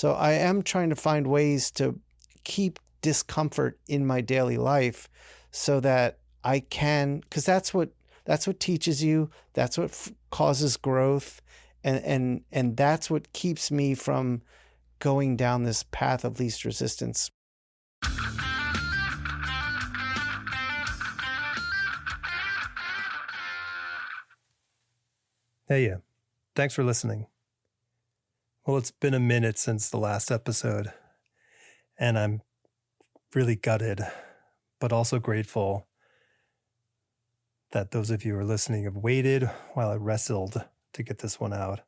So I am trying to find ways to keep discomfort in my daily life so that I can, because that's what teaches you. That's what causes growth. And that's what keeps me from going down this path of least resistance. Hey, yeah. Thanks for listening. Well, it's been a minute since the last episode, and I'm really gutted, but also grateful that those of you who are listening have waited while I wrestled to get this one out.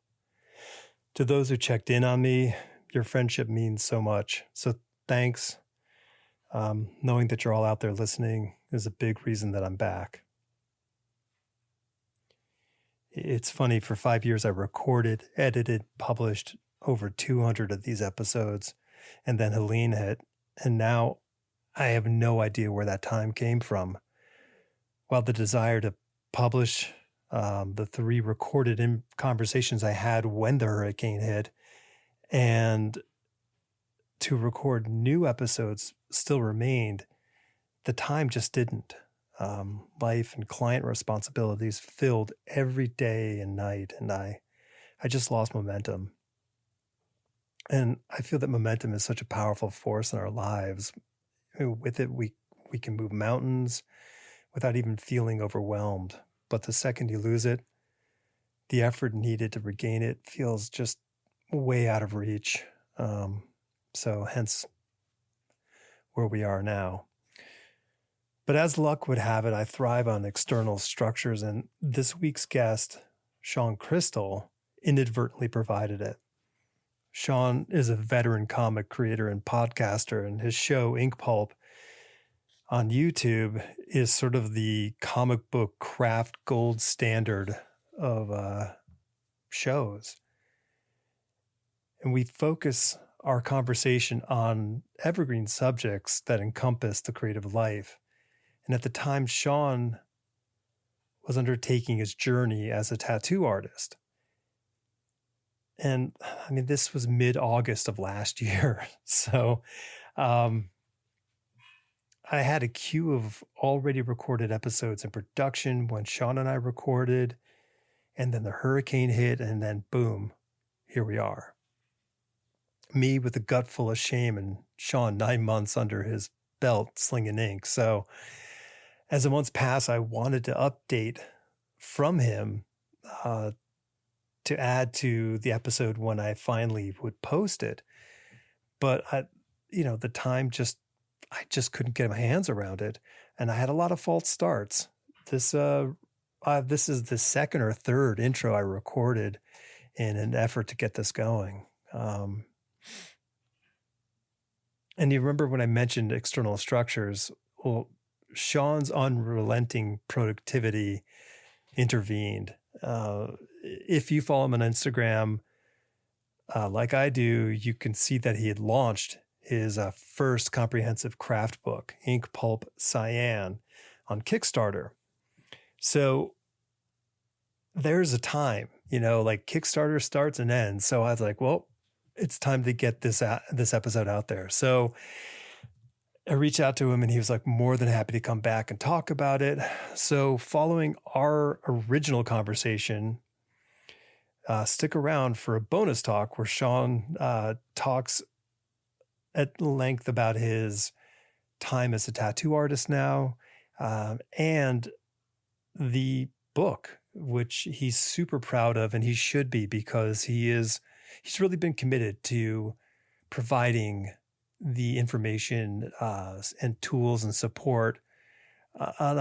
To those who checked in on me, your friendship means so much. So thanks. Knowing that you're all out there listening is a big reason that I'm back. It's funny, for 5 years I recorded, edited, published over 200 of these episodes, and then Helene hit, and now I have no idea where that time came from. While the desire to publish the 3 recorded conversations I had when the hurricane hit and to record new episodes still remained, the time just didn't. Life and client responsibilities filled every day and night, and I just lost momentum. And I feel that momentum is such a powerful force in our lives. With it, we can move mountains without even feeling overwhelmed. But the second you lose it, the effort needed to regain it feels just way out of reach. So hence where we are now. But as luck would have it, I thrive on external structures, and this week's guest, Shawn Crystal, inadvertently provided it. Shawn is a veteran comic creator and podcaster, and his show, INKPULP, on YouTube is sort of the comic book craft gold standard of shows. And we focus our conversation on evergreen subjects that encompass the creative life. And at the time, Shawn was undertaking his journey as a tattoo artist. And I mean, this was mid-August of last year. So I had a queue of already recorded episodes in production when Shawn and I recorded, and then the hurricane hit, and then boom, here we are. Me with a gut full of shame, and Shawn 9 months under his belt slinging ink. So as the months pass, I wanted to update from him to add to the episode when I finally would post it. But the time I just couldn't get my hands around it. And I had a lot of false starts. This is the second or third intro I recorded in an effort to get this going. And you remember when I mentioned external structures? Well, Shawn's unrelenting productivity intervened. If you follow him on Instagram, like I do, you can see that he had launched his first comprehensive craft book, INKPULP Cyan, on Kickstarter. So there's a time, like Kickstarter starts and ends. So I was like, well, it's time to get this episode out there. So I reached out to him, and he was like more than happy to come back and talk about it. So following our original conversation, stick around for a bonus talk where Shawn talks at length about his time as a tattoo artist now, and the book, which he's super proud of, and he should be, because he's really been committed to providing the information and tools and support on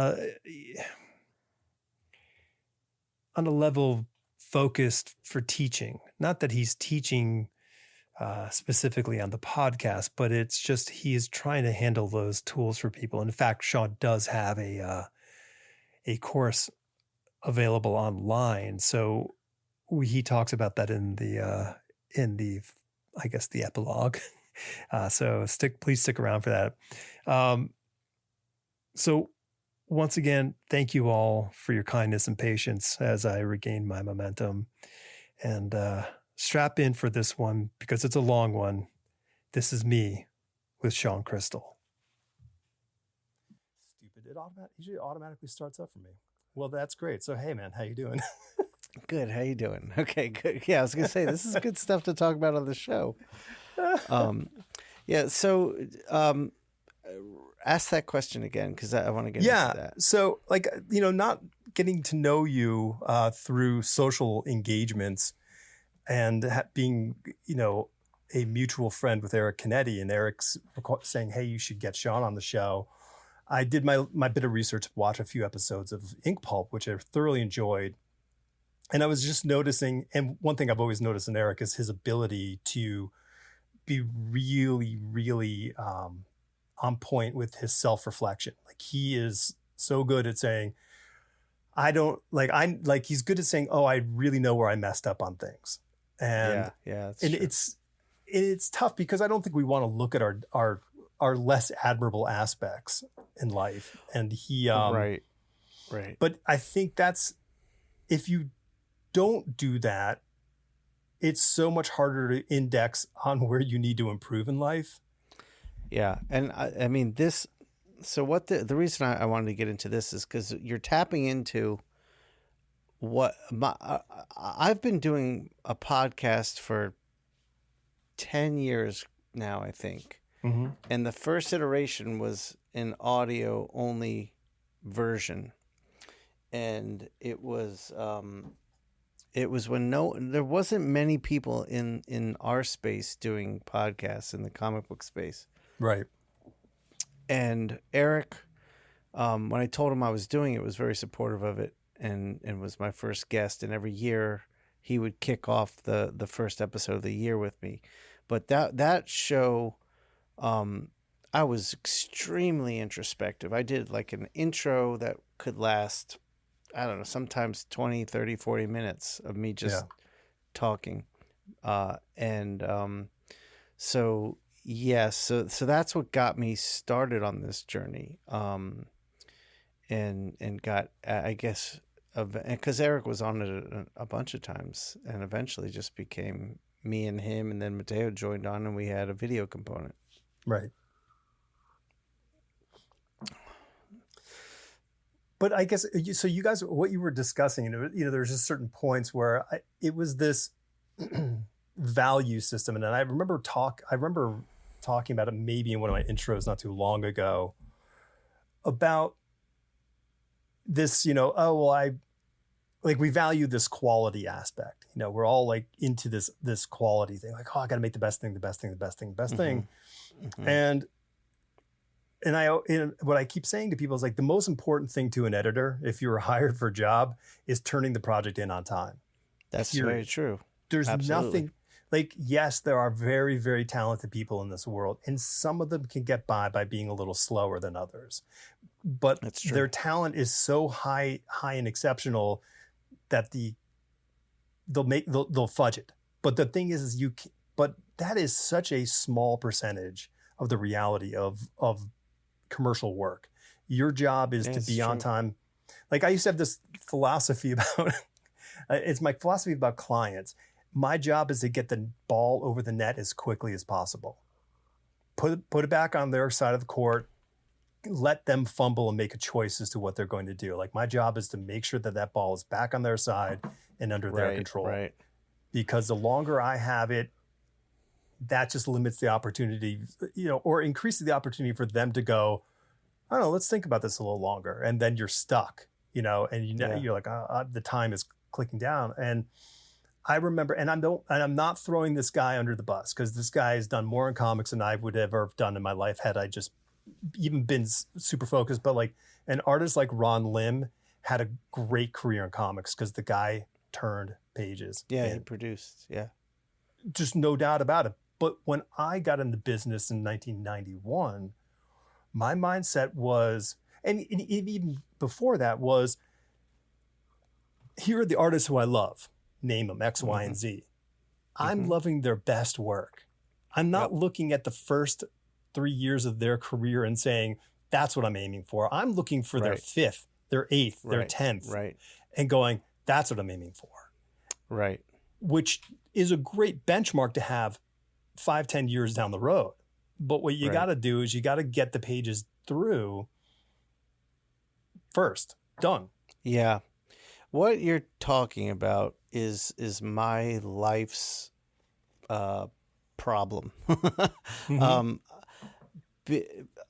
a level focused for teaching. Not that he's teaching specifically on the podcast, but it's just he is trying to handle those tools for people. In fact, Shawn does have a course available online, so he talks about that in the I guess the epilogue. So please stick around for that. So once again, thank you all for your kindness and patience as I regain my momentum. And strap in for this one because it's a long one. This is me with Shawn Crystal. Stupid. It usually automatically starts up for me. Well, that's great. So, hey, man, how you doing? Good. How you doing? Okay, good. Yeah, I was going to say, this is good stuff to talk about on the show. Yeah, so ask that question again because I want to get into that. So, like, not getting to know you through social engagements and being, a mutual friend with Eric Canetti, and Eric's saying, hey, you should get Shawn on the show. I did my bit of research, watch a few episodes of INKPULP, which I thoroughly enjoyed. And I was just noticing, and one thing I've always noticed in Eric is his ability to be really, really on point with his self-reflection. Like, he is so good at saying, he's good at saying, oh, I really know where I messed up on things. And it's tough because I don't think we want to look at our less admirable aspects in life. And he, right. But I think if you don't do that, it's so much harder to index on where you need to improve in life. Yeah. And I mean, the reason I wanted to get into this is because you're tapping into what I've been doing a podcast for 10 years now, I think. Mm-hmm. And the first iteration was an audio only version. And it was when there wasn't many people in our space doing podcasts in the comic book space. Right. And Eric, when I told him I was doing it, was very supportive of it and was my first guest. And every year he would kick off the first episode of the year with me. But that show, I was extremely introspective. I did like an intro that could last, I don't know, sometimes 20, 30, 40 minutes of me just talking. So that's what got me started on this journey. And got, I guess, because Eric was on it a bunch of times and eventually just became me and him. And then Mateo joined on and we had a video component. Right. But I guess, so you guys, what you were discussing, there's just certain points where it was this value system. And then I remember talking about it maybe in one of my intros not too long ago about this, we value this quality aspect. We're all like into this quality thing, like, oh, I got to make the best thing. Mm-hmm. And what I keep saying to people is like the most important thing to an editor, if you were hired for a job, is turning the project in on time. That's very true. There's Absolutely. nothing like, yes, there are very, very talented people in this world, and some of them can get by being a little slower than others. But their talent is so high and exceptional that they'll fudge it. But the thing is but that is such a small percentage of the reality of commercial work. Your job is to be on time. Like, I used to have this philosophy about it's my philosophy about clients. My job is to get the ball over the net as quickly as possible. Put it back on their side of the court. Let them fumble and make a choice as to what they're going to do. Like, my job is to make sure that ball is back on their side and under their control. Right. Because the longer I have it, that just limits the opportunity, or increases the opportunity for them to go, I don't know, let's think about this a little longer. And then you're stuck, and you're like, the time is clicking down. And I remember, and I'm not throwing this guy under the bus, because this guy has done more in comics than I would ever have done in my life had I just even been super focused. But like, an artist like Ron Lim had a great career in comics because the guy turned pages. Yeah, he produced. Yeah. Just no doubt about it. But when I got into business in 1991, my mindset was, and even before that was, here are the artists who I love. Name them, X, Y, and Z. I'm loving their best work. I'm not looking at the first 3 years of their career and saying, that's what I'm aiming for. I'm looking for their 5th, their 8th, their 10th, and going, that's what I'm aiming for. Right. which is a great benchmark to have 5-10 years down the road. But what you got to do is you got to get the pages through first. Done. Yeah. What you're talking about is my life's problem. Mm-hmm.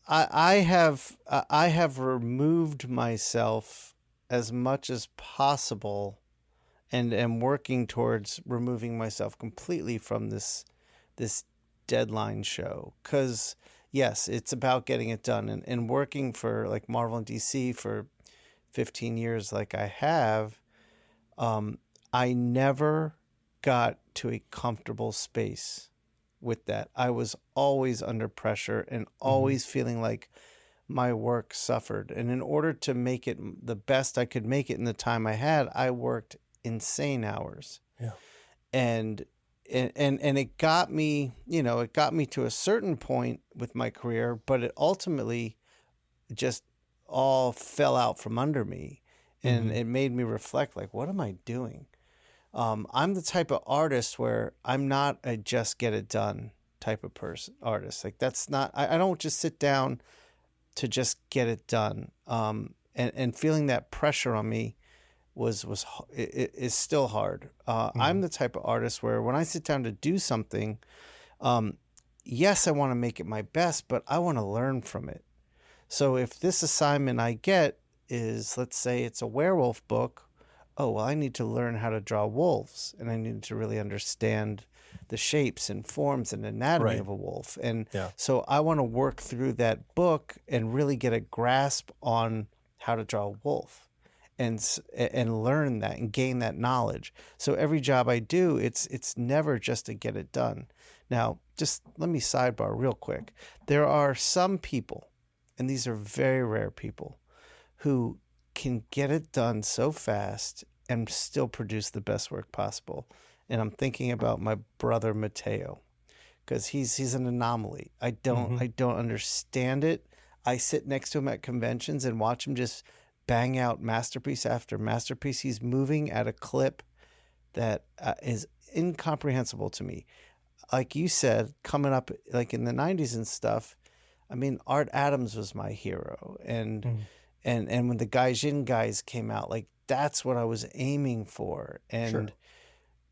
I have removed myself as much as possible, and am working towards removing myself completely from this deadline show. Because yes, it's about getting it done, and working for like Marvel and DC for 15 years like I have, I never got to a comfortable space with that. I was always under pressure and always feeling like my work suffered. And in order to make it the best I could make it in the time I had, I worked insane hours. Yeah. And it got me, it got me to a certain point with my career, but it ultimately just all fell out from under me. And it made me reflect, like, what am I doing? I'm the type of artist where I'm not a just get it done type of artist. Like, that's not, I don't just sit down to just get it done. And feeling that pressure on me is still hard. I'm the type of artist where when I sit down to do something, yes, I want to make it my best, but I want to learn from it. So if this assignment I get is, let's say it's a werewolf book, oh, well, I need to learn how to draw wolves, and I need to really understand the shapes and forms and anatomy of a wolf. And so I want to work through that book and really get a grasp on how to draw a wolf and learn that and gain that knowledge. So every job I do, it's never just to get it done. Now, just let me sidebar real quick. There are some people, and these are very rare people, who can get it done so fast and still produce the best work possible. And I'm thinking about my brother Mateo, because he's an anomaly. I don't understand it. I sit next to him at conventions and watch him just bang out masterpiece after masterpiece. He's moving at a clip that is incomprehensible to me. Like you said, coming up like in the 90s and stuff, I mean, Art Adams was my hero. And when the Gaijin guys came out, like, that's what I was aiming for. And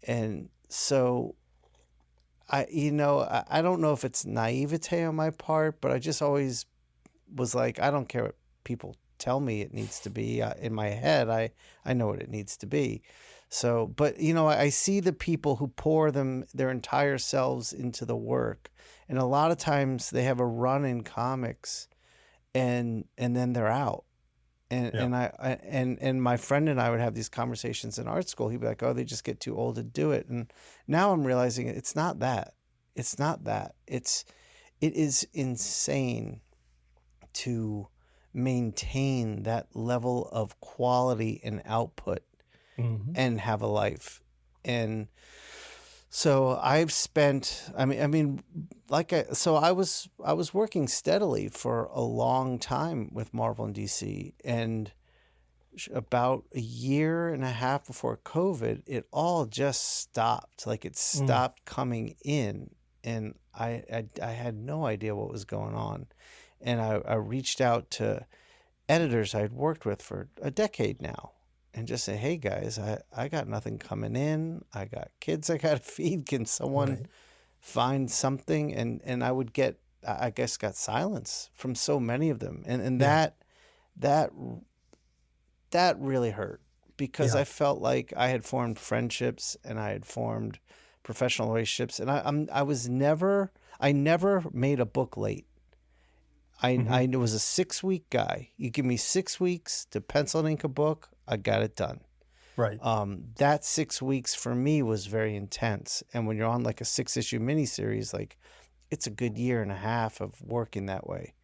and so I don't know if it's naivete on my part, but I just always was like, I don't care what people tell me it needs to be. In my head, I know what it needs to be. So, but I see the people who pour their entire selves into the work, and a lot of times they have a run in comics, and then they're out. And my friend and I would have these conversations in art school. He'd be like, "Oh, they just get too old to do it." And now I'm realizing it's not that. It's not that. It is insane to maintain that level of quality and output and have a life. And so I've spent, I was working steadily for a long time with Marvel and DC, and about a year and a half before COVID, it all just stopped. Like, it stopped coming in, and I had no idea what was going on. And I reached out to editors I'd worked with for a decade now, and just say, hey guys, I got nothing coming in. I got kids I got to feed. Can someone find something? And I would get, I guess, got silence from so many of them. And that really hurt, because I felt like I had formed friendships and I had formed professional relationships. And I never made a book late. I was a 6-week guy. You give me 6 weeks to pencil and ink a book, I got it done. Right. That 6 weeks for me was very intense. And when you're on like a 6-issue miniseries, like, it's a good year and a half of working that way.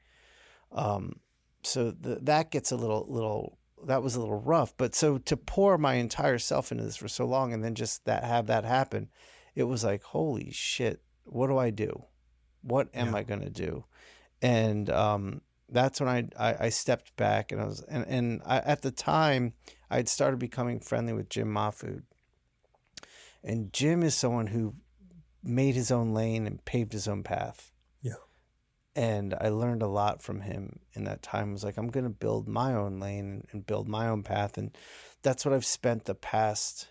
So that gets that was a little rough. But so to pour my entire self into this for so long, and then just have that happen, it was like, holy shit, what do I do? What am I going to do? And that's when I stepped back, and I at the time I'd started becoming friendly with Jim Mahfood, And Jim is someone who made his own lane and paved his own path. Yeah. And I learned a lot from him in that time. I was like, I'm going to build my own lane and build my own path. And that's what I've spent the past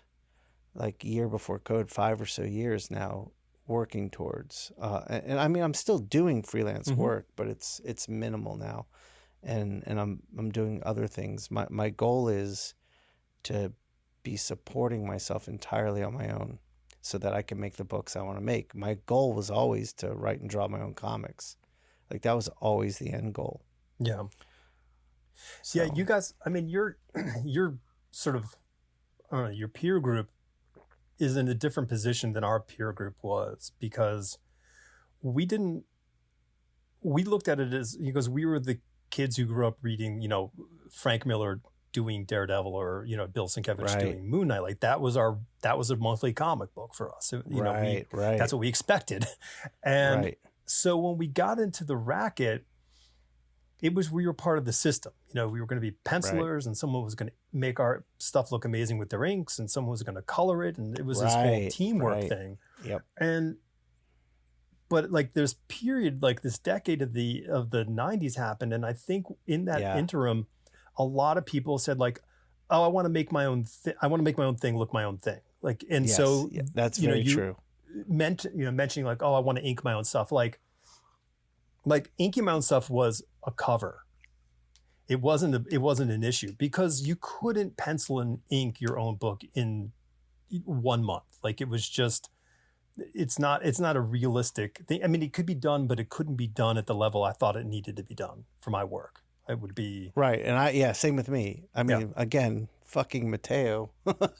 like year before code, 5 or so years now working towards. And I mean, I'm still doing freelance work, but it's minimal now. And I'm doing other things. My goal is to be supporting myself entirely on my own so that I can make the books I want to make. My goal was always to write and draw my own comics. Like that was always the end goal. Yeah. So, Yeah, you guys, I mean, you're sort of, I don't know, your peer group is in a different position than our peer group was, because we looked at it as, because we were the kids who grew up reading, you know, Frank Miller doing Daredevil, or, you know, Bill Sienkiewicz doing Moon Knight. Like that was a monthly comic book for us. You know, that's what we expected. And so when we got into the racket, we were part of the system. You know, we were going to be pencilers, and someone was going to make our stuff look amazing with their inks, and someone was going to color it. And it was this whole teamwork thing. Yep. But like this period, like this decade of the 90s happened. And I think in that interim, a lot of people said like, oh, I want to make my own I want to make my own thing look my own thing. Like, and so that's very true. Mentioning like, oh, I want to ink my own stuff. Like inking my own stuff was a cover. It wasn't an issue, because you couldn't pencil and ink your own book in 1 month. Like it was just, it's not a realistic thing. I mean, it could be done, but it couldn't be done at the level I thought it needed to be done for my work. It would be and same with me. I mean, again, fucking Mateo. But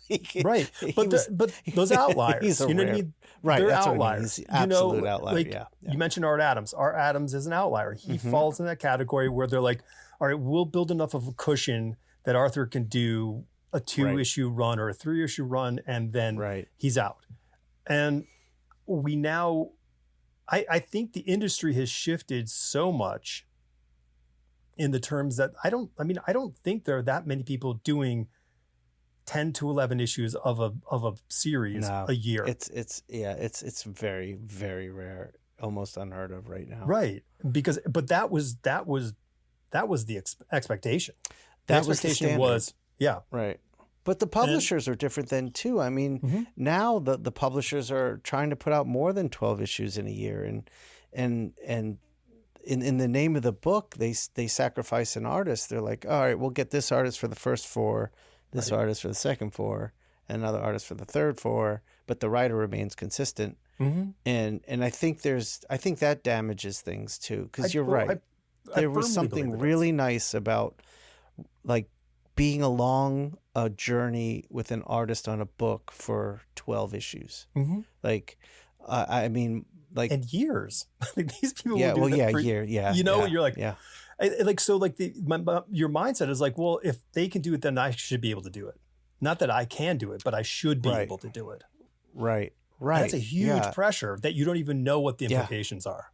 those outliers, you know what I mean? Right, they're that's outliers. What I mean. He's absolute outlier. Like, you mentioned Art Adams. Art Adams is an outlier. He falls in that category where they're like, all right, we'll build enough of a cushion that Arthur can do a 2-issue run or a 3-issue run, and then he's out. And we now, I think the industry has shifted so much in the terms that I don't think there are that many people doing 10 to 11 issues of a series a year. It's very, very rare, almost unheard of right now. Right. But that was the expectation. The expectation was right. But the publishers are different then too. I mean, now the publishers are trying to put out more than 12 issues in a year, and in the name of the book, they sacrifice an artist. They're like, all right, we'll get this artist for the first 4, this artist for the second 4, and another artist for the third 4, but the writer remains consistent. And I think that damages things too, because you're right. There was something really nice about like being along a journey with an artist on a book for 12 issues. Like, I mean, like, and years. Like these people year, you know, you're like, like, so like your mindset is like, well, if they can do it, then I should be able to do it. Not that I can do it, but I should be able to do it. Right. That's a huge pressure that you don't even know what the implications are.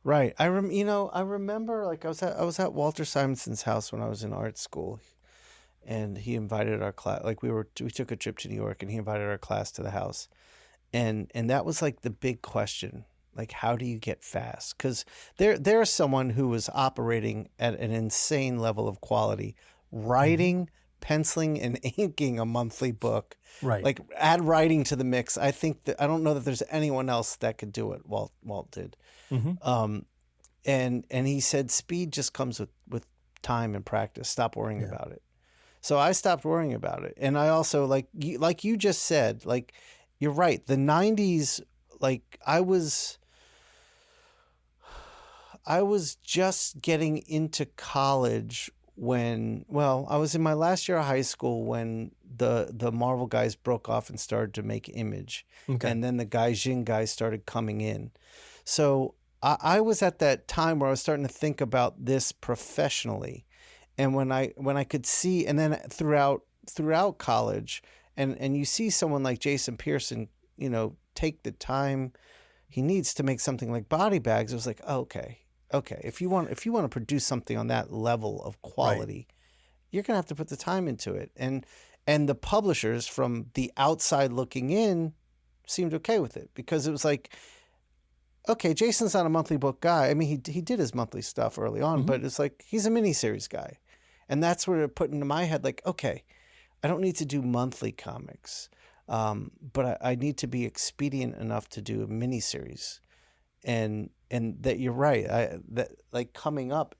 Right. I remember like I was at Walter Simonson's house when I was in art school, and he invited our class. Like we took a trip to New York, and he invited our class to the house. And that was like the big question, like, how do you get fast? Because there's someone who was operating at an insane level of quality, writing, penciling, and inking a monthly book. Right. Like, add writing to the mix. I don't know that there's anyone else that could do it. Walt did. And he said, speed just comes with time and practice. Stop worrying about it. So I stopped worrying about it. And I also, like you just said, like, you're right. The 90s, like I was just getting into college when, I was in my last year of high school when the Marvel guys broke off and started to make Image. And then the Gaijin guys started coming in. So I was at that time where I was starting to think about this professionally. And when I could see, and then throughout college, and you see someone like Jason Pearson, you know, take the time he needs to make something like Body Bags, it was like, okay. If you want to produce something on that level of quality, you're gonna have to put the time into it. And the publishers, from the outside looking in, seemed okay with it because it was like, okay, Jason's not a monthly book guy. I mean, he did his monthly stuff early on, but it's like he's a miniseries guy. And that's where it put into my head, like, okay, I don't need to do monthly comics, but I need to be expedient enough to do a miniseries. And that you're right. That like coming up,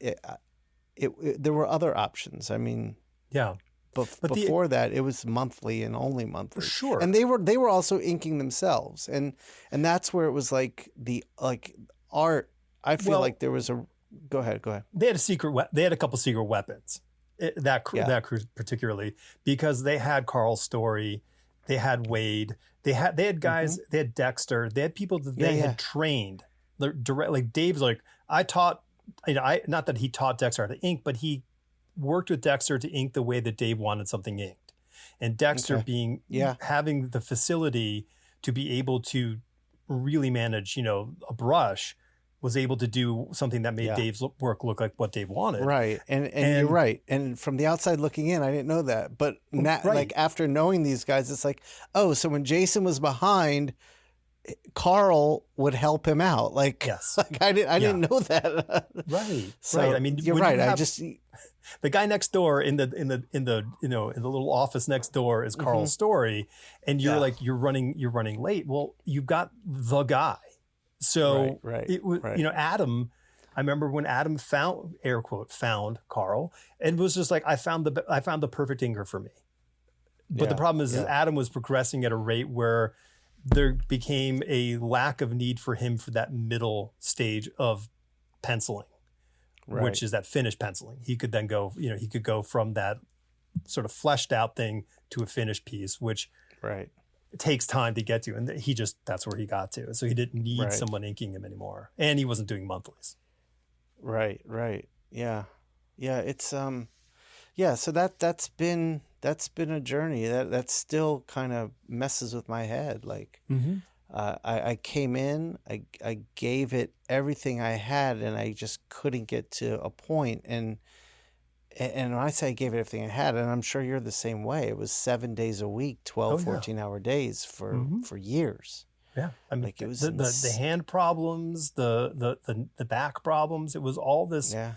there were other options. I mean, yeah. But before that, it was monthly and only monthly. Sure. And they were also inking themselves, and that's where it was like art. I feel like there was a. Go ahead. They had they had a couple secret weapons. That crew particularly, because they had Carl's story, they had Wade, they had guys, they had Dexter, they had people that they had trained. Like Dave's like, I taught. Not that he taught Dexter how to ink, but he worked with Dexter to ink the way that Dave wanted something inked. And Dexter having the facility to be able to really manage, a brush, was able to do something that made Dave's work look like what Dave wanted. Right. And you're right. And from the outside looking in, I didn't know that. But like after knowing these guys, it's like, oh, so when Jason was behind, Carl would help him out. Like, like I didn't know that. Right. So, right. I mean, you're right. The guy next door in the little office next door is Carl's story, and you're like you're running late. Well, you've got the guy. So Adam. I remember when Adam found Carl and was just like, I found the perfect inker for me. But the problem is Adam was progressing at a rate where there became a lack of need for him for that middle stage of penciling, which is that finished penciling. He could then go, he could go from that sort of fleshed out thing to a finished piece, which it takes time to get to. And that's where he got to. So he didn't need someone inking him anymore. And he wasn't doing monthlies. Right. Yeah. Yeah. It's, so that's been a journey that still kind of messes with my head. Like, I came in, I gave it everything I had, and I just couldn't get to a point. And when I say I gave it everything I had, and I'm sure you're the same way, it was 7 days a week, 12, 14-hour days for years. Yeah. I mean, like it was the hand problems, the back problems. It was all this. Yeah.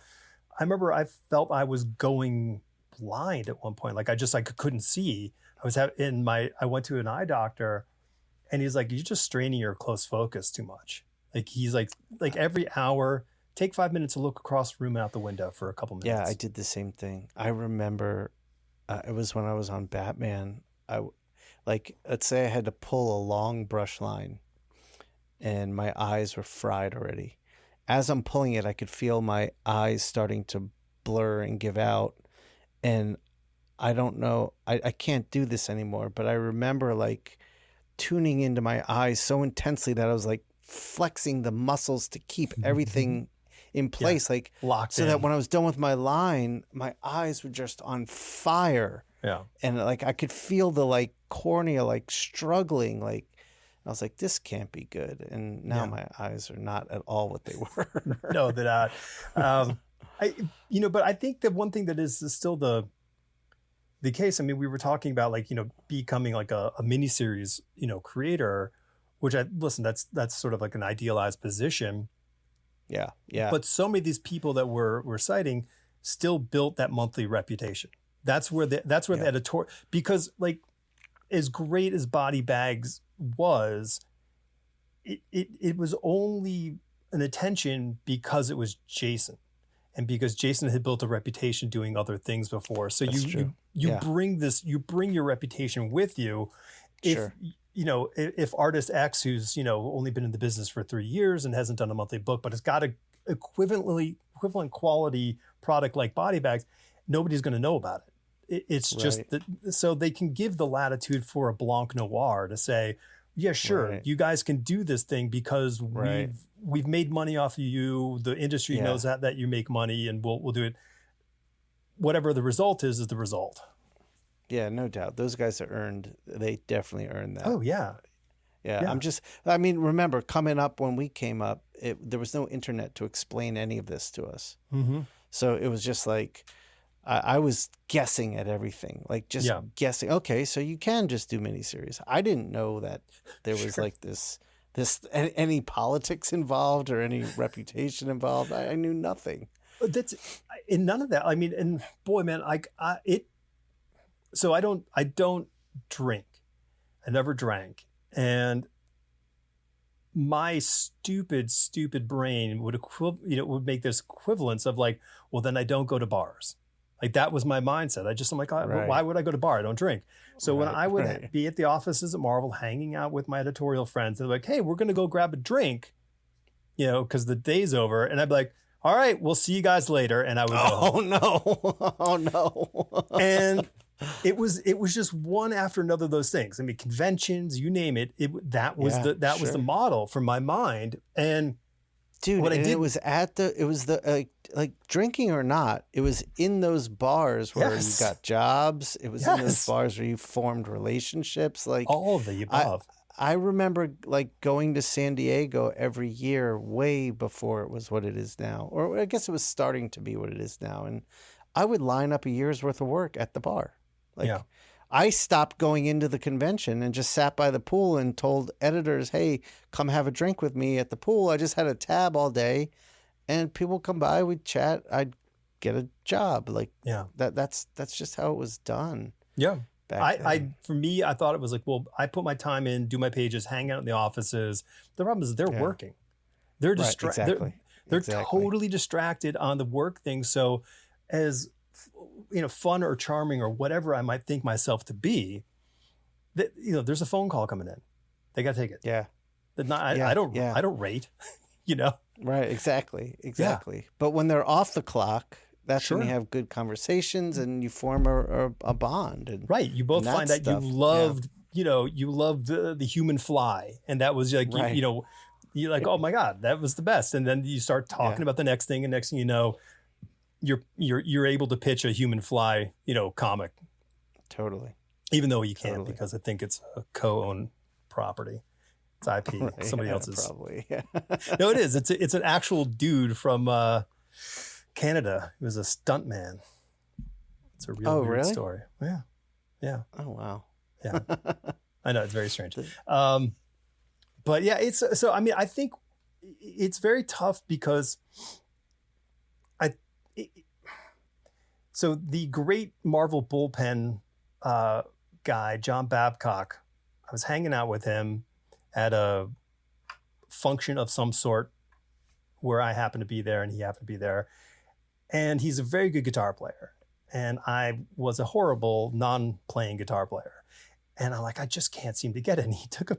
I remember I felt I was going blind at one point. Like I couldn't see. I went to an eye doctor, and he's like, you're just straining your close focus too much. Like he's like every hour, take 5 minutes to look across the room and out the window for a couple minutes. Yeah, I did the same thing. I remember it was when I was on Batman. Let's say I had to pull a long brush line and my eyes were fried already. As I'm pulling it, I could feel my eyes starting to blur and give out. And I don't know, I can't do this anymore, but I remember like tuning into my eyes so intensely that I was like flexing the muscles to keep everything in place, like locked in. That when I was done with my line, my eyes were just on fire. Yeah. And like I could feel the like cornea like struggling, like I was like, this can't be good. And now my eyes are not at all what they were. No, they're not. But I think that one thing that is still the case. I mean, we were talking about like, becoming like a miniseries, creator, which that's sort of like an idealized position. Yeah. Yeah. But so many of these people that we're citing still built that monthly reputation. That's where the editorial, because like as great as Body Bags was, it was only an attention because it was Jason. And because Jason had built a reputation doing other things before. So you bring your reputation with you. If artist X, who's, only been in the business for 3 years and hasn't done a monthly book, but has got a equivalent quality product like Body Bags, nobody's going to know about it. It's just that, so they can give the latitude for a Blanc Noir to say, yeah, sure, you guys can do this thing because we've made money off of you. The industry knows that you make money, and we'll do it. Whatever the result is the result. Yeah, no doubt. Those guys they definitely earned that. Oh, yeah. Yeah. Remember coming up when we came up, there was no internet to explain any of this to us. Mm-hmm. So it was just like, I was guessing at everything, like just guessing. Okay, so you can just do miniseries. I didn't know that there was like this any politics involved or any reputation involved. I knew nothing. That's in none of that. I mean, and boy, man, so I don't drink. I never drank. And my stupid brain would make this equivalence of like, well, then I don't go to bars. Like that was my mindset. I'm like, why would I go to bar? I don't drink. So when I would be at the offices at Marvel, hanging out with my editorial friends, they're like, hey, we're going to go grab a drink, because the day's over. And I'd be like, all right, we'll see you guys later. And I would go home. Oh no. And it was just one after another of those things. I mean, conventions, you name it. That was the model for my mind. And dude, it was like drinking or not, it was in those bars where you got jobs. It was in those bars where you formed relationships. Like all of the above. I remember like going to San Diego every year way before it was what it is now. Or I guess it was starting to be what it is now. And I would line up a year's worth of work at the bar. Like I stopped going into the convention and just sat by the pool and told editors, hey, come have a drink with me at the pool. I just had a tab all day and people come by, we'd chat, I'd get a job. Like that's just how it was done. Yeah. For me, I thought it was like, well, I put my time in, do my pages, hang out in the offices. The problem is they're working. They're distracted. They're totally distracted on the work thing. So as fun or charming or whatever I might think myself to be, that there's a phone call coming in. They got to take it. Yeah. I don't rate, Right. Exactly. Yeah. But when they're off the clock, that's when you have good conversations and you form a bond. And, right. You both find that you loved, you loved the human fly. And that was like, you're like, oh my God, that was the best. And then you start talking about the next thing, and next thing you know, you're able to pitch a human fly, comic. Totally. Even though you can't, because I think it's a co-owned property. It's IP. Right, Somebody else's. Probably. Yeah. No, it is. It's an actual dude from Canada. He was a stuntman. It's a real weird story. Yeah. Yeah. Oh wow. Yeah. I know, it's very strange. But yeah, I think it's very tough because so the great Marvel bullpen guy, John Babcock, I was hanging out with him at a function of some sort where I happened to be there and he happened to be there. And he's a very good guitar player. And I was a horrible non-playing guitar player. And I'm like, I just can't seem to get it. And he took a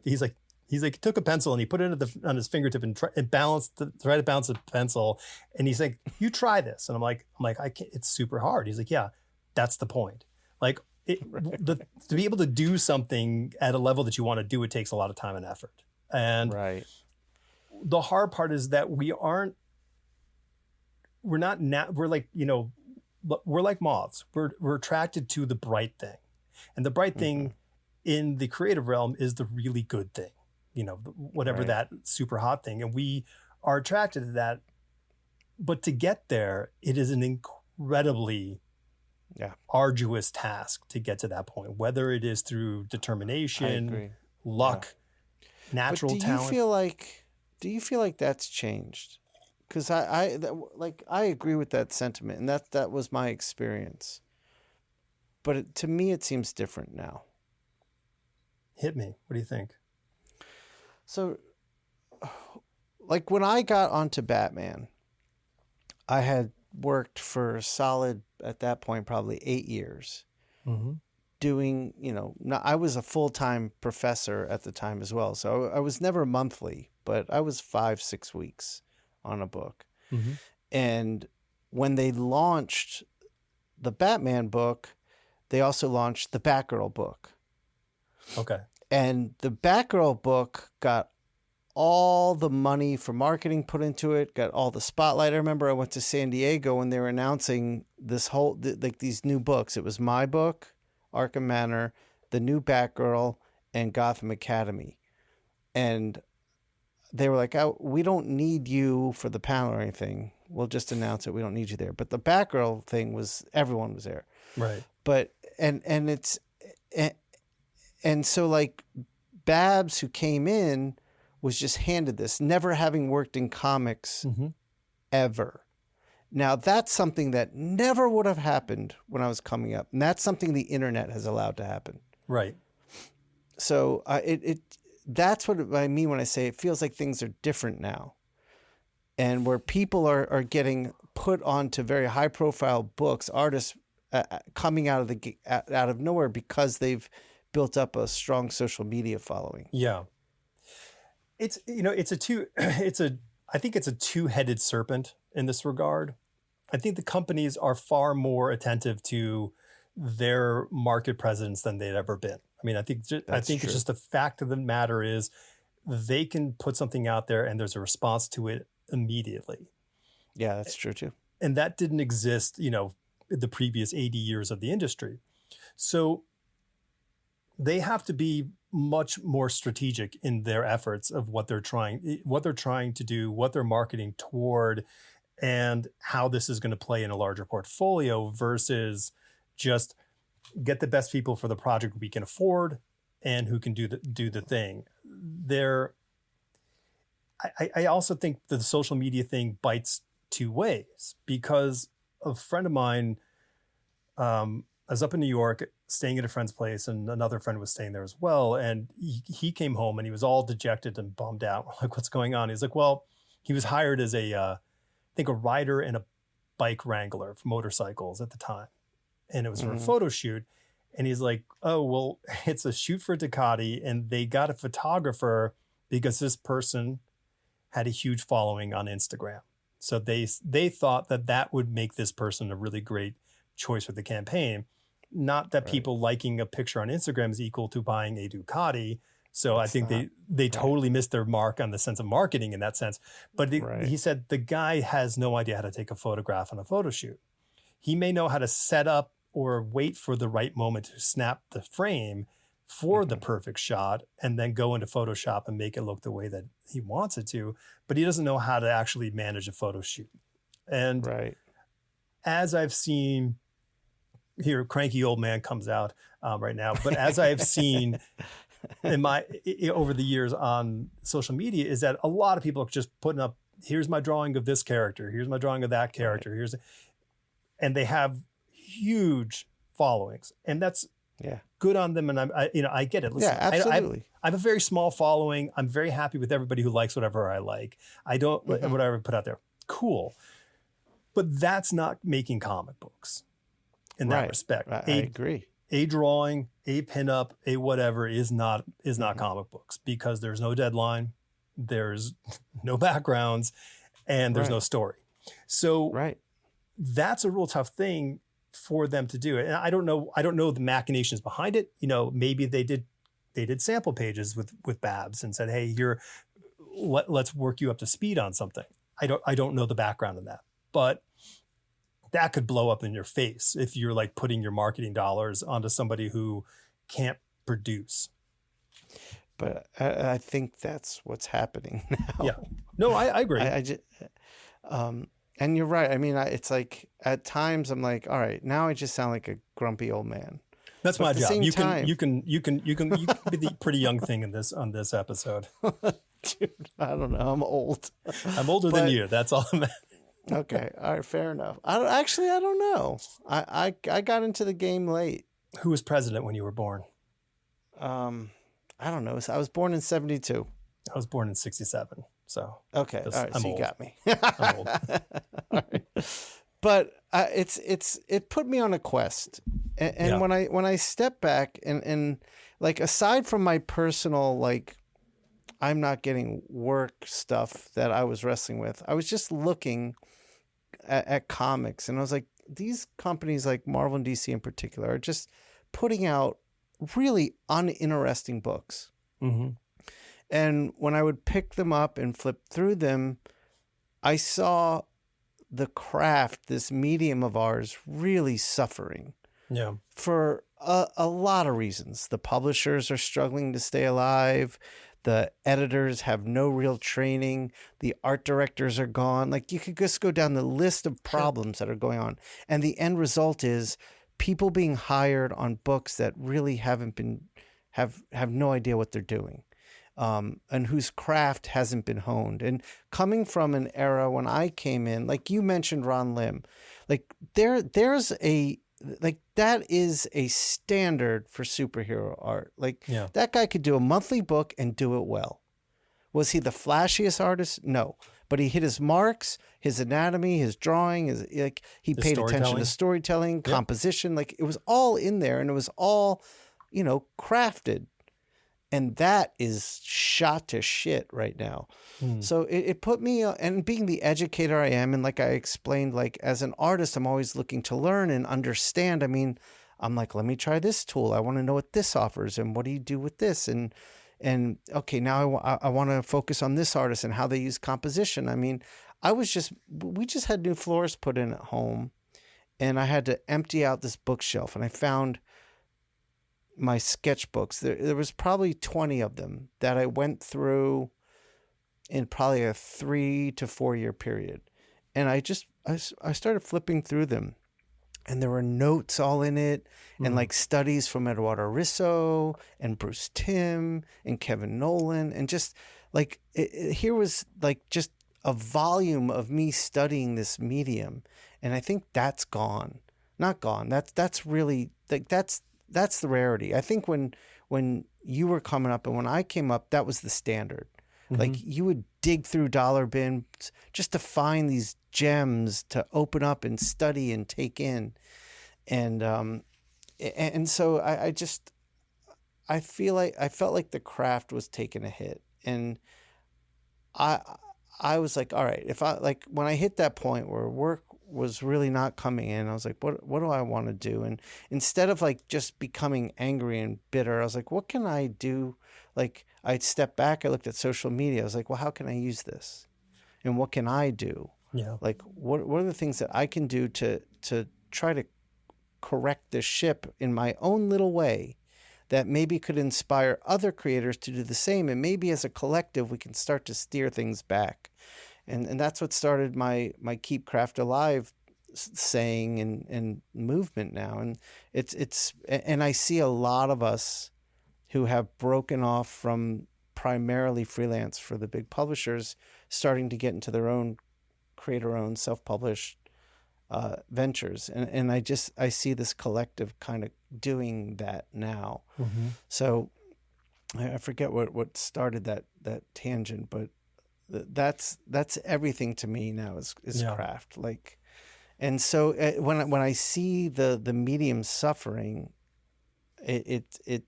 pencil and he put it on his fingertip and tried to balance the pencil. And he's like, you try this. And I'm like, I can't, it's super hard. He's like, yeah, that's the point. Like to be able to do something at a level that you want to do, it takes a lot of time and effort. And the hard part is that we're like moths. We're attracted to the bright thing. And the bright thing in the creative realm is the really good thing. Whatever that super hot thing. And we are attracted to that. But to get there, it is an incredibly arduous task to get to that point, whether it is through determination, luck, natural talent. Do you feel like that's changed? Because I agree with that sentiment, and that was my experience. But to me, it seems different now. Hit me. What do you think? So, like when I got onto Batman, I had worked for a solid, at that point, probably 8 years doing, I was a full-time professor at the time as well. So I was never monthly, but I was 5-6 weeks on a book. And when they launched the Batman book, they also launched the Batgirl book. Okay. And the Batgirl book got all the money for marketing put into it, got all the spotlight. I remember I went to San Diego when they were announcing this these new books. It was my book, Arkham Manor, the new Batgirl, and Gotham Academy. And they were like, oh, we don't need you for the panel or anything. We'll just announce it. We don't need you there. But the Batgirl thing was, everyone was there. Right. But, and so like Babs, who came in, was just handed this, never having worked in comics ever. Now, that's something that never would have happened when I was coming up. And that's something the internet has allowed to happen. Right. So that's what I mean when I say it feels like things are different now. And where people are getting put onto very high profile books, artists coming out of nowhere because they've built up a strong social media following. Yeah. I think it's a two-headed serpent in this regard. I think the companies are far more attentive to their market presence than they'd ever been. I mean, I think it's just the fact of the matter is they can put something out there and there's a response to it immediately. Yeah, that's true too. And that didn't exist, the previous 80 years of the industry. So they have to be much more strategic in their efforts of what they're trying to do, what they're marketing toward, and how this is going to play in a larger portfolio versus just get the best people for the project we can afford and who can do the thing. I also think the social media thing bites two ways, because a friend of mine, I was up in New York staying at a friend's place, and another friend was staying there as well. And he came home and he was all dejected and bummed out. We're like, what's going on? He's like, well, he was hired as a rider and a bike wrangler for motorcycles at the time. And it was for a photo shoot. And he's like, oh, well, it's a shoot for Ducati. And they got a photographer because this person had a huge following on Instagram. So they thought that would make this person a really great choice for the campaign. Not that people liking a picture on Instagram is equal to buying a Ducati. So I think they totally missed their mark on the sense of marketing in that sense. But he said the guy has no idea how to take a photograph on a photo shoot. He may know how to set up or wait for the right moment to snap the frame for the perfect shot and then go into Photoshop and make it look the way that he wants it to, but he doesn't know how to actually manage a photo shoot. And as I've seen here, cranky old man comes out right now, but as I've seen over the years on social media is that a lot of people are just putting up, here's my drawing of this character, here's my drawing of that character, and they have huge followings, and that's good on them. And I get it. Listen, absolutely. I have a very small following. I'm very happy with everybody who likes whatever I like. I don't whatever I put out there. Cool, but that's not making comic books in that respect. I agree. A drawing, a pinup, a whatever is not comic books, because there's no deadline, there's no backgrounds, and there's no story. So that's a real tough thing for them to do. And I don't know the machinations behind it. Maybe they did sample pages with Babs and said, hey, let's work you up to speed on something. I don't know the background of that, but that could blow up in your face if you're like putting your marketing dollars onto somebody who can't produce. But I think that's what's happening now. Yeah. No, I agree. I just, and you're right. I mean, it's like at times I'm like, all right, now I just sound like a grumpy old man. That's my job. You can be the pretty young thing on this episode. Dude, I don't know. I'm old. I'm older than you. That's all I'm at. Okay. All right. Fair enough. I don't know. I got into the game late. Who was president when you were born? I don't know. I was born in 1972. I was born in 1967. So okay. All right. So you got me. I'm old. All right. But it put me on a quest. And when I step back and like, aside from my personal, like, I'm not getting work stuff that I was wrestling with, I was just looking at comics, and I was like, these companies like Marvel and DC in particular are just putting out really uninteresting books. Mm-hmm. And when I would pick them up and flip through them, I saw the craft, this medium of ours, really suffering. Yeah. For a lot of reasons. The publishers are struggling to stay alive. The editors have no real training. The art directors are gone. Like, you could just go down the list of problems that are going on. And the end result is people being hired on books that really haven't been, have no idea what they're doing. And whose craft hasn't been honed. And coming from an era when I came in, like you mentioned Ron Lim, like there's a, like that is a standard for superhero art. Like that guy could do a monthly book and do it well. Was he the flashiest artist? No, but he hit his marks, his anatomy, his drawing, he paid attention to storytelling, composition. Like it was all in there, and it was all, crafted. And that is shot to shit right now. So it put me, and being the educator I am, and like I explained, like as an artist, I'm always looking to learn and understand. I mean, I'm like, let me try this tool. I want to know what this offers, and what do you do with this? And okay, now I want to focus on this artist and how they use composition. I mean, we just had new floors put in at home, and I had to empty out this bookshelf, and I found my sketchbooks. There was probably 20 of them that I went through in probably a 3 to 4 year period. And I started flipping through them, and there were notes all in it, and like studies from Eduardo Risso and Bruce Timm and Kevin Nolan. And just like, here was like just a volume of me studying this medium. And I think that's gone, not gone. That's really like, that's the rarity. I think when you were coming up and when I came up, that was the standard. Like you would dig through dollar bins just to find these gems to open up and study and take in. And so I felt like the craft was taking a hit. And I was like, all right, when I hit that point where work was really not coming in, I was like, what do I want to do? And instead of like just becoming angry and bitter, I was like, what can I do? Like I'd step back, I looked at social media. I was like, well, how can I use this? And what can I do? Yeah. Like what are the things that I can do to try to correct this ship in my own little way that maybe could inspire other creators to do the same. And maybe as a collective, we can start to steer things back. And that's what started my Keep Craft Alive saying and movement now. And and I see a lot of us who have broken off from primarily freelance for the big publishers, starting to get into their own creator-owned, self-published ventures. And I see this collective kind of doing that now. So I forget what started that tangent, but that's everything to me now is craft. Like, and so when I see the medium suffering, it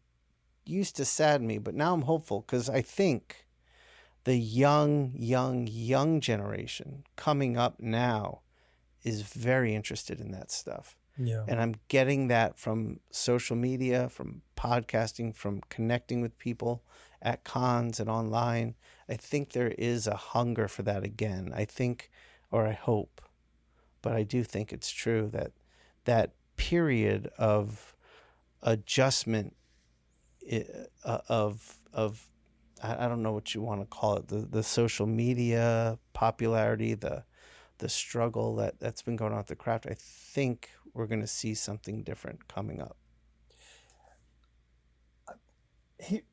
used to sadden me, but now I'm hopeful, because I think the young generation coming up now is very interested in that stuff. Yeah. And I'm getting that from social media, from podcasting, from connecting with people at cons and online. I think there is a hunger for that again. I think, or I hope, but I do think it's true that period of adjustment of I don't know what you want to call it, the social media popularity, the struggle that's been going on with the craft. I think we're going to see something different coming up.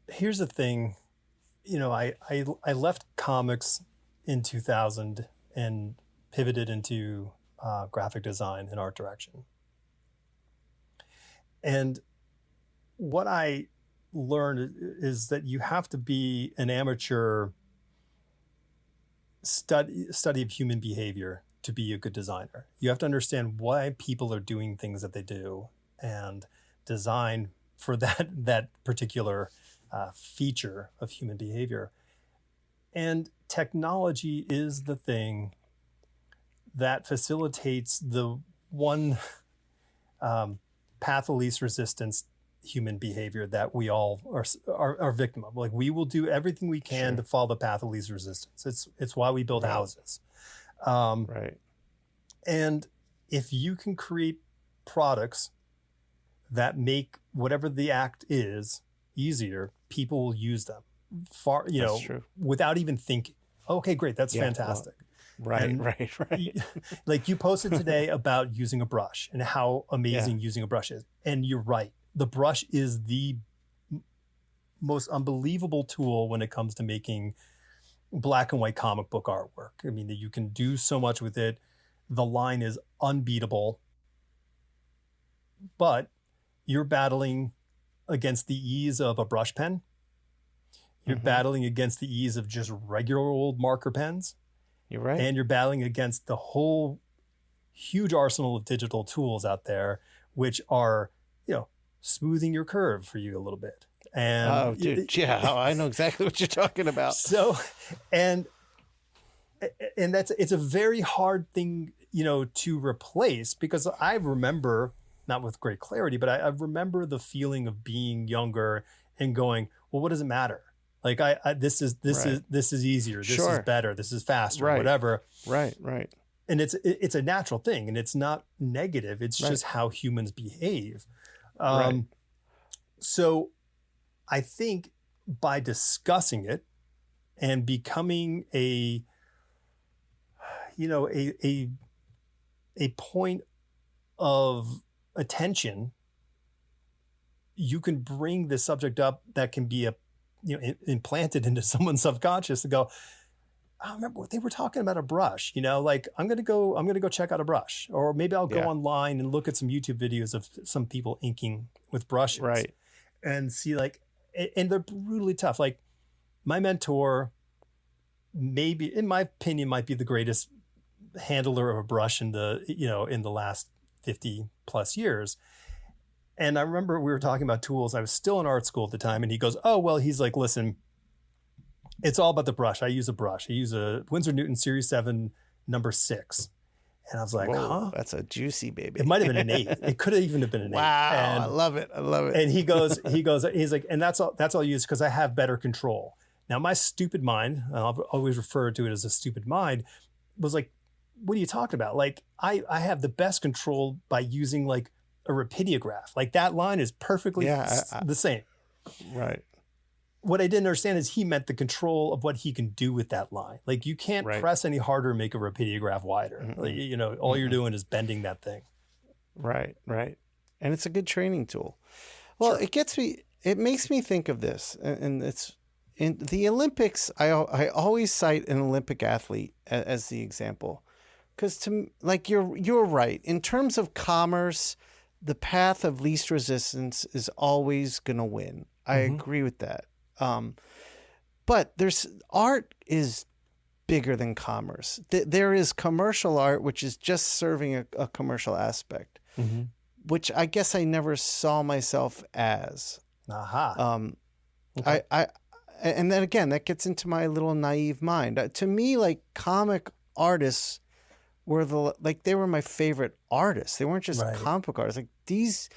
Here's the thing, I left comics in 2000 and pivoted into graphic design and art direction. And what I learned is that you have to be an amateur study of human behavior to be a good designer. You have to understand why people are doing things that they do and design for that particular feature of human behavior. And technology is the thing that facilitates the one path of least resistance human behavior that we all are victim of. Like, we will do everything we can to follow the path of least resistance. It's why we build houses. Right. And if you can create products that make whatever the act is easier, people will use them. far, That's true. without even thinking. Okay, great. That's Yeah, fantastic. Right, And right. like you posted today about using a brush and how amazing using a brush is. And you're right. The brush is the most unbelievable tool when it comes to making black and white comic book artwork. I mean, that you can do so much with it. The line is unbeatable, but you're battling against the ease of a brush pen. You're battling against the ease of just regular old marker pens. You're right. And you're battling against the whole huge arsenal of digital tools out there, which are, smoothing your curve for you a little bit. And I know exactly what you're talking about. So, and it's a very hard thing, to replace, because I remember, not with great clarity, but I remember the feeling of being younger and going, well, what does it matter? Like this is easier. This is better. This is faster, whatever. Right. And it's a natural thing, and it's not negative. It's just how humans behave. So I think by discussing it and becoming a point of attention, you can bring the subject up that can be implanted into someone's subconscious to go, I remember they were talking about a brush, like I'm going to go check out a brush, or maybe I'll go online and look at some YouTube videos of some people inking with brushes, right? And see, like, and they're brutally tough. Like my mentor, maybe in my opinion, might be the greatest handler of a brush in the last 50 plus years. And I remember we were talking about tools. I was still in art school at the time, and he goes, oh, well, he's like, listen, it's all about the brush. I use a brush. I use a Winsor Newton Series 7 number 6. And I was like, whoa, that's a juicy baby. It might have been an 8. It could have even been an 8. Wow, and, I love it. And he's like, and that's all I use because I have better control. Now, my stupid mind, I'll always refer to it as a stupid mind, was like, what are you talking about? Like, I have the best control by using like a rapidograph. Like that line is perfectly the same. Right. What I didn't understand is he meant the control of what he can do with that line. Like you can't press any harder and make a rapidograph wider. Like, all you're doing is bending that thing. Right. And it's a good training tool. Well, it makes me think of this, and it's in the Olympics. I always cite an Olympic athlete as the example, because you're right. In terms of commerce, the path of least resistance is always going to win. I agree with that. But art is bigger than commerce. There is commercial art, which is just serving a commercial aspect, which I guess I never saw myself as. Okay. And then again, that gets into my little naive mind. To me, like comic artists were they were my favorite artists. They weren't just comic book artists. Like these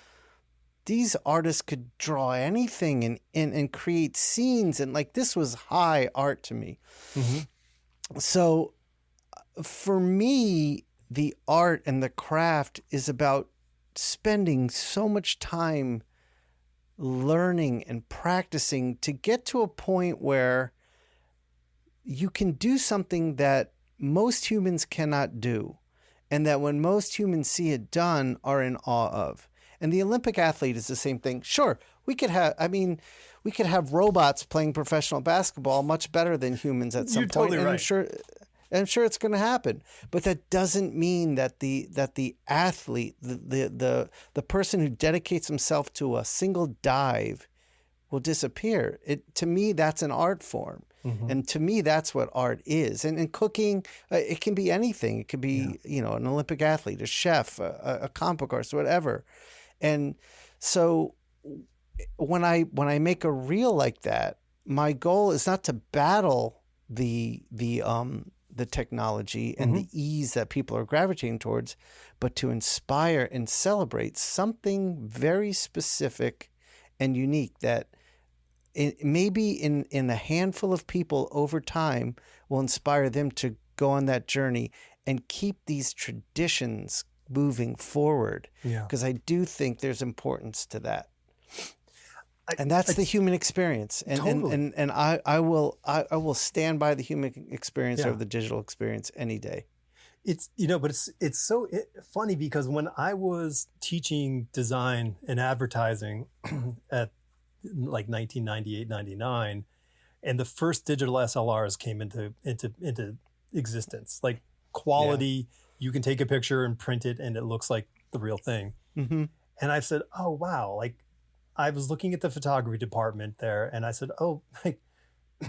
artists could draw anything and create scenes, and like this was high art to me. So for me, the art and the craft is about spending so much time learning and practicing to get to a point where you can do something that most humans cannot do, and that when most humans see it done are in awe of. And the Olympic athlete is the same thing. Sure, we could have robots playing professional basketball much better than humans at some point. Totally and right. I'm sure it's going to happen. But that doesn't mean that the athlete, the person who dedicates himself to a single dive will disappear. To me, that's an art form. And to me, that's what art is. And in cooking, it can be anything. It could be, an Olympic athlete, a chef, a comic book artist, whatever. And so when I make a reel like that, my goal is not to battle the technology and the ease that people are gravitating towards, but to inspire and celebrate something very specific and unique that maybe in a handful of people over time will inspire them to go on that journey and keep these traditions moving forward. Because I do think there's importance to that. And that's the human experience. And Totally. and I will stand by the human experience Yeah. over the digital experience any day. It's, but it's so funny because when I was teaching design and advertising at like 1998, 99, and the first digital SLRs came into existence, like quality, you can take a picture and print it and it looks like the real thing. Mm-hmm. And I said, oh, wow. Like I was looking at the photography department there and I said, oh, like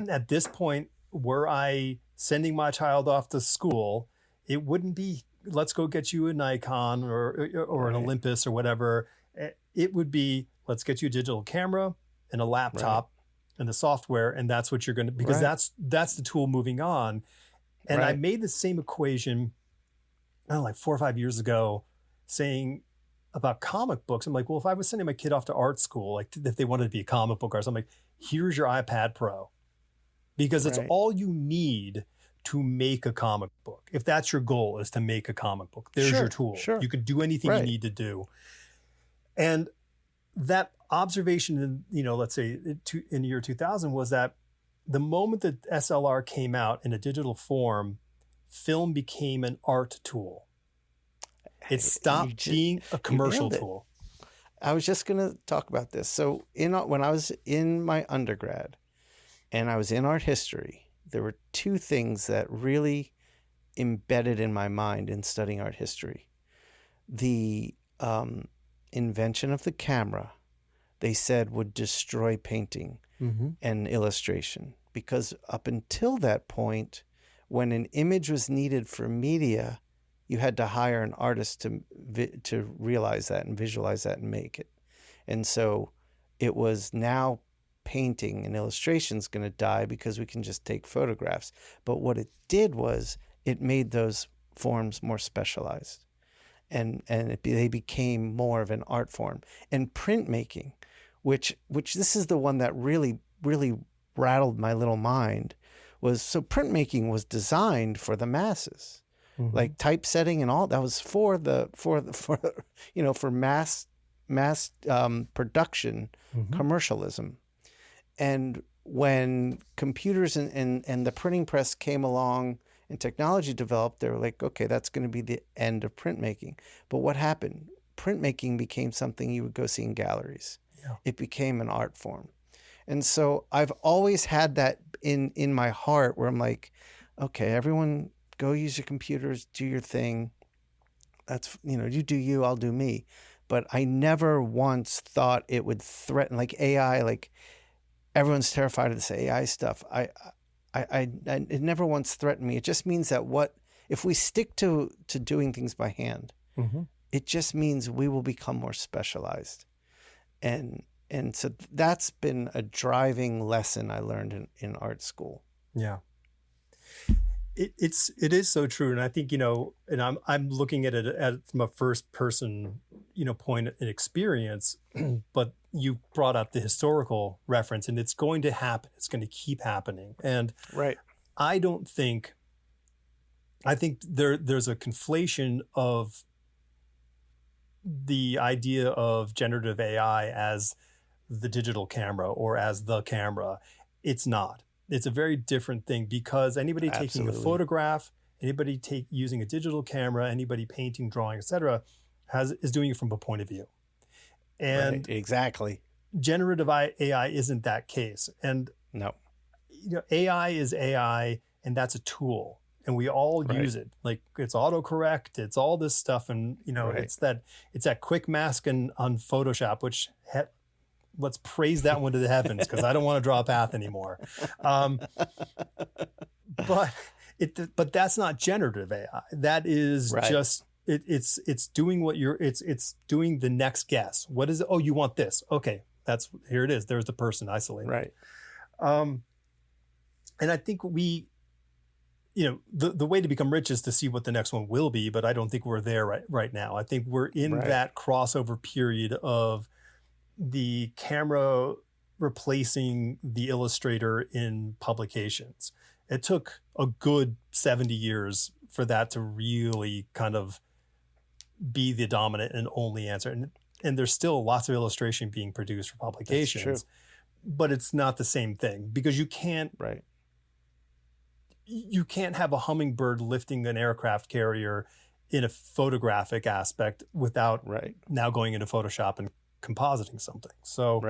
at this point, were I sending my child off to school, it wouldn't be, let's go get you a Nikon or an Olympus or whatever. It would be, let's get you a digital camera and a laptop and the software. And that's what you're going to, because that's the tool moving on. And I made the same equation, I don't know, like 4 or 5 years ago, saying about comic books. I'm like, well, if I was sending my kid off to art school, like if they wanted to be a comic book artist, I'm like, here's your iPad Pro. Because it's all you need to make a comic book. If that's your goal, is to make a comic book, there's your tool. You can do anything you need to do. And that observation in, let's say in the year 2000 was that the moment that SLR came out in a digital form, film became an art tool. It stopped being a commercial tool. I was just going to talk about this. So when I was in my undergrad and I was in art history, there were two things that really embedded in my mind in studying art history. The invention of the camera, they said, would destroy painting and illustration, because up until that point, when an image was needed for media, you had to hire an artist to realize that and visualize that and make it. And so it was now painting and illustration is going to die because we can just take photographs. But what it did was it made those forms more specialized, and they became more of an art form. And printmaking, which this is the one that really rattled my little mind, was so printmaking was designed for the masses, like typesetting and all that was for mass production, commercialism. And when computers and the printing press came along and technology developed, they were like, okay, that's going to be the end of printmaking. But what happened? Printmaking became something you would go see in galleries. Yeah. It became an art form. And so I've always had that in my heart where I'm like, okay, everyone go use your computers, do your thing. That's, you do you, I'll do me. But I never once thought it would threaten, like AI, like everyone's terrified of this AI stuff. It never once threatened me. It just means that if we stick to doing things by hand, it just means we will become more specialized. And so that's been a driving lesson I learned in art school. Yeah. It is so true. And I think, and I'm looking at it from a first person, point and experience, but you brought up the historical reference, and it's going to happen. It's going to keep happening. And I think there's a conflation of the idea of generative AI as the digital camera or as the camera. It's not. It's a very different thing, because anybody taking a photograph, anybody using a digital camera, anybody painting, drawing, etc., is doing it from a point of view. And exactly, generative AI isn't that case. And no, AI is AI, and that's a tool, and we all use it. Like it's autocorrect, it's all this stuff, and it's that quick mask on Photoshop, which. Let's praise that one to the heavens, because I don't want to draw a path anymore. But that's not generative AI. That is just it's doing it's doing the next guess. What is it? Oh, you want this? Okay, here it is. There's the person isolated. Right. And I think the way to become rich is to see what the next one will be, but I don't think we're there right now. I think we're in that crossover period of the camera replacing the illustrator in publications. It took a good 70 years for that to really kind of be the dominant and only answer. And and there's still lots of illustration being produced for publications, but it's not the same thing because you can't have a hummingbird lifting an aircraft carrier in a photographic aspect without now going into Photoshop and compositing something. So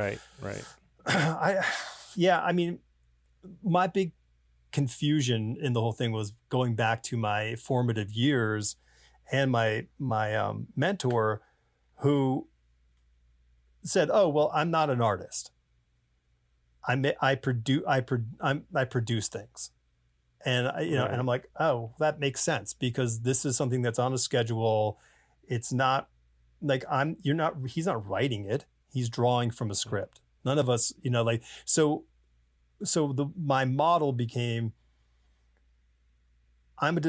I mean, my big confusion in the whole thing was going back to my formative years and my mentor who said, "Oh, well, I'm not an artist. I produce things." And and I'm like, "Oh, that makes sense because this is something that's on a schedule. It's not like he's not writing it. He's drawing from a script. None of us, my model became, I'm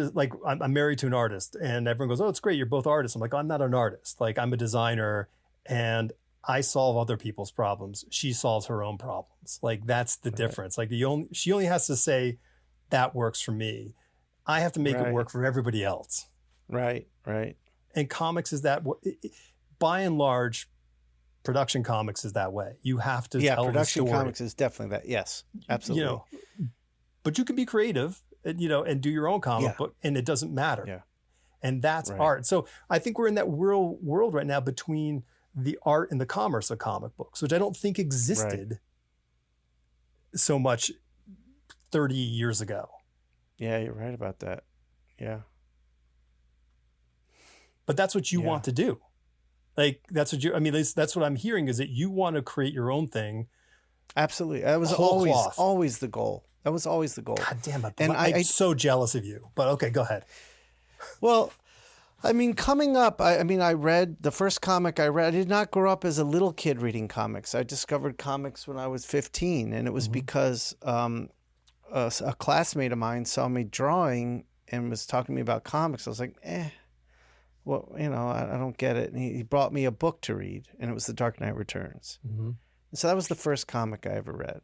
married to an artist, and everyone goes, "Oh, it's great. You're both artists." I'm like, "I'm not an artist. Like, I'm a designer and I solve other people's problems. She solves her own problems. Like, that's the difference. Like she only has to say that works for me. I have to make it work for everybody else." Right. And comics is that, by and large, production comics is that way. You have to tell the story. Production comics is definitely that. Yes, absolutely. But you can be creative, and do your own comic book, and it doesn't matter. Yeah. And that's art. So I think we're in that world right now between the art and the commerce of comic books, which I don't think existed so much 30 years ago. Yeah, you're right about that. Yeah. But that's what you want to do. Like, that's what I'm hearing is that you want to create your own thing. Absolutely. That was always the goal. That was always the goal. God damn it. And I'm so jealous of you, but okay, go ahead. Well, I mean, coming up, I read the first comic I read. I did not grow up as a little kid reading comics. I discovered comics when I was 15, and it was because a classmate of mine saw me drawing and was talking to me about comics. I was like, well, I don't get it. And he brought me a book to read, and it was The Dark Knight Returns. Mm-hmm. So that was the first comic I ever read.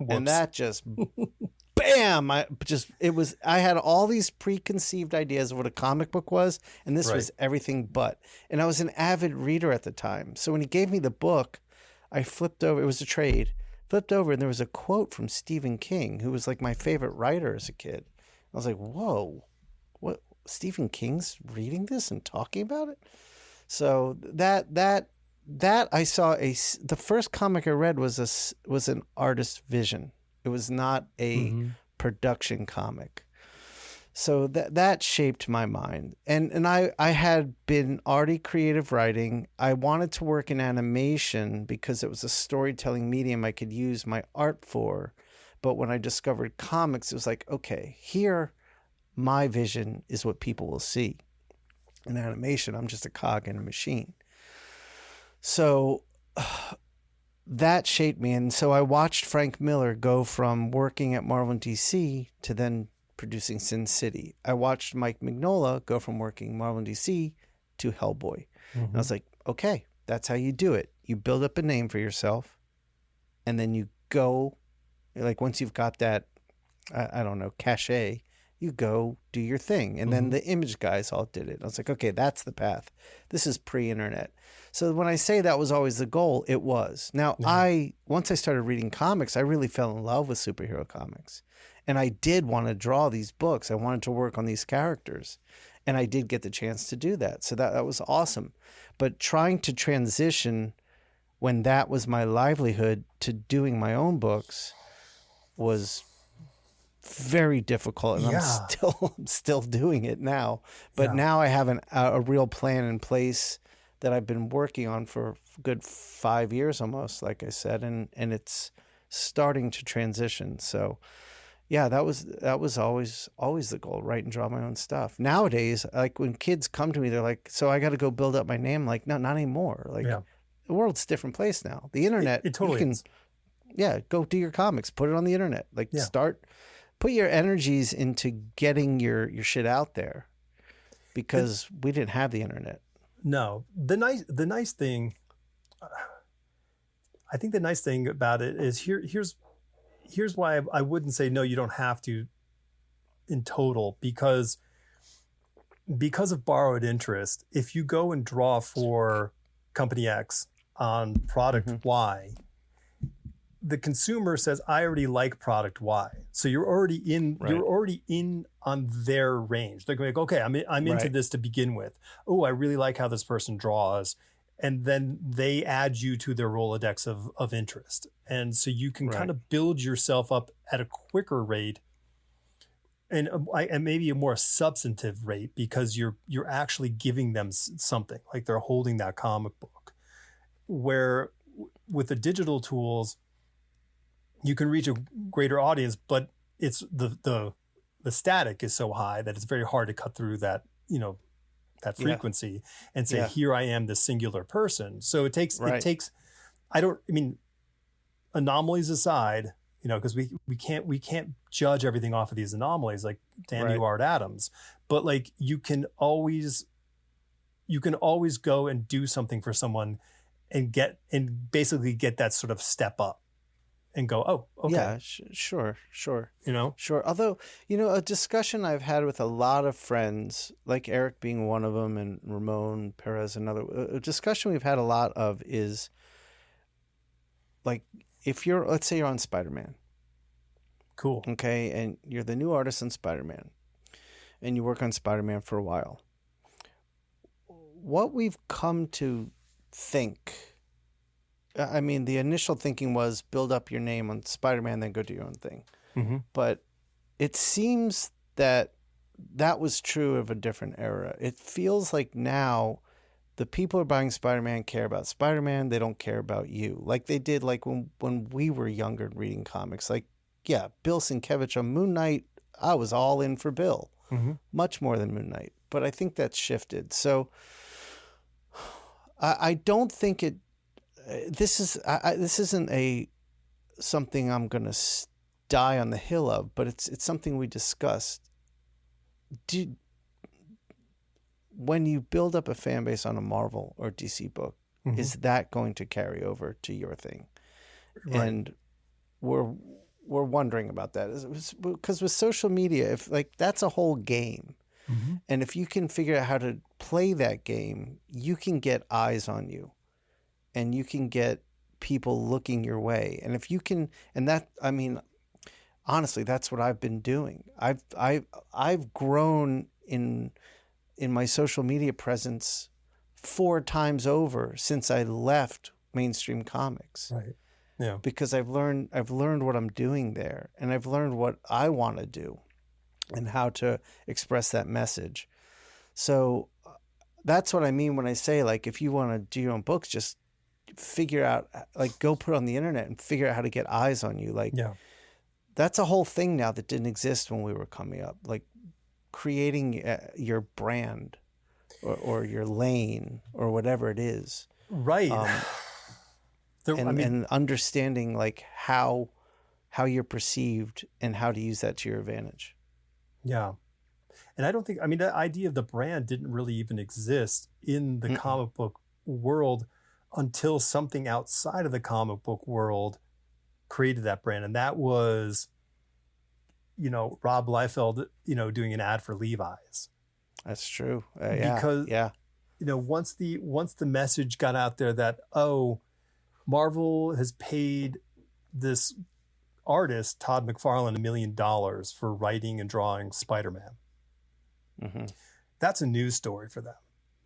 And that just, bam! I had all these preconceived ideas of what a comic book was, and this was everything but. And I was an avid reader at the time. So when he gave me the book, I flipped over. It was a trade. Flipped over, and there was a quote from Stephen King, who was like my favorite writer as a kid. I was like, whoa, what? Stephen King's reading this and talking about it? So that I saw the first comic I read was an artist's vision. It was not a production comic. So that shaped my mind. And I had been already creative writing. I wanted to work in animation because it was a storytelling medium I could use my art for. But when I discovered comics, it was like, okay, here my vision is what people will see. In animation, I'm just a cog in a machine. So that shaped me. And so I watched Frank Miller go from working at Marvel and DC to then producing Sin City. I watched Mike Mignola go from working Marvel and DC to Hellboy. And I was like, okay, that's how you do it. You build up a name for yourself, and then you go, like, once you've got that, I don't know, cachet, you go do your thing. And then the image guys all did it. I was like, okay, that's the path. This is pre-internet. So when I say that was always the goal, it was. Now, once I started reading comics, I really fell in love with superhero comics. And I did want to draw these books. I wanted to work on these characters. And I did get the chance to do that. So that was awesome. But trying to transition when that was my livelihood to doing my own books was very difficult, and I'm still doing it now. But now I have a real plan in place that I've been working on for a good 5 years almost, like I said, and it's starting to transition. So yeah, that was always the goal, write and draw my own stuff. Nowadays, like when kids come to me, they're like, so I got to go build up my name. I'm like, no, not anymore. Like the world's a different place now. The internet, it totally is. Yeah, go do your comics, put it on the internet. Like put your energies into getting your shit out there, because we didn't have the internet. No, the nice thing, I think the nice thing about it is here's why I wouldn't say no, you don't have to in total, because of borrowed interest. If you go and draw for company X on product Y, the consumer says, I already like product Y. So you're already in on their range. They're going, okay, I'm into this to begin with. Oh, I really like how this person draws. And then they add you to their Rolodex of interest. And so you can kind of build yourself up at a quicker rate and maybe a more substantive rate, because you're actually giving them something, like they're holding that comic book. Where with the digital tools, you can reach a greater audience, but it's the static is so high that it's very hard to cut through that, that frequency and say, here I am, the singular person. So it takes, anomalies aside, because we can't judge everything off of these anomalies, like damn you Art Adams, but like you can always go and do something for someone and basically get that sort of step up and go, oh, okay. Yeah, sure. Sure. Although, a discussion I've had with a lot of friends, like Eric being one of them and Ramon Perez another, a discussion we've had a lot of is like, if let's say you're on Spider-Man. Cool. Okay. And you're the new artist on Spider-Man and you work on Spider-Man for a while. What we've come to think, the initial thinking was build up your name on Spider-Man, then go do your own thing. Mm-hmm. But it seems that was true of a different era. It feels like now the people who are buying Spider-Man care about Spider-Man. They don't care about you. Like they did like when we were younger reading comics. Like, yeah, Bill Sienkiewicz on Moon Knight, I was all in for Bill. Mm-hmm. Much more than Moon Knight. But I think that's shifted. So I don't think it... This isn't something I'm going to die on the hill of, but it's something we discussed. When you build up a fan base on a Marvel or DC book, mm-hmm. is that going to carry over to your thing? Right. And we're wondering about that because with social media, if like that's a whole game, mm-hmm. and if you can figure out how to play that game, you can get eyes on you, and you can get people looking your way. And if you can, and that, honestly, that's what I've been doing. I've grown in my social media presence 4 times over since I left mainstream comics. Right. Yeah. Because I've learned what I'm doing there, and I've learned what I want to do and how to express that message. So that's what I mean when I say, like, if you want to do your own books, just figure out, like, go put it on the internet and figure out how to get eyes on you. Like, that's a whole thing now that didn't exist when we were coming up. Like, creating your brand or your lane or whatever it is. Right. And understanding like how you're perceived and how to use that to your advantage. Yeah. And I don't think, the idea of the brand didn't really even exist in the comic book world until something outside of the comic book world created that brand. And that was, Rob Liefeld, doing an ad for Levi's. That's true. Because, once the message got out there that, Marvel has paid this artist, Todd McFarlane, $1 million for writing and drawing Spider-Man. Mm-hmm. That's a news story for them.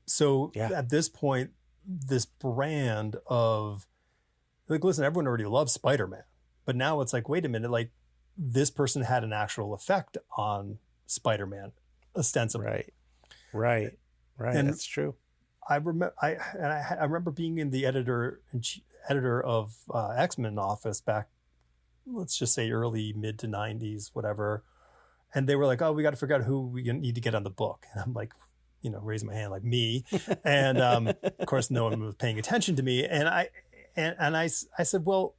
So at this point, this brand of, like, listen, everyone already loves Spider-Man, but now it's like, wait a minute, like, this person had an actual effect on Spider-Man, ostensibly. Right. And that's true. I remember being in the editor of X-Men office back, let's just say early mid to 90s, whatever. And they were like, oh, we got to figure out who we need to get on the book. And I'm like, raising my hand, like me. And of course, no one was paying attention to me. And I said, well,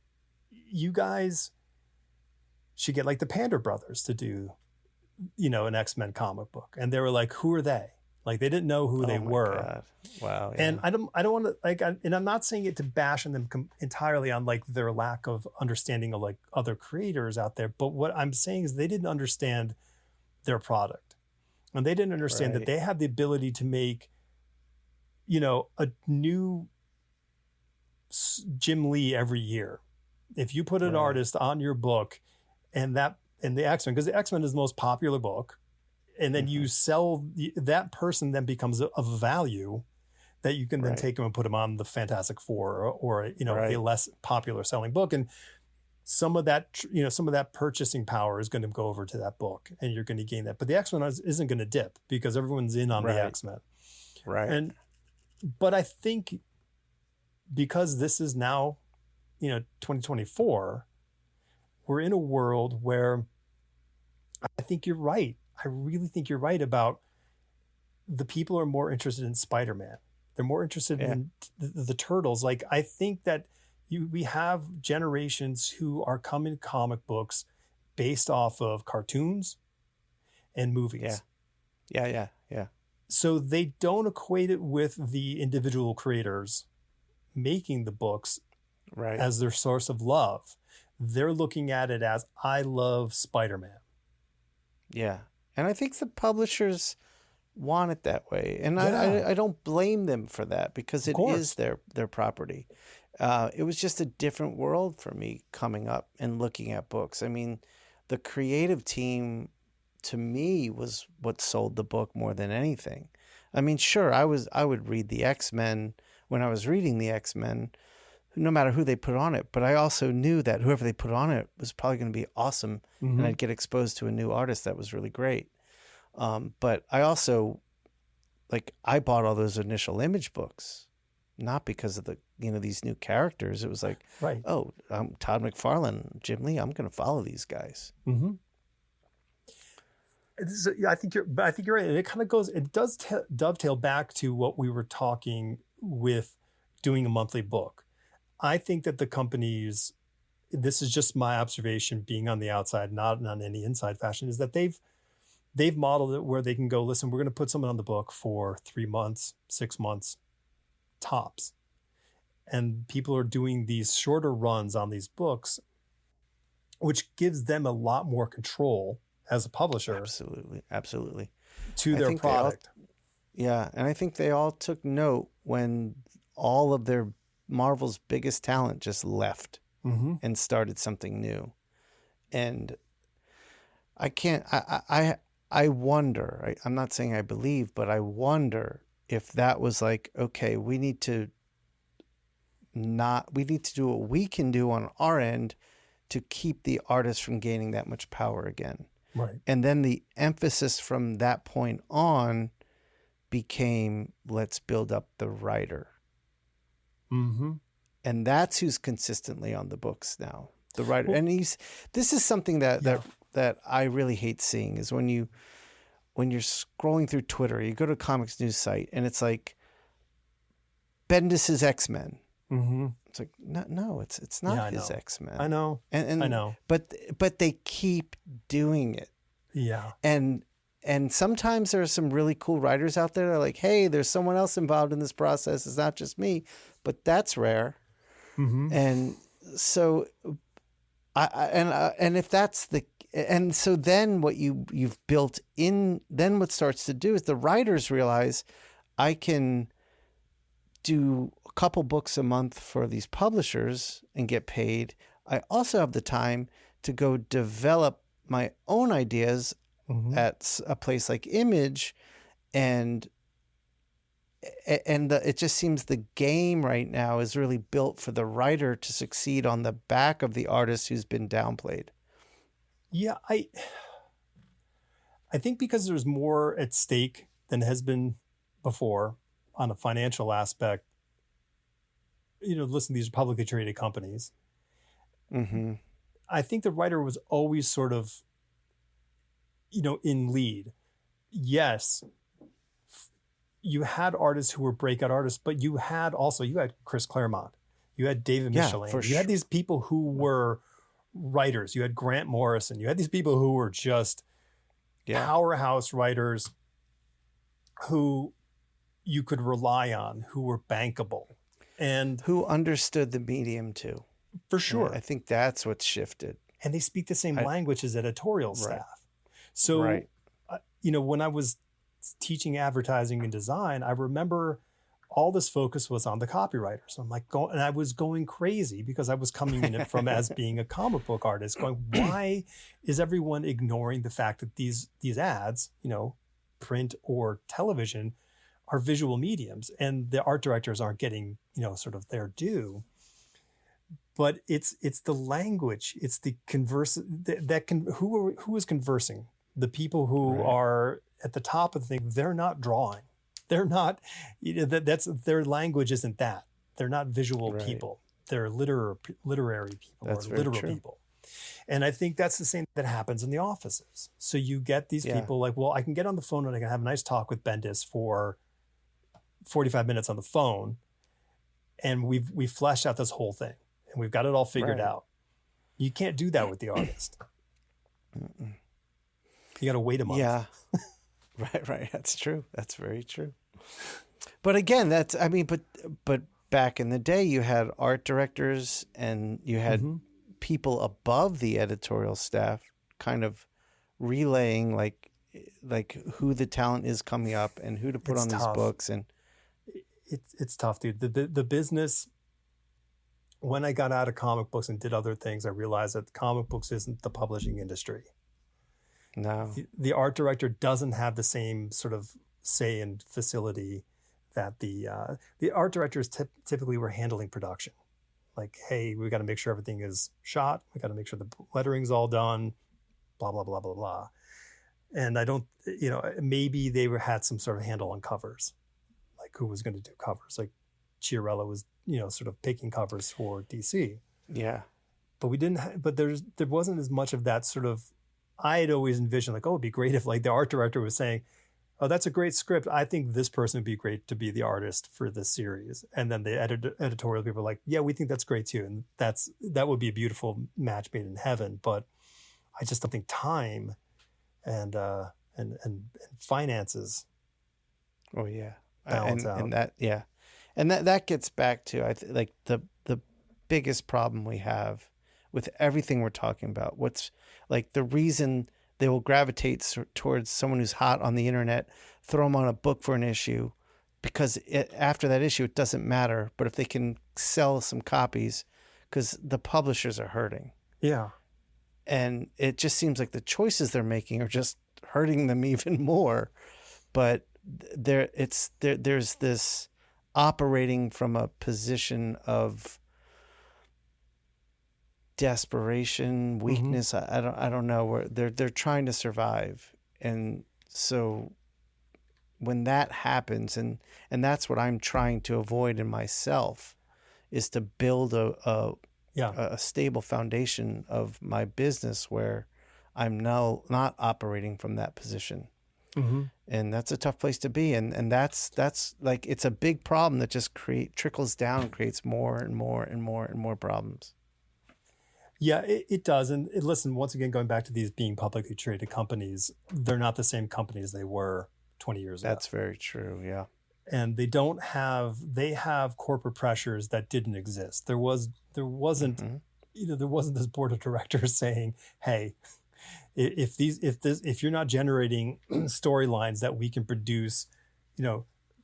you guys should get like the Pander brothers to do, an X-Men comic book. And they were like, who are they? Like, they didn't know who they were. God. Wow. Yeah. And I don't want to, like, and I'm not saying it to bash on them entirely on like their lack of understanding of like other creators out there. But what I'm saying is they didn't understand their product, and they didn't understand that they had the ability to make, a new Jim Lee every year. If you put an artist on your book and the X-Men, because the X-Men is the most popular book, and then you sell, that person then becomes of value that you can then take them and put them on the Fantastic Four or a less popular selling book. And some of that purchasing power is going to go over to that book, and you're going to gain that. But the X-Men isn't going to dip because everyone's in on the X-Men. Right. But I think because this is now, 2024, we're in a world where I think you're right. I really think you're right about the people are more interested in Spider-Man. They're more interested in the Turtles. Like, I think that we have generations who are coming to comic books based off of cartoons and movies. Yeah. So they don't equate it with the individual creators making the books as their source of love. They're looking at it as, I love Spider-Man. Yeah. And I think the publishers want it that way. And I don't blame them for that, because it is their property. It was just a different world for me coming up and looking at books. I mean, the creative team to me was what sold the book more than anything. I mean, sure, I would read the X-Men when I was reading the X-Men, no matter who they put on it. But I also knew that whoever they put on it was probably going to be awesome, and I'd get exposed to a new artist that was really great. But I also, I bought all those initial Image books, not because of the, these new characters. It was like, oh, I'm Todd McFarlane, Jim Lee, I'm going to follow these guys. Mm-hmm. I think you're right. And it does dovetail back to what we were talking with doing a monthly book. I think that the companies, this is just my observation being on the outside, not on any inside fashion, is that they've modeled it where they can go, listen, we're going to put someone on the book for 3 months, 6 months, tops. And people are doing these shorter runs on these books, which gives them a lot more control as a publisher. Absolutely. To their product. And I think they all took note when all of their Marvel's biggest talent just left and started something new. And I wonder, I'm not saying I believe, but I wonder if that was like, okay, we need to do what we can do on our end to keep the artist from gaining that much power again. Right. And then the emphasis from that point on became, let's build up the writer. Mm-hmm. And that's who's consistently on the books now, the writer. Well, and this is something that I really hate seeing, is when you're scrolling through Twitter, you go to a comics news site and it's like Bendis's X-Men. Mm-hmm. It's like, no, it's not his X-Men. I know. And I know. But they keep doing it. Yeah. And sometimes there are some really cool writers out there that are like, hey, there's someone else involved in this process. It's not just me, but that's rare. Mm-hmm. And so and if that's and so then what you've built in, then what starts to do is the writers realize, I can do a couple books a month for these publishers and get paid. I also have the time to go develop my own ideas at a place like Image, and it just seems the game right now is really built for the writer to succeed on the back of the artist who's been downplayed. Yeah, I think because there's more at stake than has been before on a financial aspect. Listen, these are publicly traded companies. Mm-hmm. I think the writer was always sort of, in lead. Yes, you had artists who were breakout artists, but you had Chris Claremont, you had David Michelin, you had these people who were writers, you had Grant Morrison, you had these people who were just powerhouse writers who you could rely on, who were bankable. And who understood the medium too. For sure. And I think that's what's shifted. And they speak the same language as editorial staff. So, when I was teaching advertising and design, I remember all this focus was on the copywriters. I'm like, and I was going crazy because I was coming in from as being a comic book artist, going, why is everyone ignoring the fact that these ads, print or television, are visual mediums, and the art directors aren't getting, sort of their due. But it's the language, it's the who is conversing. The people who are at the top of the thing, they're not drawing. They're not, that's their language isn't that. They're not visual people. They're literary people or literal people. And I think that's the same that happens in the offices. So you get these people like, well, I can get on the phone and I can have a nice talk with Bendis for 45 minutes on the phone. And we've fleshed out this whole thing and we've got it all figured out. You can't do that with the artist. You got to wait a month. Yeah. Right. That's true. That's very true. But again, but back in the day, you had art directors and you had people above the editorial staff kind of relaying like who the talent is coming up and who to put on these books. And it's tough, dude. The business, when I got out of comic books and did other things, I realized that comic books isn't the publishing industry. No. The art director doesn't have the same sort of say and facility that the art directors typically were handling production. Like, hey, we got to make sure everything is shot. We got to make sure the lettering's all done, blah, blah, blah, blah, blah. And I don't, maybe they had some sort of handle on covers, like who was going to do covers. Like Chiarella was, sort of picking covers for DC. Yeah. But we didn't, but there wasn't as much of that sort of, I had always envisioned like, oh, it'd be great if like the art director was saying, oh, that's a great script. I think this person would be great to be the artist for this series. And then the editorial people are like, yeah, we think that's great too. And that would be a beautiful match made in heaven. But I just don't think time and finances. Oh yeah. Balance out. And that, yeah. And that gets back to, like the biggest problem we have with everything we're talking about. What's like the reason they will gravitate towards someone who's hot on the internet, throw them on a book for an issue, because after that issue, it doesn't matter. But if they can sell some copies, because the publishers are hurting. Yeah. And it just seems like the choices they're making are just hurting them even more. But there's this operating from a position of desperation, weakness. I don't know, where they're trying to survive. And so when that happens, and that's what I'm trying to avoid in myself, is to build a stable foundation of my business where I'm now not operating from that position. And that's a tough place to be. And that's like, it's a big problem that just trickles down, creates more and more and more and more problems. Yeah, it does. And listen, once again, going back to these being publicly traded companies, they're not the same companies they were 20 years ago. That's very true. Yeah. And they have corporate pressures that didn't exist. There wasn't this board of directors saying, hey, if you're not generating storylines that we can produce,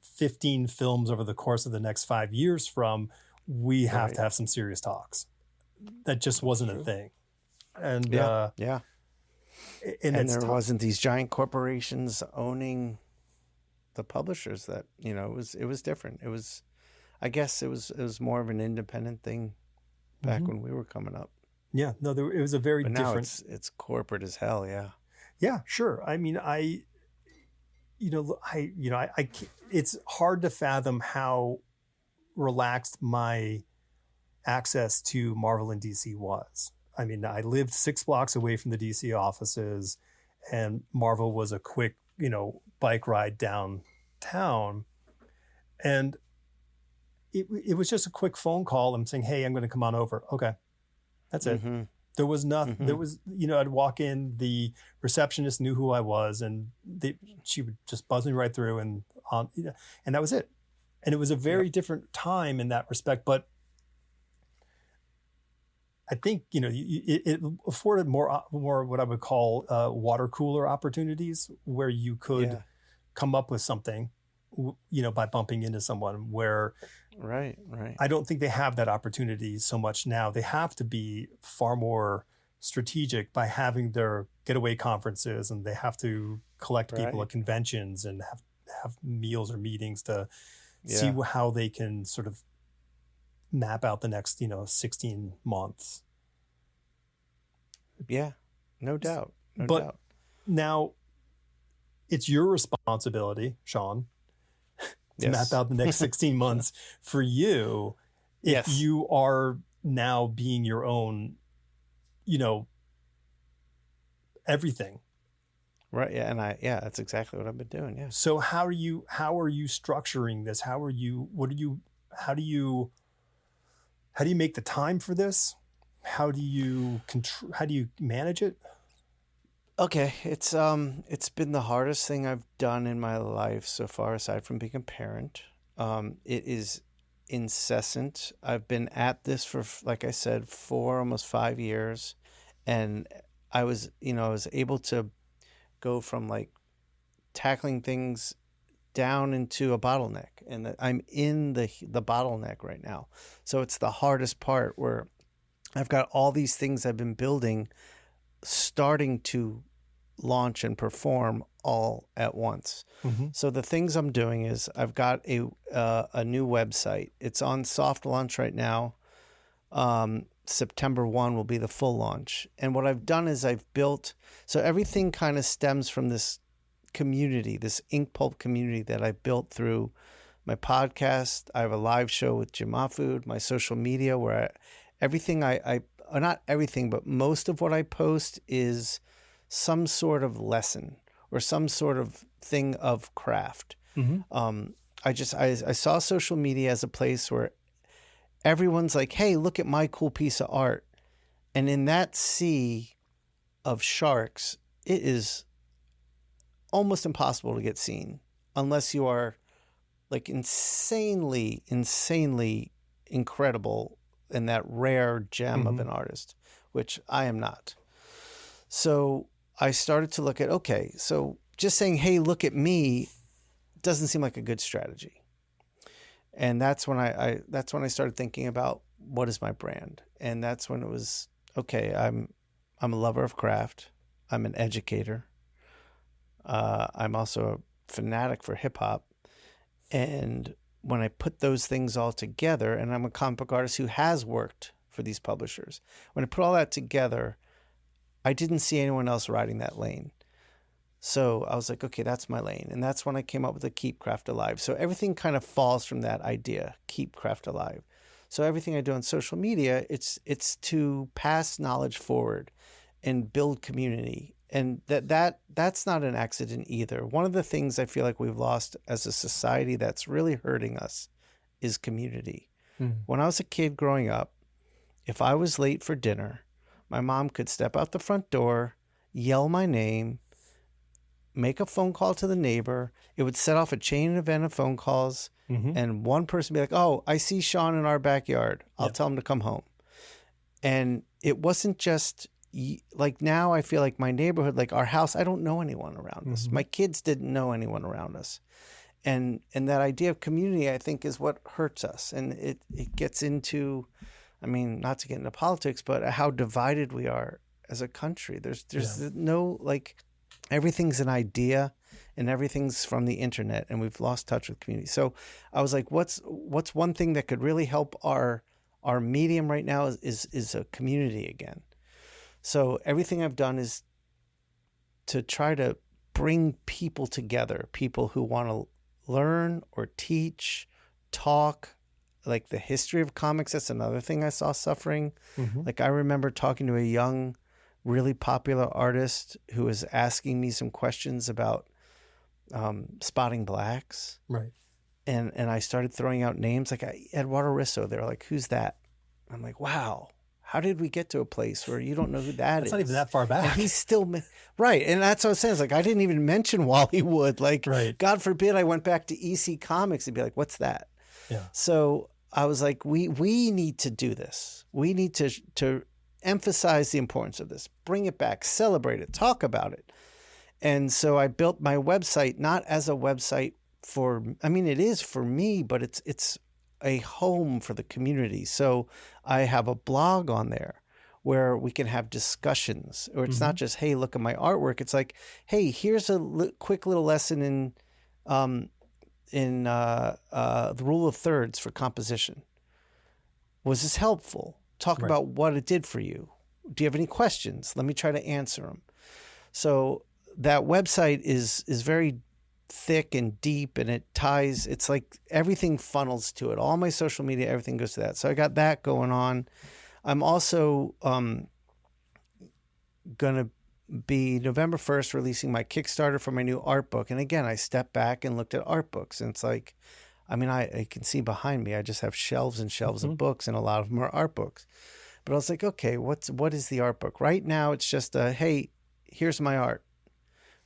15 films over the course of the next 5 years from, we have to have some serious talks. That just wasn't a thing. And and there wasn't these giant corporations owning the publishers. That it was different. It was, I guess it was more of an independent thing back when we were coming up. Yeah, no, it was a very but different. Now it's corporate as hell. Yeah. Yeah, sure. I mean, it's hard to fathom how relaxed my access to Marvel and DC was. I mean, I lived 6 blocks away from the DC offices, and Marvel was a quick, bike ride downtown. And it was just a quick phone call. I'm saying, hey, I'm going to come on over. Okay. That's it. There was nothing. There was, I'd walk in, the receptionist knew who I was, and she would just buzz me right through, and that was it. And it was a very different time in that respect. But I think, it afforded more what I would call water cooler opportunities, where you could come up with something by bumping into someone, where Right. I don't think they have that opportunity so much now. They have to be far more strategic by having their getaway conferences, and they have to collect people Right. at conventions and have meals or meetings to see Yeah. how they can sort of map out the next, 16 months. Yeah. No doubt. No But doubt. now it's your responsibility, Shawn, to map Yes. out the next 16 months for you. If Yes. you are now being your own, everything. Right. Yeah. And that's exactly what I've been doing. Yeah. So how are you structuring this? How do you make the time for this? How do you manage it? Okay. It's been the hardest thing I've done in my life so far, aside from being a parent. It is incessant. I've been at this for, like I said, almost 5 years. And I was able to go from like tackling things down into a bottleneck, and I'm in the bottleneck right now. So it's the hardest part, where I've got all these things I've been building starting to launch and perform all at once. Mm-hmm. So the things I'm doing is I've got a new website. It's on soft launch right now. September 1 will be the full launch. And what I've done is I've built, so everything kind of stems from this community, this INKPULP community that I built through my podcast. I have a live show with Jim Mahfood, my social media, where everything not everything, but most of what I post is some sort of lesson or some sort of thing of craft. Mm-hmm. I saw social media as a place where everyone's like, hey, look at my cool piece of art. And in that sea of sharks, it is almost impossible to get seen unless you are like insanely incredible and that rare gem of an artist, which I am not. So I started to look at, okay, so just saying, hey, look at me doesn't seem like a good strategy. And that's when I started thinking about what is my brand. And that's when it was, okay, I'm a lover of craft. I'm an educator. I'm also a fanatic for hip hop. And when I put those things all together, and I'm a comic book artist who has worked for these publishers, when I put all that together, I didn't see anyone else riding that lane. So I was like, okay, that's my lane. And that's when I came up with the Keep Craft Alive. So everything kind of falls from that idea, Keep Craft Alive. So everything I do on social media, it's to pass knowledge forward and build community. And that's not an accident either. One of the things I feel like we've lost as a society that's really hurting us is community. When I was a kid growing up, if I was late for dinner, my mom could step out the front door, yell my name, make a phone call to the neighbor. It would set off a chain event of phone calls. And one person would be like, oh, I see Shawn in our backyard. I'll tell him to come home. And it wasn't just like, now I feel like my neighborhood, like our house, I don't know anyone around us. My kids didn't know anyone around us. And that idea of community, I think, is what hurts us. And it gets into, I mean, not to get into politics, but how divided we are as a country. There's no, like, everything's an idea and everything's from the internet, and we've lost touch with community. So I was like, what's one thing that could really help our medium right now is a community again. So everything I've done is to try to bring people together, people who want to learn or teach, talk, like the history of comics. That's another thing I saw suffering. Like, I remember talking to a young, really popular artist who was asking me some questions about spotting blacks. Right. And I started throwing out names like Eduardo Risso. They're like, who's that? I'm like, wow, how did we get to a place where you don't know who that's is? That's not even that far back. And he's still, right. And that's what I was saying. It's like, I didn't even mention Wally-Wood. Like, God forbid I went back to EC Comics and be like, what's that? Yeah. So I was like, we need to do this. We need to emphasize the importance of this, bring it back, celebrate it, talk about it. And so I built my website not as a website it is for me, but it's a home for the community. So I have a blog on there where we can have discussions, or it's not just, hey, look at my artwork. It's like, hey, here's a quick little lesson in the rule of thirds for composition. Was this helpful? Talk about what it did for you. Do you have any questions? Let me try to answer them. So that website is very thick and deep, and it's like everything funnels to it. All my social media, everything goes to that. So I got that going on. I'm also going to be November 1st releasing my Kickstarter for my new art book. And again, I stepped back and looked at art books, and it's like, I can see behind me, I just have shelves and shelves of books, and a lot of them are art books. But I was like, okay, what is the art book? Right now, it's just hey, here's my art,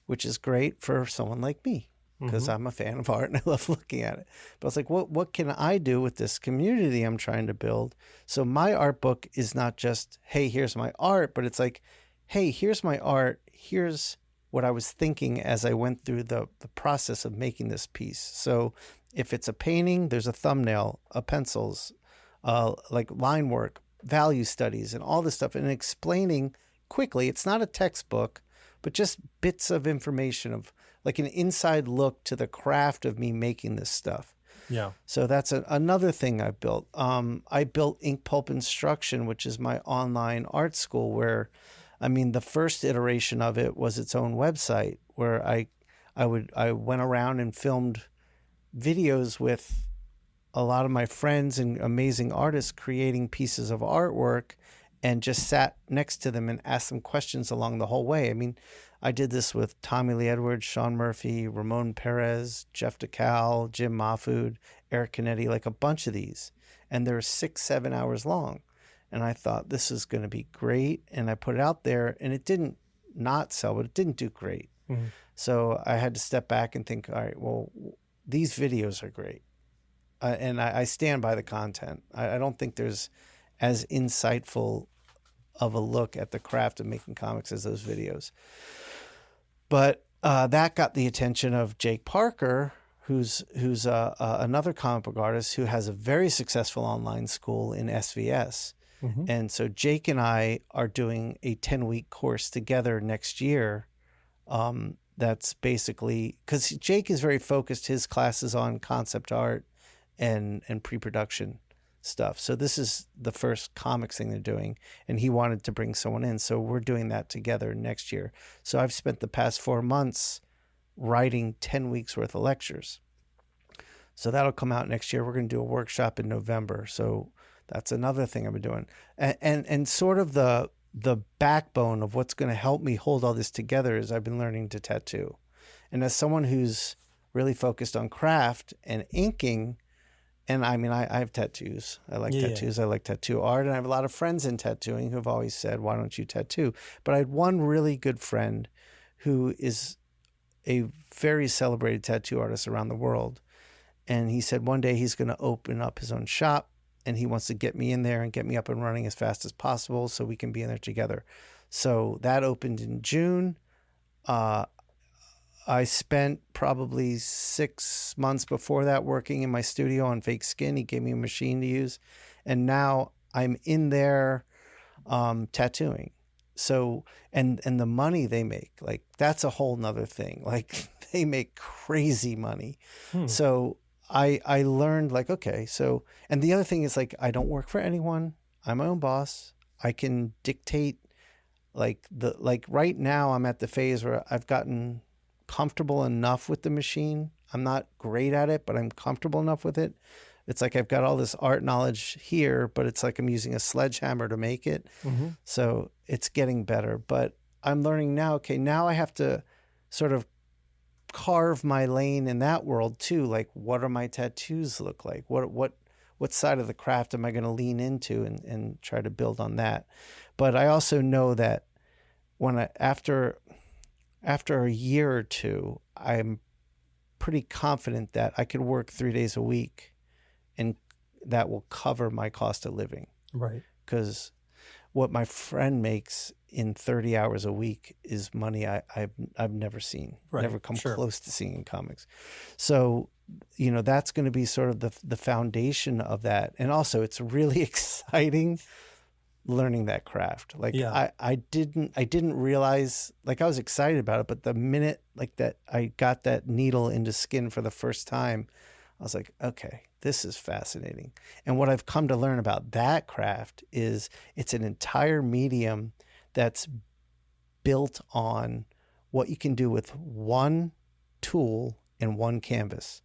which is great for someone like me, because I'm a fan of art and I love looking at it. But I was like, what can I do with this community I'm trying to build? So my art book is not just, hey, here's my art, but it's like, hey, here's my art. Here's what I was thinking as I went through the process of making this piece. So if it's a painting, there's a thumbnail, pencils, like line work, value studies, and all this stuff, and explaining quickly. It's not a textbook, but just bits of information of like an inside look to the craft of me making this stuff. Yeah. So that's another thing I built. I built INKPULP Instruction, which is my online art school where, the first iteration of it was its own website where I went around and filmed videos with a lot of my friends and amazing artists creating pieces of artwork, and just sat next to them and asked them questions along the whole way. I did this with Tommy Lee Edwards, Sean Murphy, Ramon Perez, Jeff DeCal, Jim Mahfood, Eric Canetti, like a bunch of these. And they're 6-7 hours long. And I thought, this is going to be great. And I put it out there, and it didn't not sell, but it didn't do great. So I had to step back and think, all right, well, these videos are great. And I stand by the content. I don't think there's as insightful of a look at the craft of making comics as those videos. But that got the attention of Jake Parker, who's another comic book artist who has a very successful online school in SVS. And so Jake and I are doing a 10-week course together next year. That's basically because Jake is very focused. His class is on concept art and pre-production stuff. So this is the first comics thing they're doing, and he wanted to bring someone in. So we're doing that together next year. So I've spent the past 4 months writing 10 weeks worth of lectures. So that'll come out next year. We're going to do a workshop in November. So that's another thing I've been doing. And sort of the backbone of what's going to help me hold all this together is I've been learning to tattoo. And as someone who's really focused on craft and inking, and I have tattoos. I like tattoos. I like tattoo art. And I have a lot of friends in tattooing who have always said, why don't you tattoo? But I had one really good friend who is a very celebrated tattoo artist around the world. And he said one day he's going to open up his own shop, and he wants to get me in there and get me up and running as fast as possible so we can be in there together. So that opened in June. I spent probably 6 months before that working in my studio on fake skin. He gave me a machine to use. And now I'm in there tattooing. So, and the money they make, like, that's a whole nother thing. Like, they make crazy money. So I learned, like, okay, so, and the other thing is, like, I don't work for anyone. I'm my own boss. I can dictate, like right now I'm at the phase where I've gotten comfortable enough with the machine. I'm not great at it, but I'm comfortable enough with it. It's like I've got all this art knowledge here, but it's like I'm using a sledgehammer to make it. So it's getting better. But I'm learning now, okay, now I have to sort of carve my lane in that world too. Like, what are my tattoos look like? What side of the craft am I going to lean into and try to build on that? But I also know that after a year or two, I'm pretty confident that I could work 3 days a week and that will cover my cost of living. Right. Because what my friend makes in 30 hours a week is money I've never seen, never come close to seeing in comics. So, you know, that's going to be sort of the foundation of that. And also it's really exciting learning that craft. Like I didn't realize, like I was excited about it, but the minute like that I got that needle into skin for the first time, I was like, okay, this is fascinating. And what I've come to learn about that craft is it's an entire medium that's built on what you can do with one tool and one canvas.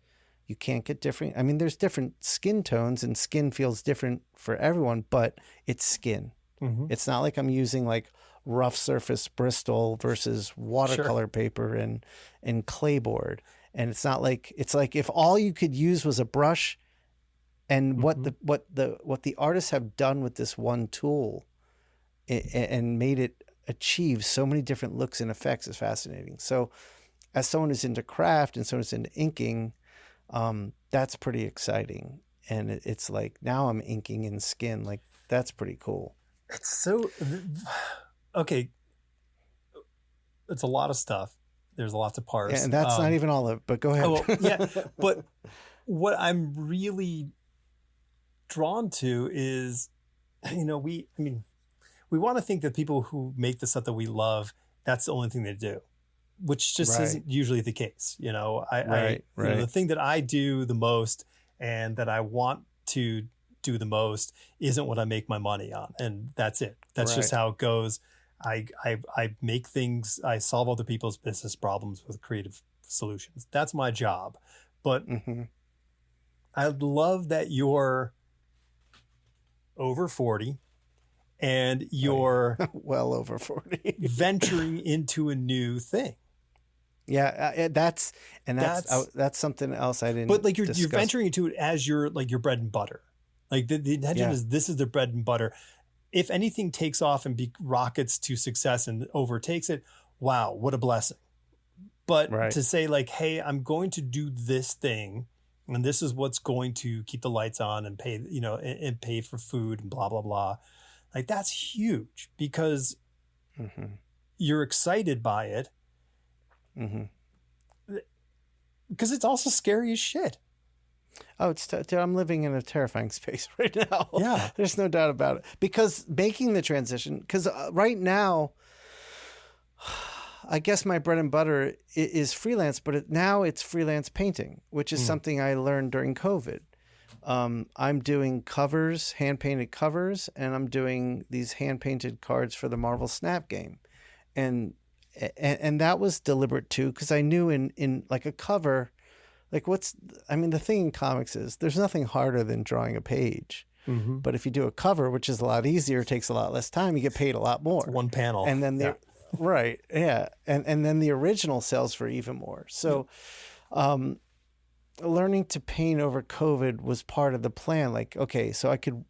You can't get different. I mean, there's different skin tones and skin feels different for everyone, but it's skin. Mm-hmm. It's not like I'm using like rough surface Bristol versus watercolor paper and clapboard. And it's not like, it's like if all you could use was a brush and what the artists have done with this one tool and made it achieve so many different looks and effects is fascinating. So as someone who's into craft and someone who's into inking, that's pretty exciting. And it's like, now I'm inking in skin. Like, that's pretty cool. It's so, okay. It's a lot of stuff. There's lots of parts. Yeah, and that's not even all of it, but go ahead. Oh, yeah. But what I'm really drawn to is, you know, we want to think that people who make the stuff that we love, that's the only thing they do, which just isn't usually the case. You know, you know, the thing that I do the most and that I want to do the most isn't what I make my money on. And that's it. That's just how it goes. I make things, I solve other people's business problems with creative solutions. That's my job. But I love that you're over 40 and you're well over 40 venturing into a new thing. Yeah, that's something else I didn't. But like you're venturing into it as your bread and butter. Like the intention is this is the bread and butter. If anything takes off and rockets to success and overtakes it, wow, what a blessing. But to say like, hey, I'm going to do this thing, and this is what's going to keep the lights on and pay, you know, and pay for food and blah, blah, blah. Like that's huge because you're excited by it. Because it's also scary as shit. Oh, I'm living in a terrifying space right now. Yeah. There's no doubt about it. Because making the transition, because right now, I guess my bread and butter is freelance, but now it's freelance painting, which is something I learned during COVID. I'm doing covers, hand-painted covers, and I'm doing these hand-painted cards for the Marvel Snap game. And that was deliberate too, because I knew in like a cover, like the thing in comics is there's nothing harder than drawing a page. But if you do a cover, which is a lot easier, takes a lot less time, you get paid a lot more. It's one panel. And then and then the original sells for even more. So learning to paint over COVID was part of the plan. Like, okay, so I could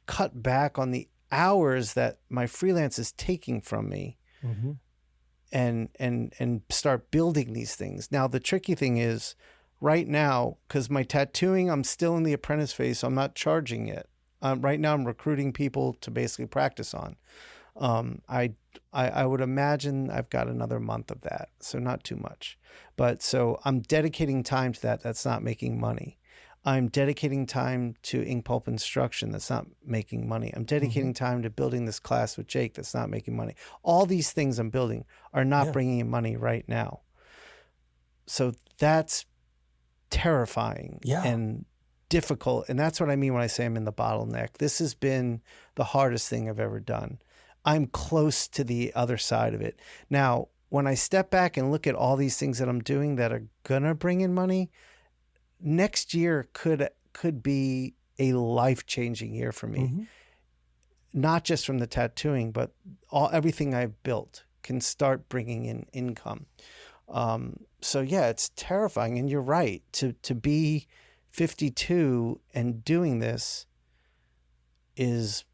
cut back on the hours that my freelance is taking from me. And start building these things. Now, the tricky thing is right now, because my tattooing, I'm still in the apprentice phase, so I'm not charging it. Right now, I'm recruiting people to basically practice on. I would imagine I've got another month of that, so not too much. But so I'm dedicating time to that. That's not making money. I'm dedicating time to INKPULP instruction. That's not making money. I'm dedicating time to building this class with Jake. That's not making money. All these things I'm building are not bringing in money right now. So that's terrifying and difficult. And that's what I mean when I say I'm in the bottleneck. This has been the hardest thing I've ever done. I'm close to the other side of it. Now, when I step back and look at all these things that I'm doing that are going to bring in money, next year could be a life-changing year for me. Not just from the tattooing, but everything I've built can start bringing in income. So yeah, it's terrifying. And you're right, to be 52 and doing this is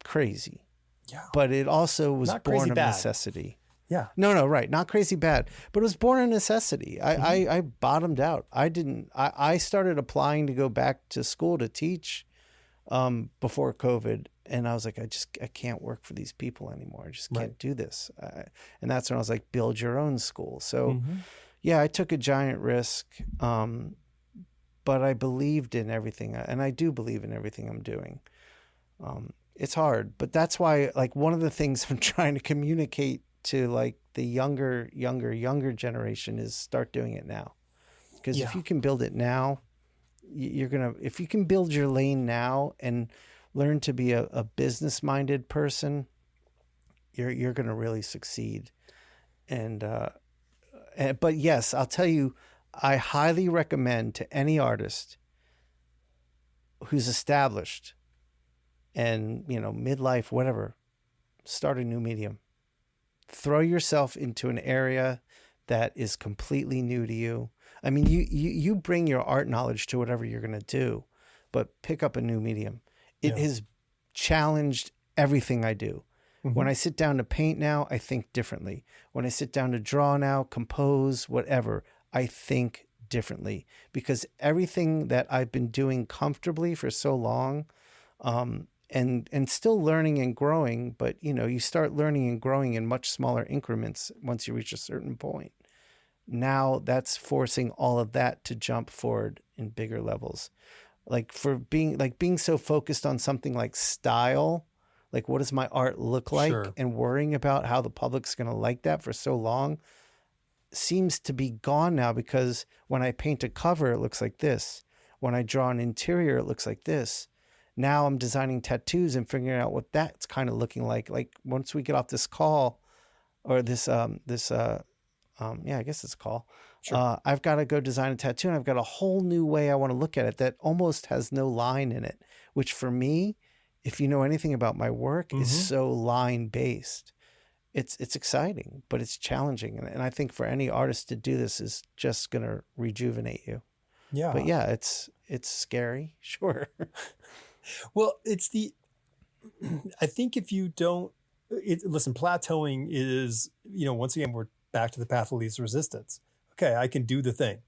crazy. Yeah. But it also was born of necessity. Yeah. No, right. Not crazy bad, but it was born of necessity. I bottomed out. I started applying to go back to school to teach before COVID. And I was like, I can't work for these people anymore. I just can't do this. And that's when I was like, build your own school. So yeah, I took a giant risk. But I believed in everything, and I do believe in everything I'm doing. It's hard, but that's why, like, one of the things I'm trying to communicate to like the younger generation is start doing it now. Because if you can build it now, if you can build your lane now and learn to be a business-minded person, you're going to really succeed. But yes, I'll tell you, I highly recommend to any artist who's established and, midlife, whatever, start a new medium. Throw yourself into an area that is completely new to you. I mean, you bring your art knowledge to whatever you're going to do, but pick up a new medium. It has challenged everything I do. When I sit down to paint now, I think differently. When I sit down to draw now, compose, whatever, I think differently, because everything that I've been doing comfortably for so long, and still learning and growing, but you start learning and growing in much smaller increments once you reach a certain point. Now that's forcing all of that to jump forward in bigger levels. Like being so focused on something like style, like what does my art look like, and worrying about how the public's going to like that for so long seems to be gone now, because when I paint a cover, it looks like this. When I draw an interior, it looks like this. Now I'm designing tattoos and figuring out what that's kind of looking like. Like once we get off this call or this I guess it's a call. I've got to go design a tattoo, and I've got a whole new way I want to look at it that almost has no line in it, which for me, if you know anything about my work, is so line based. It's exciting, but it's challenging. And I think for any artist to do this is just going to rejuvenate you. Yeah. But yeah, it's scary. Sure. Well, I think if you don't, listen, plateauing is, once again, we're back to the path of least resistance. Okay, I can do the thing,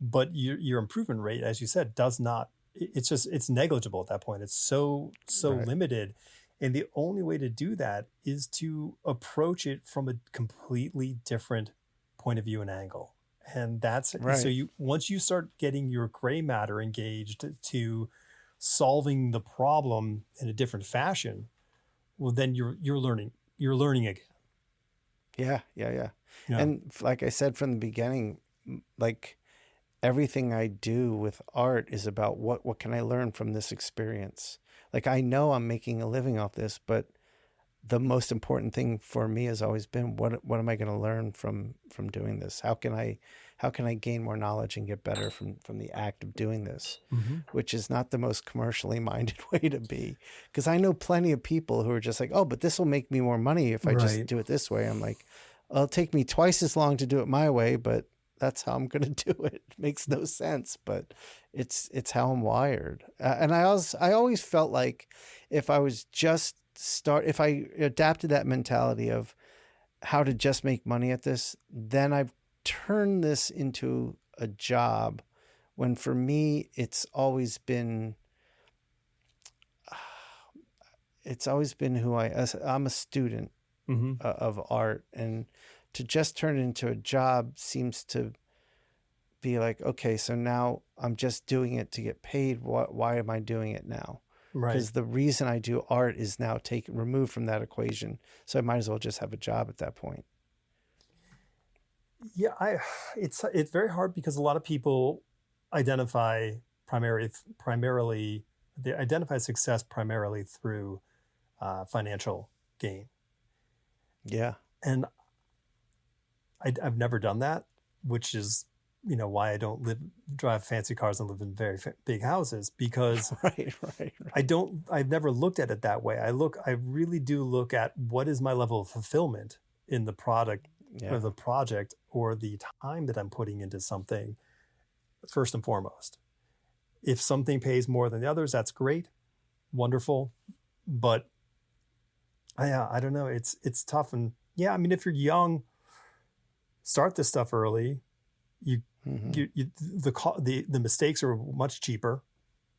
but your improvement rate, as you said, does not, it's negligible at that point. It's so limited. And the only way to do that is to approach it from a completely different point of view and angle. And that's right. So once you start getting your gray matter engaged to solving the problem in a different fashion, well, then you're learning again. Yeah. And like I said from the beginning, like everything I do with art is about what can I learn from this experience? Like I know I'm making a living off this, but the most important thing for me has always been what am I going to learn from doing this? How can I gain more knowledge and get better from the act of doing this, which is not the most commercially minded way to be. Because I know plenty of people who are just like, oh, but this will make me more money if I just do it this way. I'm like, it'll take me twice as long to do it my way, but that's how I'm going to do it. It makes no sense, but it's how I'm wired. And I always felt like if I adapted that mentality of how to just make money at this, then I've turned this into a job, when for me, it's always been who I'm a student of art, and to just turn it into a job seems to be like, okay, so now I'm just doing it to get paid. Why am I doing it now? Right. Because the reason I do art is now removed from that equation. So I might as well just have a job at that point. Yeah, it's very hard, because a lot of people identify they identify success primarily through financial gain. Yeah. And I've never done that, which is, why I don't drive fancy cars and live in very big houses, because right. I've never looked at it that way. I really do look at what is my level of fulfillment in the product or the project or the time that I'm putting into something first and foremost. If something pays more than the others, that's great, wonderful. But I don't know. It's tough. And if you're young, start this stuff early. The mistakes are much cheaper.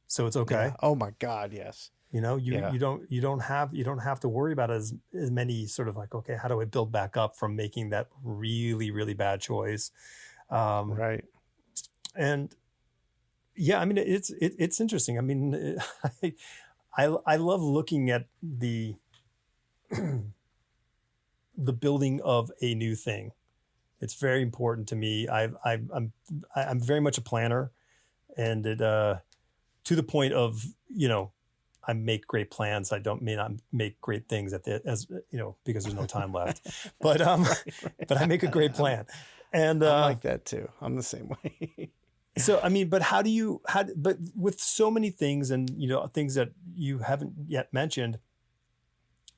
So it's okay. Yeah. Oh my God. Yes. You know, Yeah. you don't have to worry about as many sort of like, okay, how do I build back up from making that really, really bad choice? Right. And yeah, I mean, it's interesting. I mean, I love looking at the building of a new thing. It's very important to me. I'm very much a planner, and it to the point of, you know, I make great plans. I may not make great things because there's no time left, but but I make a great plan. And I'm like that too. I'm the same way. So, I mean, but but with so many things and, you know, things that you haven't yet mentioned,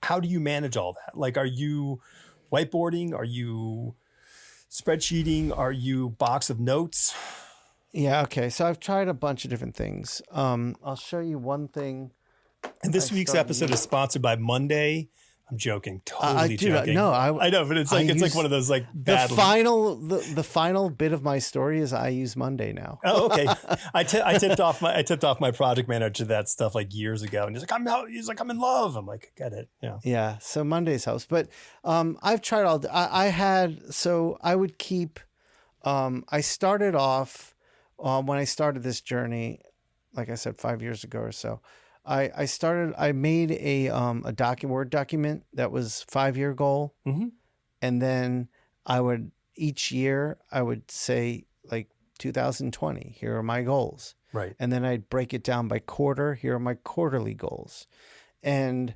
how do you manage all that? Like, are you whiteboarding? Are you spreadsheeting? Are you box of notes? Yeah. Okay. So I've tried a bunch of different things. I'll show you one thing. And this week's episode is sponsored by Monday. I'm joking, totally joking. No, I know, but it's like one of those like bad. The final bit of my story is I use Monday now. Oh, okay. I tipped off my project manager to that stuff like years ago, and he's like, I'm in love. I'm like, I get it. Yeah. Yeah. So Mondays helps, but I've tried all. I would keep. I started off when I started this journey, like I said, 5 years ago or so. I made a Word document that was 5-year goal. Mm-hmm. And then each year I would say like 2020, here are my goals. Right. And then I'd break it down by quarter. Here are my quarterly goals. And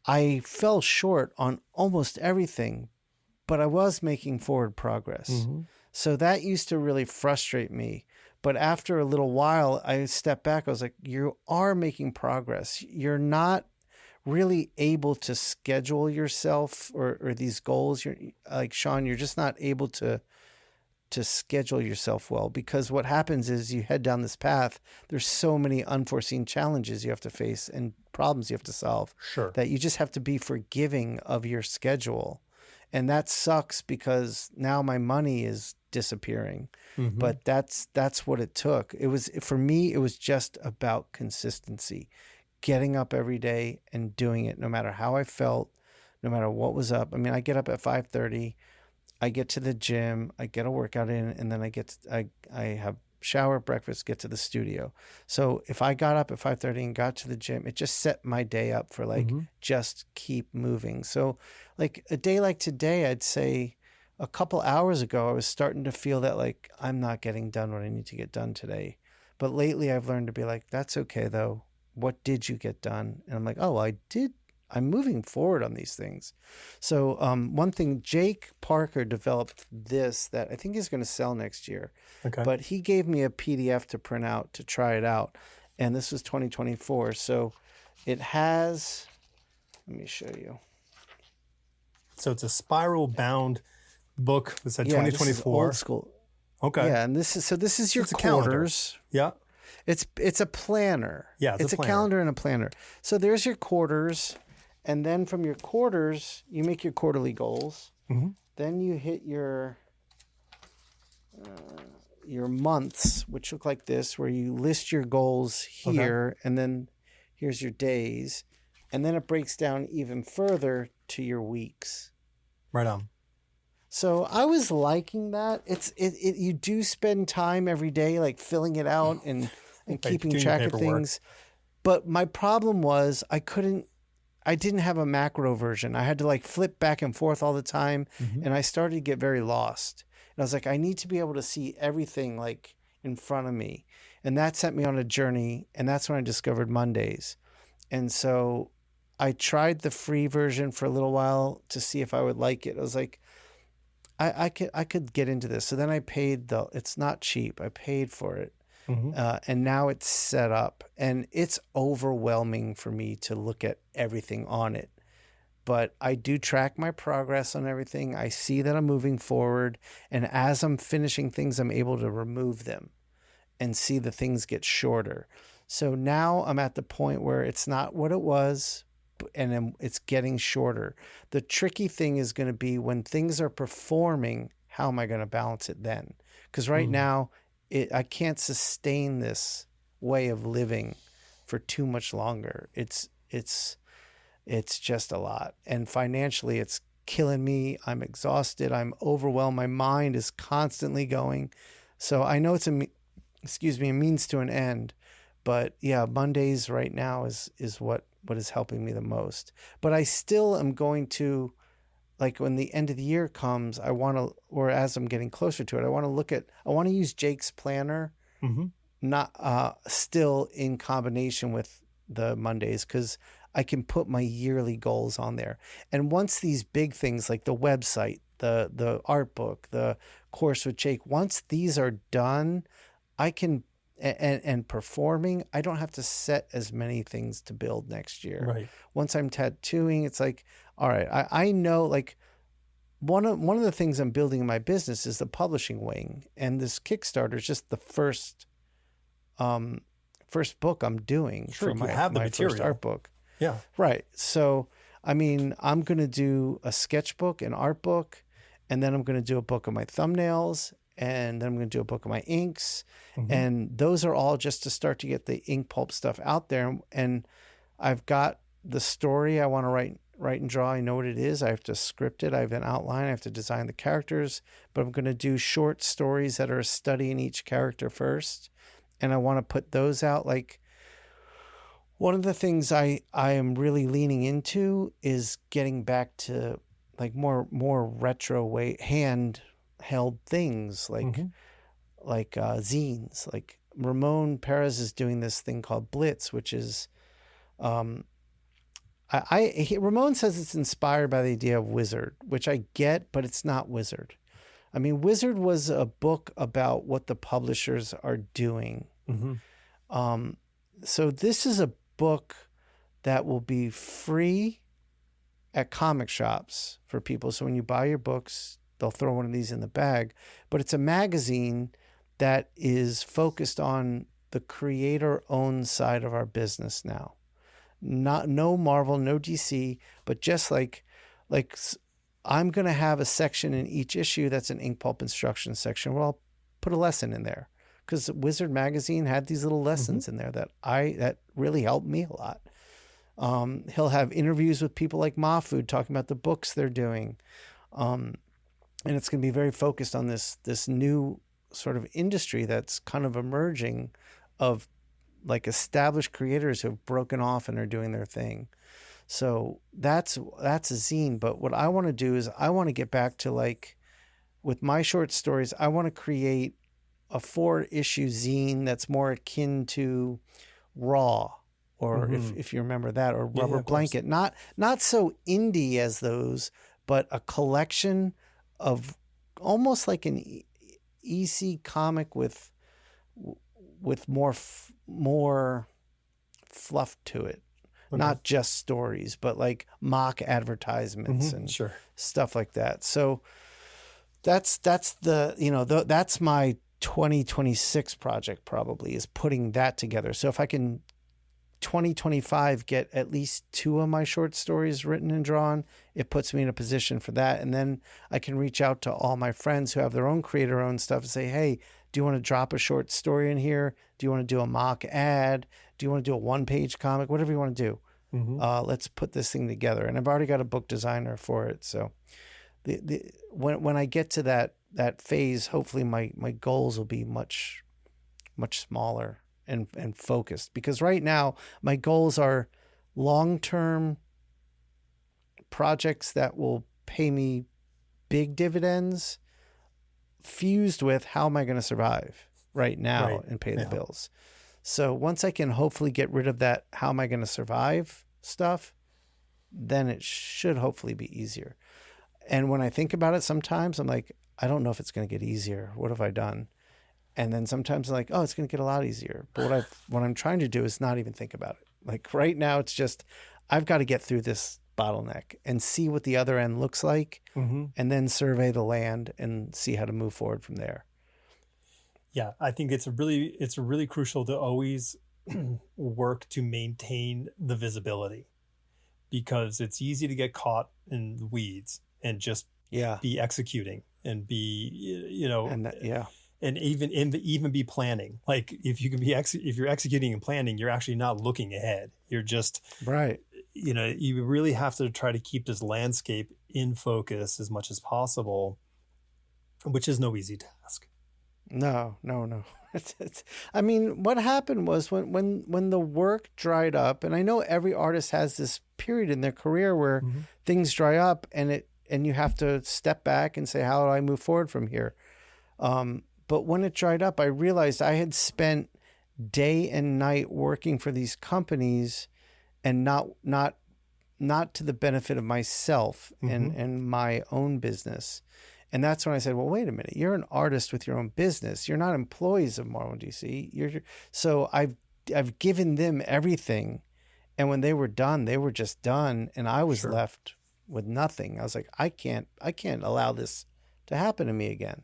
I fell short on almost everything, but I was making forward progress. Mm-hmm. So that used to really frustrate me. But after a little while, I stepped back. I was like, you are making progress. You're not really able to schedule yourself or these goals. You're like, Shawn, you're just not able to schedule yourself well, because what happens is you head down this path. There's so many unforeseen challenges you have to face and problems you have to solve. Sure. That you just have to be forgiving of your schedule. And that sucks because now my money is disappearing. Mm-hmm. But that's what it took. For me, it was just about consistency, getting up every day and doing it no matter how I felt, no matter what was up. I mean, I get up at 5:30, I get to the gym, I get a workout in, and then I have shower, breakfast, get to the studio. So if I got up at 5:30 and got to the gym, it just set my day up for just keep moving. So like a day like today, I'd say a couple hours ago, I was starting to feel that like I'm not getting done what I need to get done today. But lately I've learned to be like, that's okay though. What did you get done? And I'm like, oh, I did. I'm moving forward on these things. So one thing, Jake Parker developed this that I think is going to sell next year. Okay. But he gave me a PDF to print out to try it out. And this was 2024. So it has, let me show you. So it's a spiral bound book that said 2024. This is old school. Okay. Yeah, and this is your quarters. Yeah. It's a planner. Yeah, it's a calendar and a planner. So there's your quarters, and then from your quarters, you make your quarterly goals. Mm-hmm. Then you hit your months, which look like this, where you list your goals here, and then here's your days, and then it breaks down even further to your weeks. Right on. So I was liking that. You do spend time every day like filling it out and keeping track of things. But my problem was I didn't have a macro version. I had to like flip back and forth all the time, and I started to get very lost. And I was like, I need to be able to see everything like in front of me. And that sent me on a journey, and that's when I discovered Mondays. And so I tried the free version for a little while to see if I would like it. I was like, I could get into this. So then I paid it's not cheap. I paid for it. Mm-hmm. And now it's set up, and it's overwhelming for me to look at everything on it. But I do track my progress on everything. I see that I'm moving forward. And as I'm finishing things, I'm able to remove them and see the things get shorter. So now I'm at the point where it's not what it was, and then it's getting shorter. The tricky thing is going to be when things are performing, how am I going to balance it then? Because right now, I can't sustain this way of living for too much longer. It's just a lot. And financially, it's killing me. I'm exhausted. I'm overwhelmed. My mind is constantly going. So I know it's a means to an end. But yeah, Mondays right now is what is helping me the most. But I still am going to, like, when the end of the year comes, I want to, or as I'm getting closer to it, I want to use Jake's planner, not still in combination with the Mondays, because I can put my yearly goals on there. And once these big things like the website, the art book, the course with Jake, once these are done, I can, and performing, I don't have to set as many things to build next year. Right. Once I'm tattooing, it's like, all right, I know, like, one of the things I'm building in my business is the publishing wing, and this Kickstarter is just the first book I'm doing for my first art book. Yeah. Right. So, I mean, I'm going to do a sketchbook, an art book, and then I'm going to do a book of my thumbnails, and then I'm going to do a book of my inks. And those are all just to start to get the INKPULP stuff out there. And I've got the story I want to write and draw. I know what it is. I have to script it. I have an outline. I have to design the characters, but I'm going to do short stories that are a study in each character first. And I want to put those out. Like, one of the things I am really leaning into is getting back to, like, more retro way handheld things, like zines. Like, Ramon Perez is doing this thing called Blitz, which is Ramon says it's inspired by the idea of Wizard, which I get, but it's not Wizard. I mean, Wizard was a book about what the publishers are doing. So this is a book that will be free at comic shops for people. So when you buy your books, they'll throw one of these in the bag. But it's a magazine that is focused on the creator-owned side of our business now. No Marvel, no DC, but just like I'm going to have a section in each issue that's an INKPULP instruction section where I'll put a lesson in there, because Wizard Magazine had these little lessons in there that really helped me a lot. He'll have interviews with people like Mahfood talking about the books they're doing. And it's going to be very focused on this new sort of industry that's kind of emerging of, like, established creators who have broken off and are doing their thing. So that's a zine. But what I want to do is I want to get back to, like, with my short stories, I want to create a 4-issue zine that's more akin to Raw, or if you remember that, or Rubber Blanket. Not so indie as those, but a collection of almost like an EC comic with more fluff to it. Not just stories, but like mock advertisements and stuff like that. So that's the, that's my 2026 project, probably, is putting that together. So if I can 2025 get at least 2 of my short stories written and drawn, it puts me in a position for that. And then I can reach out to all my friends who have their own creator-owned stuff and say, hey, do you want to drop a short story in here? Do you want to do a mock ad? Do you want to do a 1-page comic? Whatever you want to do. Let's put this thing together. And I've already got a book designer for it. So when I get to that phase, hopefully my goals will be much, much smaller and focused, because right now my goals are long-term projects that will pay me big dividends, fused with how am I going to survive right now and pay the bills. So once I can hopefully get rid of that how am I going to survive stuff, then it should hopefully be easier. And when I think about it, sometimes I'm like, I don't know if it's going to get easier. What have I done? And then sometimes I'm like, oh, it's going to get a lot easier. But what I'm trying to do is not even think about it. Like, right now, it's just, I've got to get through this bottleneck and see what the other end looks like, and then survey the land and see how to move forward from there. Yeah, I think it's really crucial to always work to maintain the visibility, because it's easy to get caught in the weeds and just be executing and be, and even be planning. Like if you can be if you're executing and planning, you're actually not looking ahead. You're just right. You really have to try to keep this landscape in focus as much as possible, which is no easy task. No. I mean, what happened was when the work dried up, and I know every artist has this period in their career where things dry up, and you have to step back and say, how do I move forward from here? But when it dried up, I realized I had spent day and night working for these companies, and not to the benefit of myself and my own business. And that's when I said, well, wait a minute, you're an artist with your own business. You're not employees of Marvel DC. So I've given them everything. And when they were done, they were just done. And I was left with nothing. I was like, I can't allow this to happen to me again.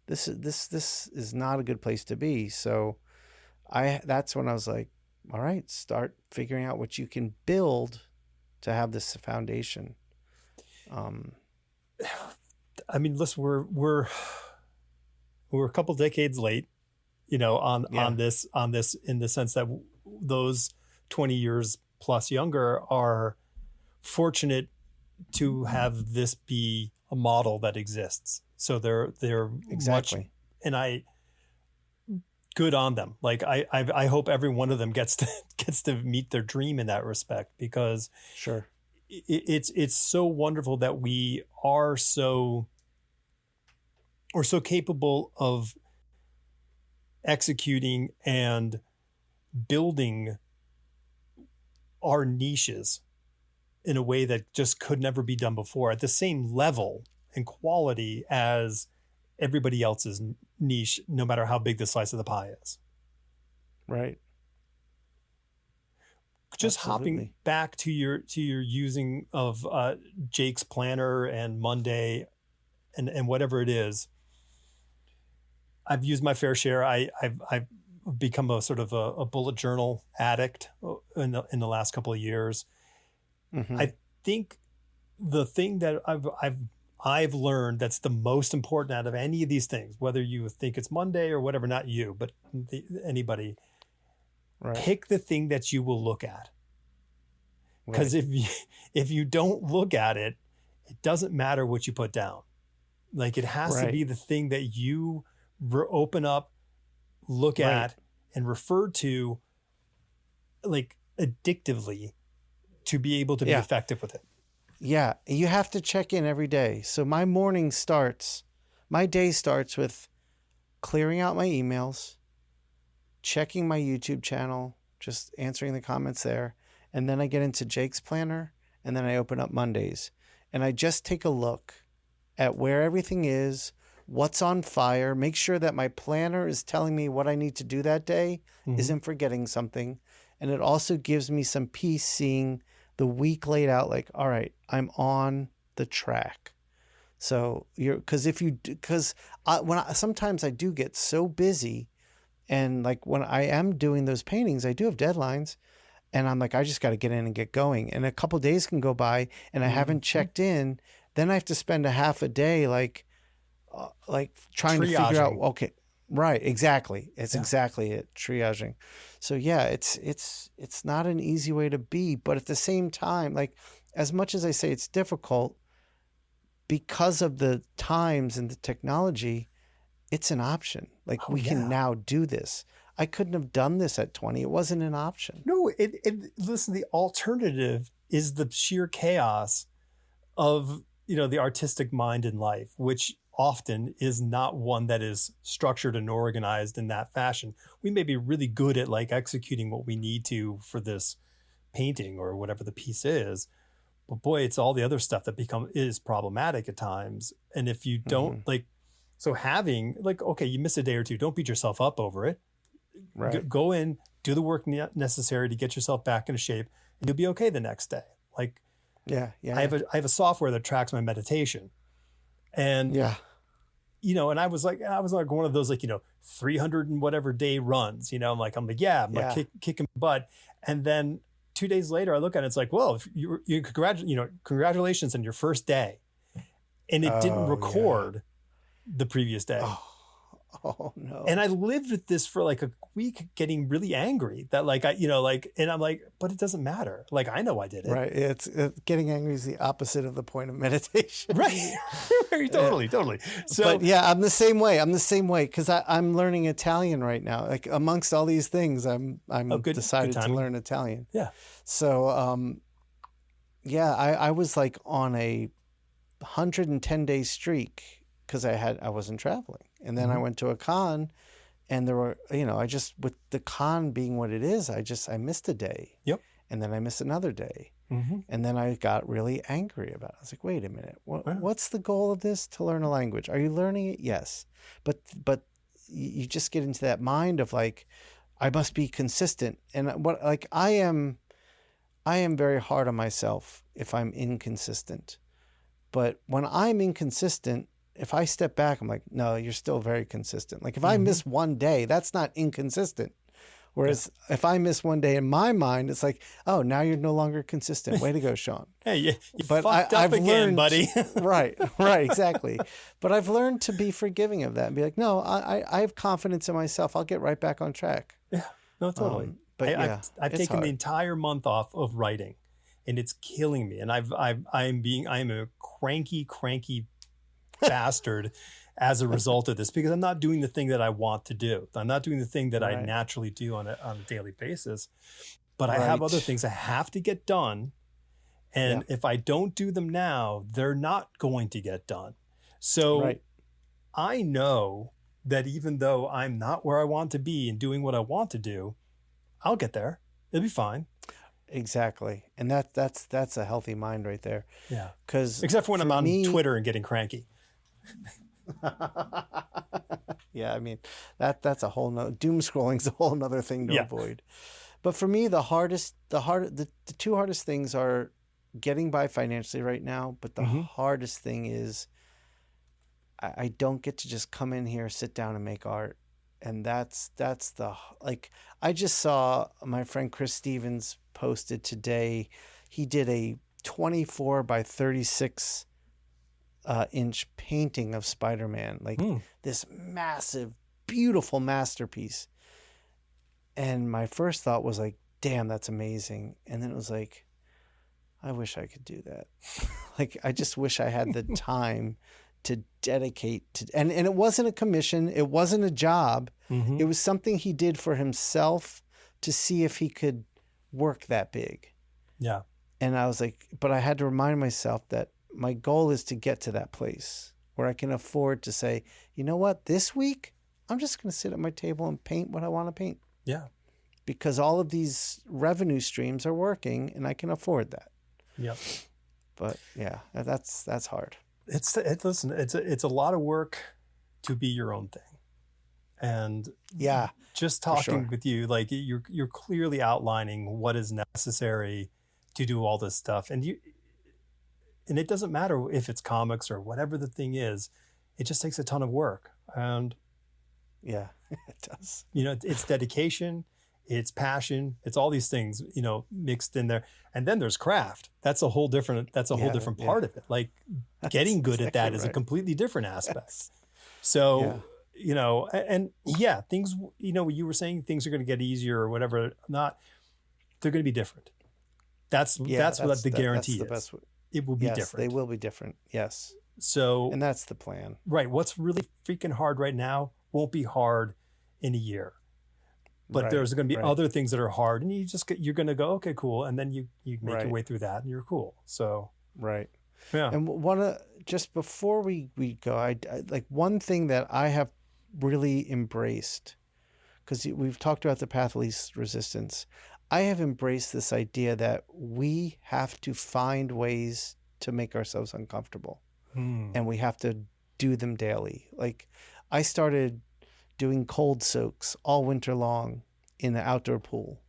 This is not a good place to be. So that's when I was like, all right, start figuring out what you can build to have this foundation. I mean, listen, we're a couple decades late, on this in the sense that those 20 years plus younger are fortunate to have this be a model that exists. So they're exactly, good on them. Like I hope every one of them gets to meet their dream in that respect, because sure, it's so wonderful that we are so capable of executing and building our niches in a way that just could never be done before, at the same level and quality as everybody else's niche, no matter how big the slice of the pie is. Right. Just Absolutely. hopping back to your using of Jake's planner and Monday and whatever it is, I've used my fair share. I've become a sort of a bullet journal addict in the last couple of years. I think the thing that I've learned that's the most important out of any of these things, whether you think it's Monday or whatever, not you, but anybody, right. Pick the thing that you will look at. Because if you don't look at it, it doesn't matter what you put down. Like it has to be the thing that you open up, look at, and refer to, like addictively, to be able to be effective with it. Yeah, you have to check in every day. So my day starts with clearing out my emails, checking my YouTube channel, just answering the comments there. And then I get into Jake's planner, and then I open up Mondays. And I just take a look at where everything is, what's on fire, make sure that my planner is telling me what I need to do that day, isn't forgetting something. And it also gives me some peace seeing the week laid out, like, all right, I'm on the track. So sometimes I do get so busy, and like when I am doing those paintings, I do have deadlines, and I'm like, I just got to get in and get going. And a couple of days can go by and I haven't checked in. Then I have to spend a half a day, like trying to figure out, okay, right. Exactly. It's exactly it. Triaging. So yeah, it's not an easy way to be, but at the same time, like as much as I say it's difficult, because of the times and the technology, it's an option. Like we can now do this. I couldn't have done this at 20. It wasn't an option. No, listen, the alternative is the sheer chaos of, the artistic mind in life, which often is not one that is structured and organized in that fashion. We may be really good at like executing what we need to for this painting or whatever the piece is, but boy, it's all the other stuff that is problematic at times. And if you don't so having like, okay, you miss a day or two, don't beat yourself up over it. Right. Go in, do the work necessary to get yourself back into shape, and you'll be okay the next day. Like, I have a software that tracks my meditation, and and I was like one of those 300 and whatever day runs. I'm like kicking butt, and then 2 days later I look at it, it's like, well, congratulations on your first day, and it didn't record the previous day. Oh no. And I lived with this for like a week, getting really angry that like, and I'm like, but it doesn't matter. Like, I know I did it. Right. It's getting angry is the opposite of the point of meditation. Right. Totally. So, but yeah, I'm the same way. Because I'm learning Italian right now. Like amongst all these things, I'm decided to learn Italian. Yeah. So, I was like on a 110-day streak because I wasn't traveling. And then I went to a con, and there were, with the con being what it is, I missed a day. Yep. And then I missed another day. And then I got really angry about it. I was like, wait a minute, what's the goal of this? To learn a language. Are you learning it? Yes. But you just get into that mind of like, I must be consistent. And I am very hard on myself if I'm inconsistent. But when I'm inconsistent, if I step back, I'm like, no, you're still very consistent. Like if I miss one day, that's not inconsistent. Whereas if I miss one day in my mind, it's like, oh, now you're no longer consistent. Way to go, Shawn. Hey, you fucked up again, learned, buddy. right, exactly. But I've learned to be forgiving of that and be like, no, I have confidence in myself. I'll get right back on track. Yeah, no, totally. But I've taken the entire month off of writing, and it's killing me. And I'm a cranky bastard as a result of this, because I'm not doing the thing that I want to do. I'm not doing the thing that I naturally do on a daily basis. But I have other things I have to get done. And if I don't do them now, they're not going to get done. So I know that even though I'm not where I want to be and doing what I want to do, I'll get there. It'll be fine. Exactly. And that's a healthy mind right there. Yeah. Except for when I'm on Twitter and getting cranky. Yeah, I mean that's a whole doom scrolling's a whole nother thing to avoid. But for me, the two hardest things are getting by financially right now. But the hardest thing is I don't get to just come in here, sit down, and make art. And that's I just saw my friend Chris Stevens posted today. He did a 24 by 36 inch painting of Spider-Man, this massive, beautiful masterpiece. And my first thought was like, damn, that's amazing. And then it was like, I wish I could do that. I just wish I had the time to dedicate to, and it wasn't a commission. It wasn't a job. It was something he did for himself to see if he could work that big. Yeah. And I was like, but I had to remind myself that my goal is to get to that place where I can afford to say, you know what, this week, I'm just going to sit at my table and paint what I want to paint. Yeah. Because all of these revenue streams are working and I can afford that. Yep. But yeah, that's hard. It's a lot of work to be your own thing. And just talking with you, like you're clearly outlining what is necessary to do all this stuff. And it doesn't matter if it's comics or whatever the thing is, it just takes a ton of work. And yeah, it does. It's dedication, it's passion, it's all these things, mixed in there. And then there's craft. That's a whole different part of it. Like getting good at that is a completely different aspect. Yes. So, things, you were saying things are going to get easier or whatever, they're going to be different. That's what the guarantee is. Best way. It will be different. They will be different. Yes. So, and that's the plan. Right. What's really freaking hard right now won't be hard in a year. But there's going to be other things that are hard, and you're going to go, okay, cool, and then you make your way through that, and you're cool. So yeah. And just before we go, I like one thing that I have really embraced, because we've talked about the path of least resistance. I have embraced this idea that we have to find ways to make ourselves uncomfortable, and we have to do them daily. Like I started doing cold soaks all winter long in the outdoor pool.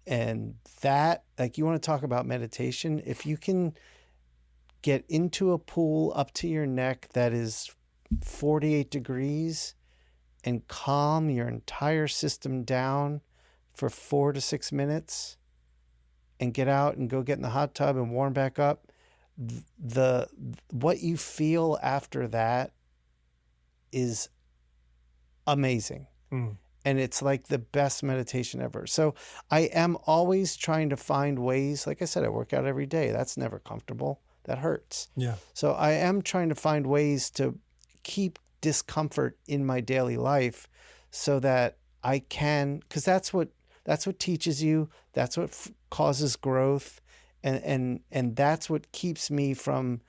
And that, like, you want to talk about meditation, if you can get into a pool up to your neck that is 48 degrees and calm your entire system down for 4 to 6 minutes and get out and go get in the hot tub and warm back up, what you feel after that is amazing. Mm. And it's like the best meditation ever. So I am always trying to find ways. Like I said, I work out every day. That's never comfortable. That hurts. Yeah. So I am trying to find ways to keep discomfort in my daily life so that I can, because that's what teaches you. That's what causes growth. And that's what keeps me from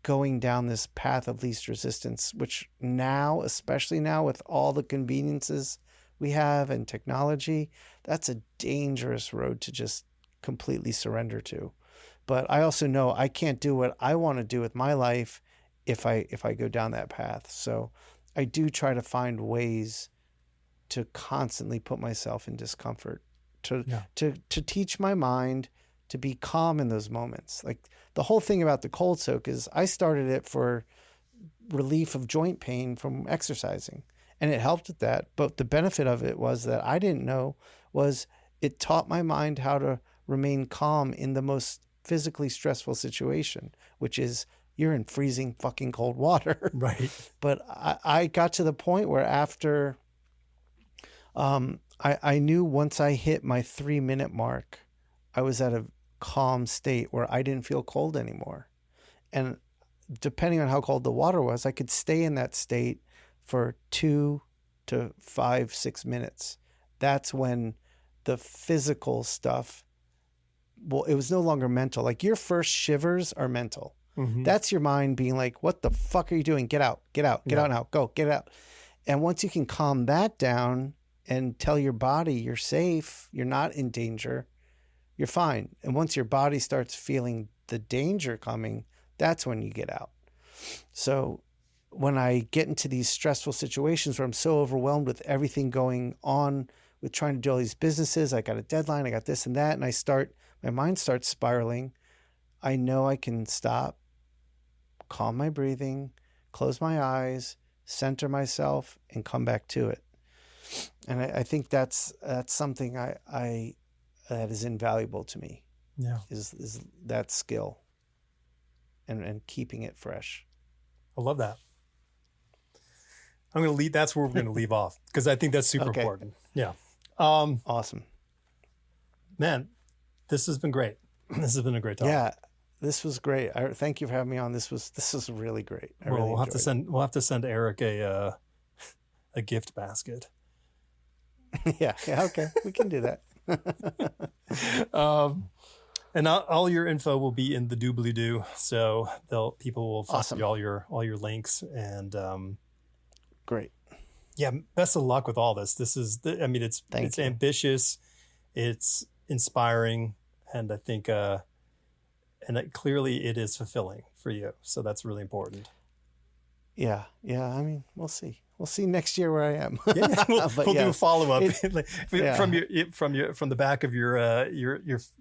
going down this path of least resistance, which now, especially now with all the conveniences we have and technology, that's a dangerous road to just completely surrender to. But I also know I can't do what I want to do with my life if I go down that path. So I do try to find ways to constantly put myself in discomfort, to teach my mind to be calm in those moments. Like the whole thing about the cold soak is I started it for relief of joint pain from exercising, and it helped with that. But the benefit of it was that I didn't know was it taught my mind how to remain calm in the most physically stressful situation, which is you're in freezing fucking cold water. Right. But I got to the point where after I knew once I hit my 3-minute mark, I was at a calm state where I didn't feel cold anymore. And depending on how cold the water was, I could stay in that state for 2 to 5, 6 minutes. That's when the physical stuff, well, it was no longer mental. Like your first shivers are mental. Mm-hmm. That's your mind being like, what the fuck are you doing? Get out, get out, get out now, go, get out. And once you can calm that down and tell your body you're safe, you're not in danger, you're fine. And once your body starts feeling the danger coming, that's when you get out. So when I get into these stressful situations where I'm so overwhelmed with everything going on, with trying to do all these businesses, I got a deadline, I got this and that, and my mind starts spiraling, I know I can stop, calm my breathing, close my eyes, center myself, and come back to it. And I think that's something I that is invaluable to me. Yeah. Is that skill and keeping it fresh. I love that. I'm going to leave. That's where we're going to leave off because I think that's super important. Yeah. Awesome. Man, this has been great. This has been a great talk. Yeah, this was great. Thank you for having me on. This was really great. We'll have to send Eric a gift basket. yeah. Okay. We can do that. And all your info will be in the doobly-doo, so people will find all your links and great. Yeah, best of luck with all this. This is it's ambitious, it's inspiring, and I think clearly it is fulfilling for you. So that's really important. Yeah. I mean, we'll see. We'll see next year where I am. Yeah, we'll do a follow up from the back of your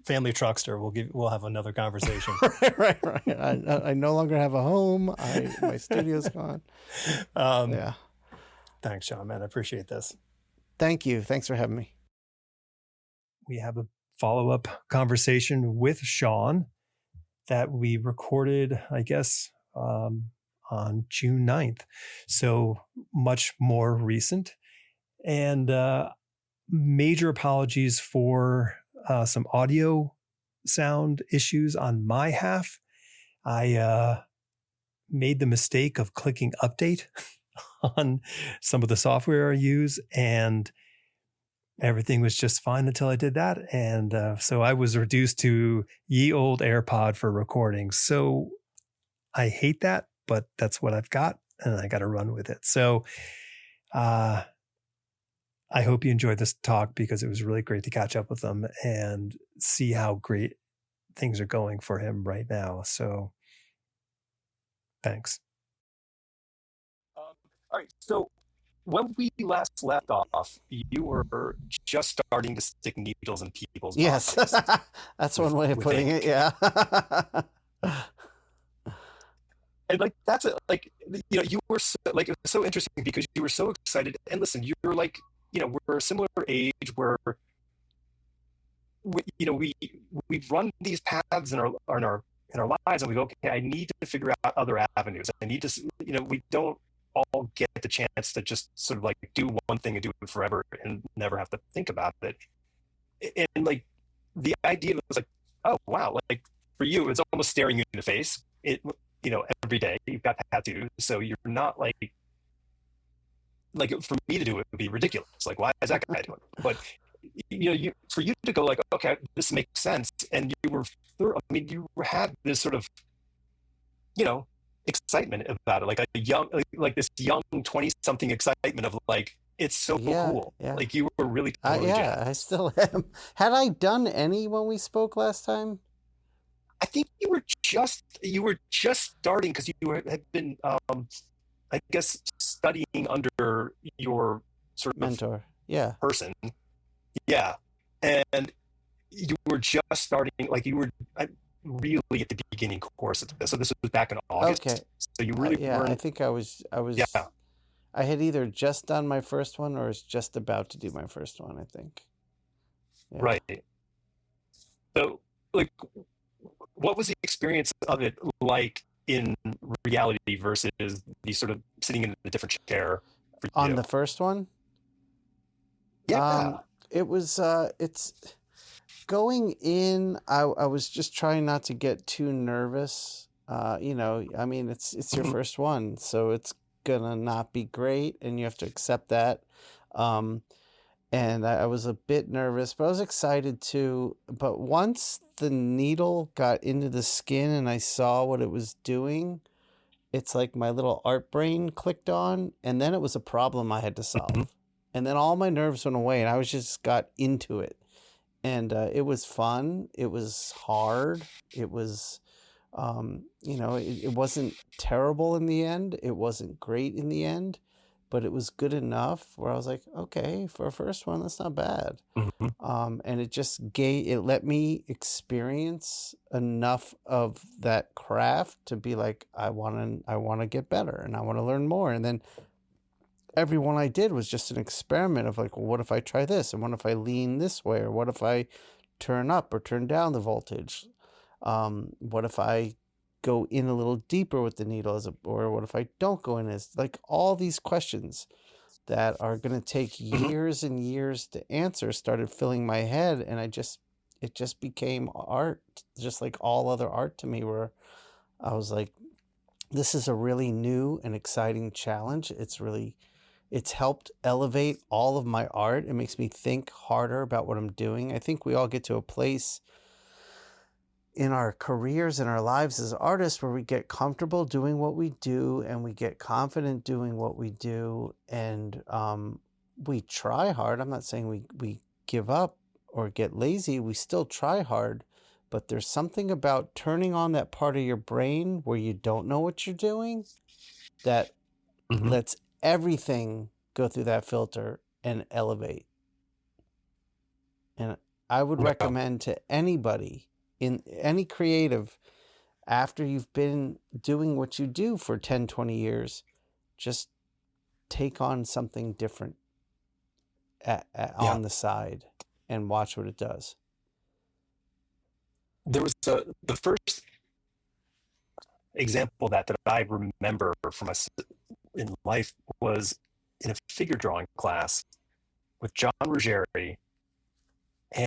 family truckster. We'll have another conversation. right. I no longer have a home. My studio's gone. Yeah. Thanks, Shawn, man. I appreciate this. Thank you. Thanks for having me. We have a follow up conversation with Shawn that we recorded, I guess, on June 9th. So much more recent. And major apologies for some audio sound issues on my half. I made the mistake of clicking update on some of the software I use, and everything was just fine until I did that. And so I was reduced to ye old AirPod for recording. So I hate that, but that's what I've got, and I got to run with it. So I hope you enjoyed this talk because it was really great to catch up with him and see how great things are going for him right now. So thanks. All right. So when we last left off, you were just starting to stick needles in people's bodies. Yes, that's one way of putting it. Yeah. And that's you were so, it was so interesting because you were so excited. And listen, you were we're a similar age where we run these paths in our lives, and we go, okay, I need to figure out other avenues. I need to, we don't all get the chance to just sort of like do one thing and do it forever and never have to think about it. And like the idea was like, oh wow, like for you, it's almost staring you in the face. Every day you've got tattoos, so you're not like for me to do it would be ridiculous. Like, why is that guy doing it? But for you to go like, okay, this makes sense, and you had this sort of, you know, excitement about it, like a young, like this young 20 something excitement of like, it's so Yeah, cool. yeah. Like you were really totally Yeah, jazzed. I still am. Had I done any when we spoke last time? I think you were just starting because had been, I guess, studying under your sort of Mentor. Yeah. person. Yeah. And you were just starting, like you were really at the beginning course of this. So this was back in Okay. August. So you really Yeah, I weren't, think yeah, I had either just done my first one or was just about to do my first one, I think. Yeah. right. So, like, what was the experience of it like in reality versus the sort of sitting in a different chair for On you? the first one, Yeah. it was it's going in, I was just trying not to get too nervous. I mean it's your Mhm. first one, so it's gonna not be great and you have to accept that. Um and I was a bit nervous, but I was excited too. But once the needle got into the skin and I saw what it was doing, it's like my little art brain clicked on, and then it was a problem I had to Mhm. solve. And then all my nerves went away, and I was just got into it. And it was fun. It was hard. It was, it wasn't terrible in the end. It wasn't great in the end, but it was good enough where I was like, okay, for a first one, that's not bad. Mhm. And it let me experience enough of that craft to be like, I want to get better and I want to learn more. And then every one I did was just an experiment of like, well, what if I try this? And what if I lean this way? Or what if I turn up or turn down the voltage? What if I go in a little deeper with the needle or what if I don't go in as like all these questions that are going to take Mhm. years and years to answer started filling my head, and it just became art, just like all other art to me, where I was like, this is a really new and exciting challenge. It's helped elevate all of my art. It makes me think harder about what I'm doing. I think we all get to a place in our careers and our lives as artists where we get comfortable doing what we do and we get confident doing what we do, and we try hard. I'm not saying we give up or get lazy. We still try hard, but there's something about turning on that part of your brain where you don't know what you're doing that Mhm. lets everything go through that filter and elevate. And I would Yeah. recommend to anybody, in any creative, after you've been doing what you do for 10, 20 years, just take on something different Yeah. on the side and watch what it does. There was the first example that I remember from us in life was in a figure drawing class with John Ruggieri,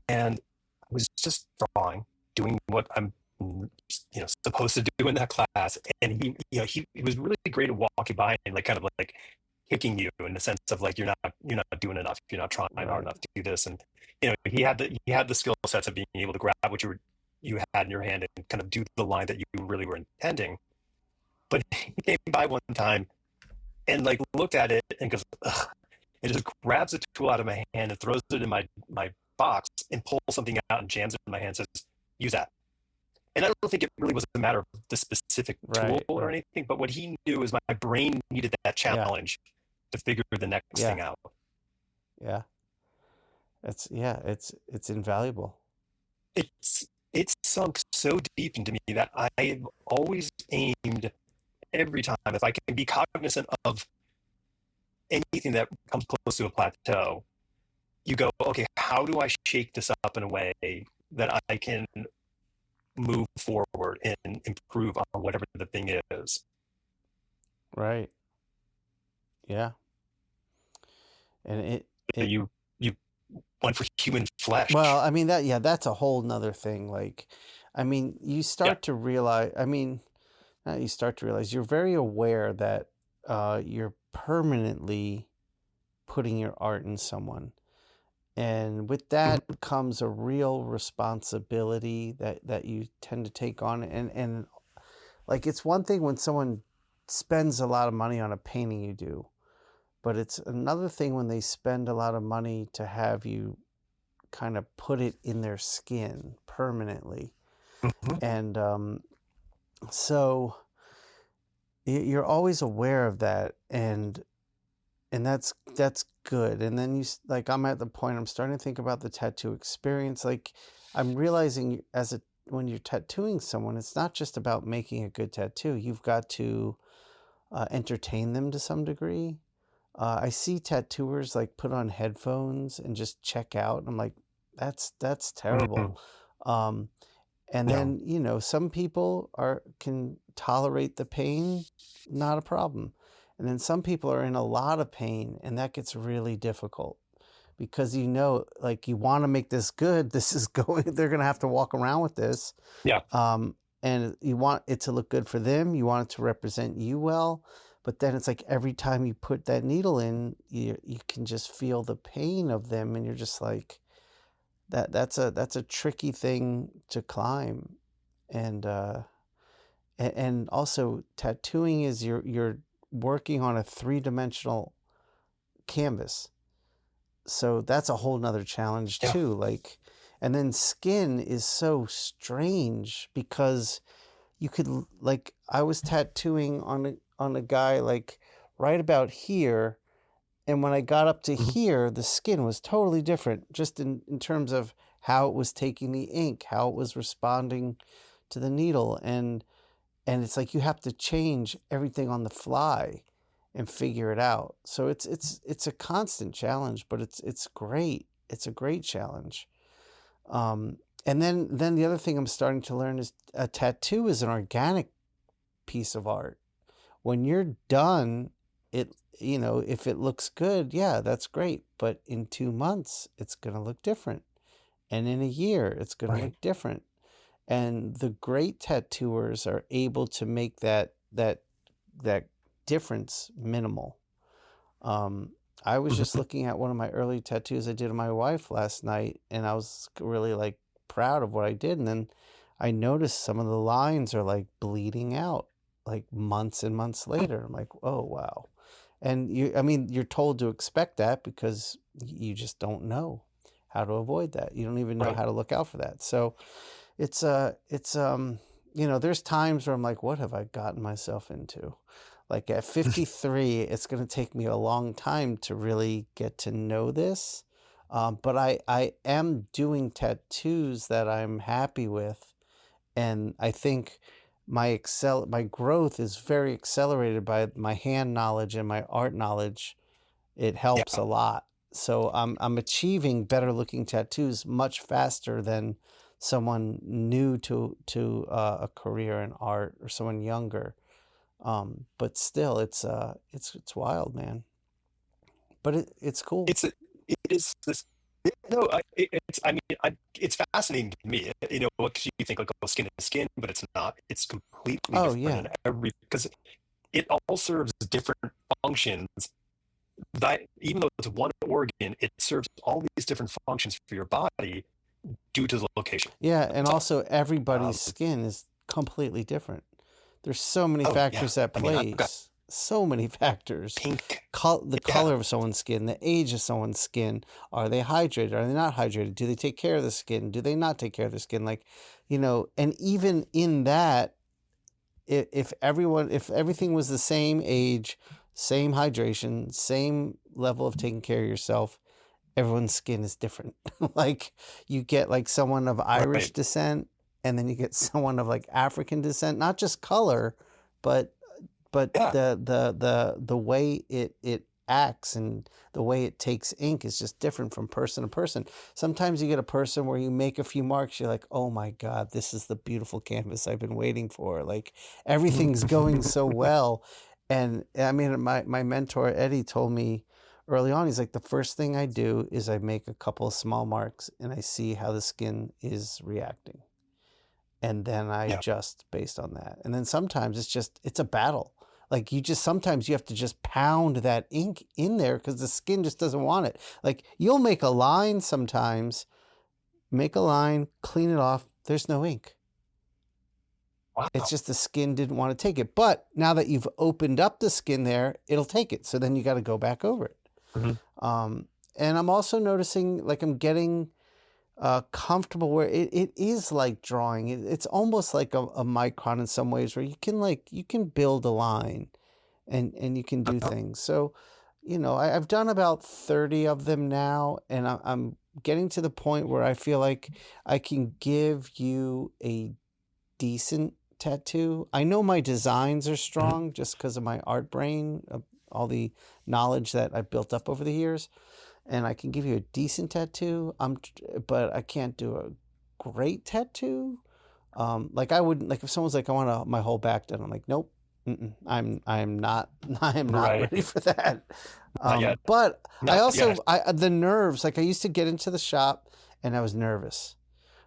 and I was just drawing, doing what I'm supposed to do in that class. And he was really great at walking by and like kind of like kicking you in the sense of like you're not doing enough, you're not trying hard Right. enough to do this. And he had the skill sets of being able to grab what you had in your hand and kind of do the line that you really were intending. But he came by one time and like looked at it and goes, ugh, and just grabs a tool out of my hand and throws it in my box and pulls something out and jams it in my hand and says, use that. And I don't think it really was a matter of the specific tool Right. or Right. anything, but what he knew is my brain needed that Yeah. challenge to figure the next Yeah. thing out. Yeah. It's invaluable. It's sunk so deep into me that I've always aimed every time, if I can be cognizant of anything that comes close to a plateau, you go, okay, how do I shake this up in a way that I can move forward and improve on whatever the thing is? Right. Yeah. And So you went for human well, flesh. I mean that's a whole nother thing. Like, I mean, you Yeah. start to realize, I mean, not you start to realize, you're very aware that you're permanently putting your art in someone. And with that Mhm. comes a real responsibility that you tend to take on. And like, it's one thing when someone spends a lot of money on a painting you do, but it's another thing when they spend a lot of money to have you kind of put it in their skin permanently. Mhm. And so you're always aware of that, and that's good. And then like, I'm at the point, I'm starting to think about the tattoo experience. Like, I'm realizing, when you're tattooing someone, it's not just about making a good tattoo. You've got to entertain them to some degree. I see tattooers like put on headphones and just check out. And I'm like, that's terrible. Mhm. Um, and Yeah. then, some people can tolerate the pain, not a problem. And then some people are in a lot of pain, and that gets really difficult because, like, you want to make this good. This is they're going to have to walk around with this. Yeah. And you want it to look good for them. You want it to represent you well. But then it's like every time you put that needle in, you can just feel the pain of them, and you're just like, that's a tricky thing to climb. And and also, tattooing is you're working on a three-dimensional canvas, so that's a whole nother challenge Yeah. too. Like, and then skin is so strange because you could, like, I was tattooing on a guy, like, right about here. And when I got up to Mhm. here, the skin was totally different, just in terms of how it was taking the ink, how it was responding to the needle. And it's like you have to change everything on the fly and figure it out. So it's a constant challenge, but it's great. It's a great challenge. Um, and then the other thing I'm starting to learn is a tattoo is an organic piece of art. When you're done, if it looks good, yeah, that's great. But in 2 months, it's going to look different. And in a year, it's going to Right. look different. And the great tattooers are able to make that difference minimal. Um, I was just Mhm. looking at one of my early tattoos I did on my wife last night, and I was really, like, proud of what I did. And then I noticed some of the lines are like bleeding out, like, months and months later. I'm like, oh wow. And I mean, you're told to expect that because you just don't know how to avoid that. You don't even know Right. how to look out for that. So it's there's times where I'm like, what have I gotten myself into? Like, at 53, it's going to take me a long time to really get to know this. But I am doing tattoos that I'm happy with. And I think my growth is very accelerated by my hand knowledge and my art knowledge. It helps Yeah. a lot. So I'm achieving better looking tattoos much faster than someone new to a career in art, or someone younger. But still, it's wild, man. But it's cool. It's it is this. No, it's. I mean, it's fascinating to me. What you think, like, oh, skin is skin, but it's not. It's completely Oh different yeah, in every, because it all serves different functions. That, even though it's one organ, it serves all these different functions for your body due to the location. yeah, and That's all. also everybody's Um, skin is completely different. There's so many oh yeah, factors at I mean, I've got plays. So many factors. pink. The Yeah, color of someone's skin, the age of someone's skin. Are they hydrated? Are they not hydrated? Do they take care of the skin? Do they not take care of the skin? Like, and even in that, if everything was the same age, same hydration, same level of taking care of yourself, everyone's skin is different. Like, you get, like, someone of Irish right. descent, and then you get someone of, like, African descent, not just color, but Yeah, the way it acts and the way it takes ink is just different from person to person. Sometimes you get a person where you make a few marks, you're like, oh my God, this is the beautiful canvas I've been waiting for. Like, everything's going so well. And I mean, my mentor, Eddie, told me early on, he's like, the first thing I do is I make a couple of small marks and I see how the skin is reacting. And then I Yeah. adjust based on that. And then sometimes it's a battle. Like sometimes you have to just pound that ink in there because the skin just doesn't want it. Like you'll make a line sometimes, clean it off. There's no ink. Wow. It's just the skin didn't want to take it. But now that you've opened up the skin there, it'll take it. So then you got to go back over it. Mm-hmm. And I'm also noticing like I'm getting comfortable where it is like drawing. It's almost like a micron in some ways where you can build a line and you can do things. So, I've done about 30 of them now, and I'm getting to the point where I feel like I can give you a decent tattoo. I know my designs are strong just because of my art brain, all the knowledge that I've built up over the years. And I can give you a decent tattoo. But I can't do a great tattoo. Like I wouldn't, like if someone's like, I want my whole back done. I'm like, nope, I'm not Right. ready for that. Not yet. But Not I also, yet. the nerves, like I used to get into the shop and I was nervous.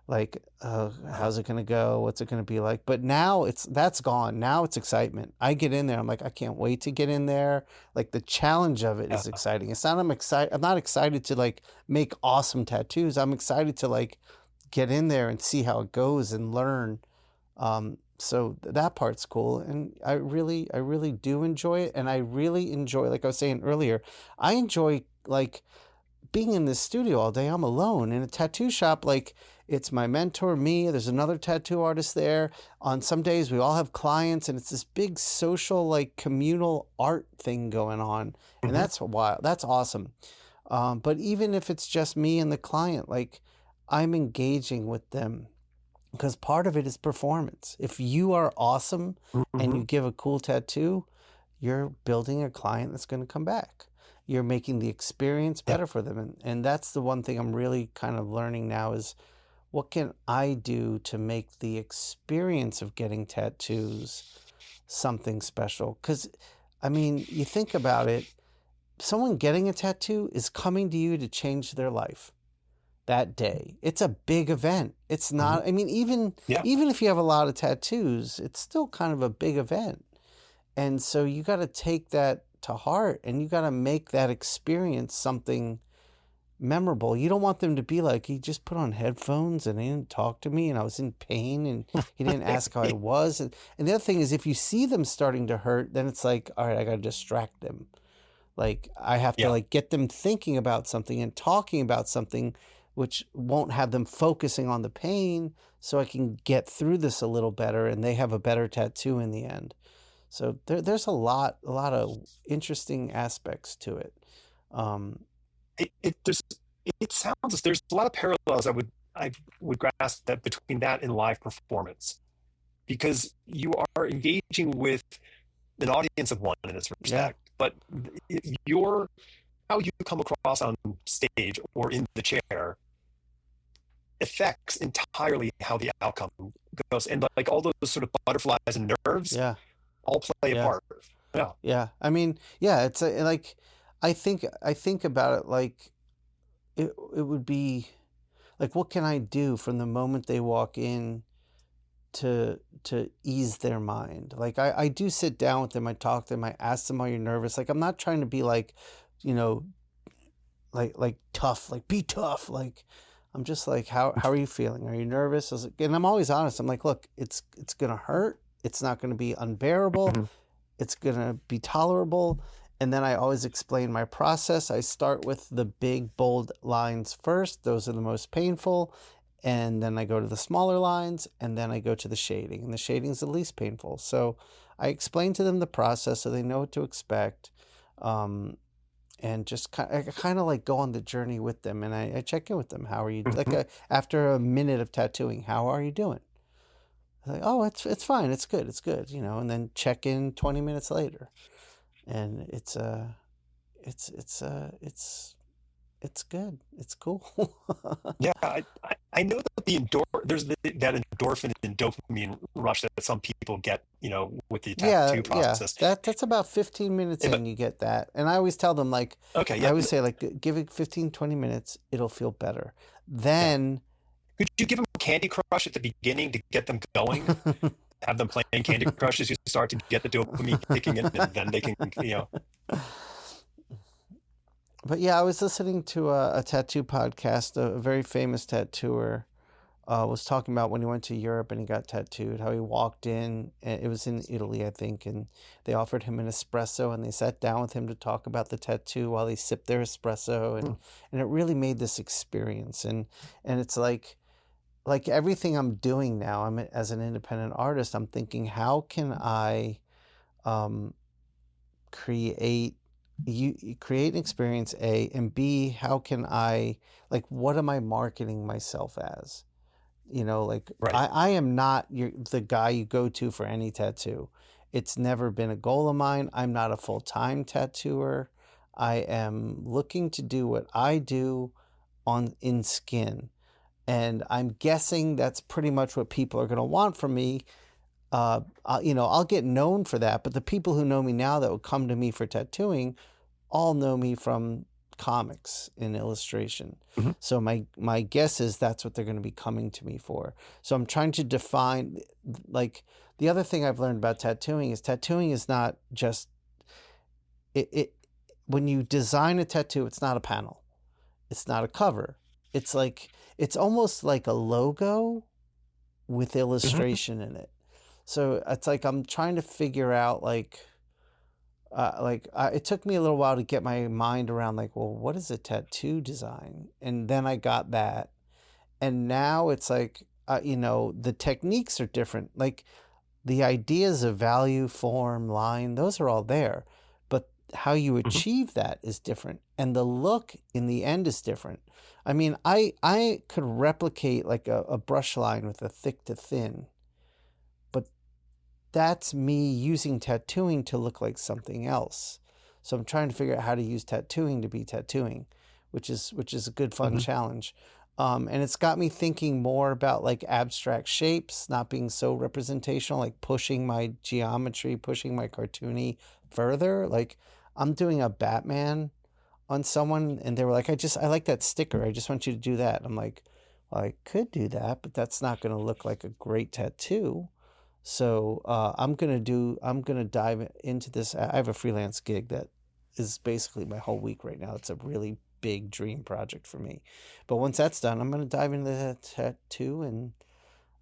Like, how's it going to go? What's it going to be like? But now that's gone. Now it's excitement. I get in there. I'm like, I can't wait to get in there. Like the challenge of it is exciting. It's not, I'm not excited to like make awesome tattoos. I'm excited to like get in there and see how it goes and learn. So that part's cool. And I really do enjoy it. And I really enjoy, like I was saying earlier, I enjoy like being in this studio all day. I'm alone in a tattoo shop. Like, it's my mentor, me. There's another tattoo artist there. On some days, we all have clients, and it's this big social, like communal art thing going on, and that's wild. That's awesome. But even if it's just me and the client, like I'm engaging with them because part of it is performance. If you are awesome and you give a cool tattoo, you're building a client that's going to come back. You're making the experience better for them, and that's the one thing I'm really kind of learning now is, what can I do to make the experience of getting tattoos something special? Because, I mean, you think about it, someone getting a tattoo is coming to you to change their life that day. It's a big event. It's not, I mean, even if you have a lot of tattoos, it's still kind of a big event. And so you got to take that to heart and you got to make that experience something memorable. You don't want them to be like, he just put on headphones and he didn't talk to me and I was in pain and he didn't ask how I was. And the other thing is, if you see them starting to hurt, then it's like, all right, I got to distract them. Like I have to like get them thinking about something and talking about something, which won't have them focusing on the pain, so I can get through this a little better and they have a better tattoo in the end. So there's a lot of interesting aspects to it. It sounds, there's a lot of parallels I would grasp that between that and live performance, because you are engaging with an audience of one in this respect, but how you come across on stage or in the chair affects entirely how the outcome goes, and like all those sort of butterflies and nerves all play a part. I mean, it's like I think about it like it would be like, what can I do from the moment they walk in to ease their mind? Like I do sit down with them, I talk to them, I ask them, are you nervous? Like I'm not trying to be like, like tough, like be tough. Like I'm just like, how are you feeling? Are you nervous? And I'm always honest. I'm like, look, it's gonna hurt. It's not gonna be unbearable. It's gonna be tolerable. And then I always explain my process. I start with the big, bold lines first. Those are the most painful. And then I go to the smaller lines, and then I go to the shading. And the shading is the least painful. So I explain to them the process so they know what to expect. And just kind of like go on the journey with them. And I check in with them. How are you? Like after a minute of tattooing, how are you doing? Like, oh, it's fine. It's good. And then check in 20 minutes later. And it's It's good. It's cool. Yeah, I know that there's that endorphin and dopamine rush that some people get, with the Yeah, tattoo yeah. process. That's about 15 minutes But in, you get that. And I always tell them, like, okay, I yeah, always say, like, give it 15, 20 minutes, it'll feel better. yeah. Then, Could you give them Candy Crush at the beginning to get them going? Have them playing Candy Crush as you start to get the dopamine kicking in, and then they can. but yeah, I was listening to a tattoo podcast. A very famous tattooer was talking about when he went to Europe and he got tattooed, how he walked in, and it was in Italy, I think, and they offered him an espresso and they sat down with him to talk about the tattoo while they sipped their espresso, Hmm. and it really made this experience. And it's like everything I'm doing now, as an independent artist, I'm thinking, how can I um, create create an experience, A, and B, how can I, like, what am I marketing myself as? Like, Right. I am not the guy you go to for any tattoo. It's never been a goal of mine. I'm not a full-time tattooer. I am looking to do what I do in skin. And I'm guessing that's pretty much what people are going to want from me. I'll get known for that, but the people who know me now that would come to me for tattooing all know me from comics and illustration. Hmm. So my guess is that's what they're going to be coming to me for. So I'm trying to define, like, the other thing I've learned about tattooing is not just it when you design a tattoo, it's not a panel. It's not a cover. It's almost like a logo with Hmm. illustration in it. So it's like I'm trying to figure out, it took me a little while to get my mind around, like, well, what is a tattoo design? And then I got that. And now it's like, the techniques are different. Like, the ideas of value, form, line, those are all there. But how you Hmm. achieve that is different. And the look in the end is different. I mean, I could replicate like a brush line with a thick to thin, but that's me using tattooing to look like something else. So I'm trying to figure out how to use tattooing to be tattooing, which is a good fun Hmm. challenge. And it's got me thinking more about, like, abstract shapes, not being so representational, like pushing my geometry, pushing my cartoony further. Like, I'm doing a Batman on someone and they were like, I like that sticker. I just want you to do that. I'm like, well, I could do that, but that's not going to look like a great tattoo. So I'm gonna dive into this. I have a freelance gig that is basically my whole week right now. It's a really big dream project for me. But once that's done, I'm gonna dive into that tattoo and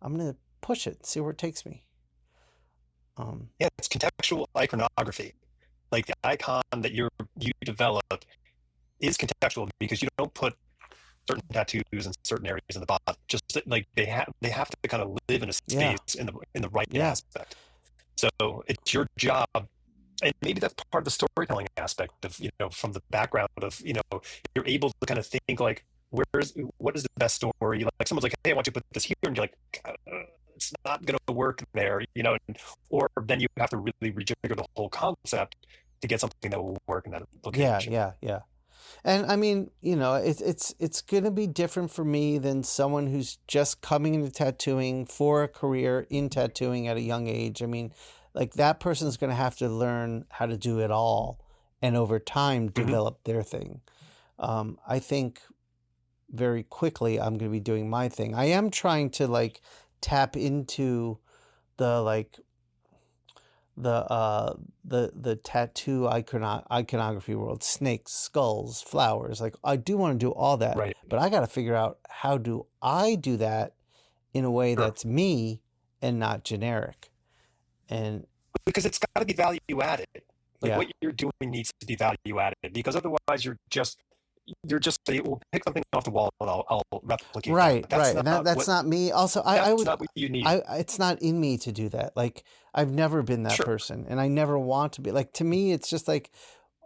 I'm gonna push it, see where it takes me. Um, Yeah, it's contextual iconography. Like the icon that you develop is contextual because you don't put certain tattoos in certain areas in the body. Just like they have to kind of live in a yeah, space in the right yeah, aspect. So it's your job, and maybe that's part of the storytelling aspect of, from the background of, you're able to kind of think like, what is the best story? Like someone's like, hey, I want you to put this here, and you're like, it's not going to work there, or then you have to really rejigger the whole concept to get something that will work in that yeah, location. yeah, yeah. And I mean, it's gonna be different for me than someone who's just coming into tattooing for a career in tattooing at a young age. I mean, like, that person's gonna have to learn how to do it all, and over time Hmm. develop their thing. I think very quickly I'm gonna be doing my thing. I am trying to, like, tap into the, like, the tattoo iconography world, snakes, skulls, flowers. Like, I do want to do all that, Right. but I got to figure out, how do I do that in a way Sure. that's me and not generic. And Because it's got to be value added. Like yeah, what you're doing needs to be value added because otherwise you're just say, well, pick something off the wall and I'll replicate that. right, But that's right. And not that's what not me. Also, I that's would not what you need. I it's not in me to do that. Like, I've never been that Sure. person and I never want to be. Like, to me it's just like,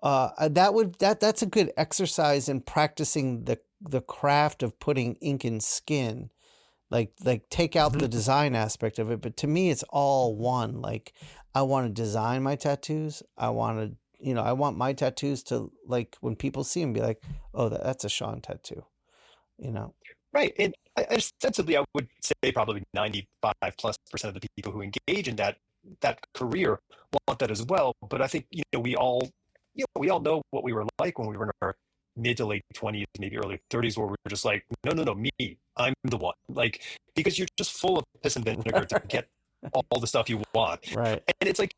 that's a good exercise in practicing the craft of putting ink in skin. Like, take out the Hmm. design aspect of it, but to me it's all one. Like, I want to design my tattoos, I want to I want my tattoos to, like, when people see them, be like, oh, that's a Shawn tattoo, you know? Right. And ostensibly, I would say probably 95+% of the people who engage in that career want that as well. But I think, we all know what we were like when we were in our mid to late 20s, maybe early 30s, where we were just like, no, no, no, me, I'm the one. Like, because you're just full of piss and vinegar to get all the stuff you want. Right. And it's like,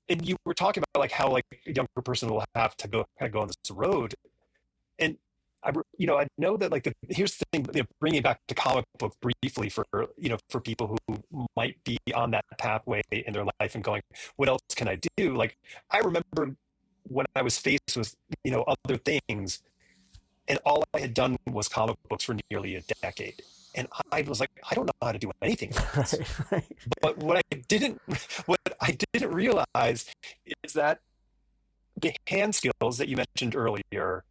and you were talking about like how like a younger person will have to go on this road. And I know that like here's the thing, bringing it back to comic book briefly for people who might be on that pathway in their life and going, what else can I do? Like, I remember when I was faced with, other things, and all I had done was comic books for nearly a decade. And I was like, I don't know how to do anything else. Right. But what I didn't realize is that the hand skills that you mentioned earlier,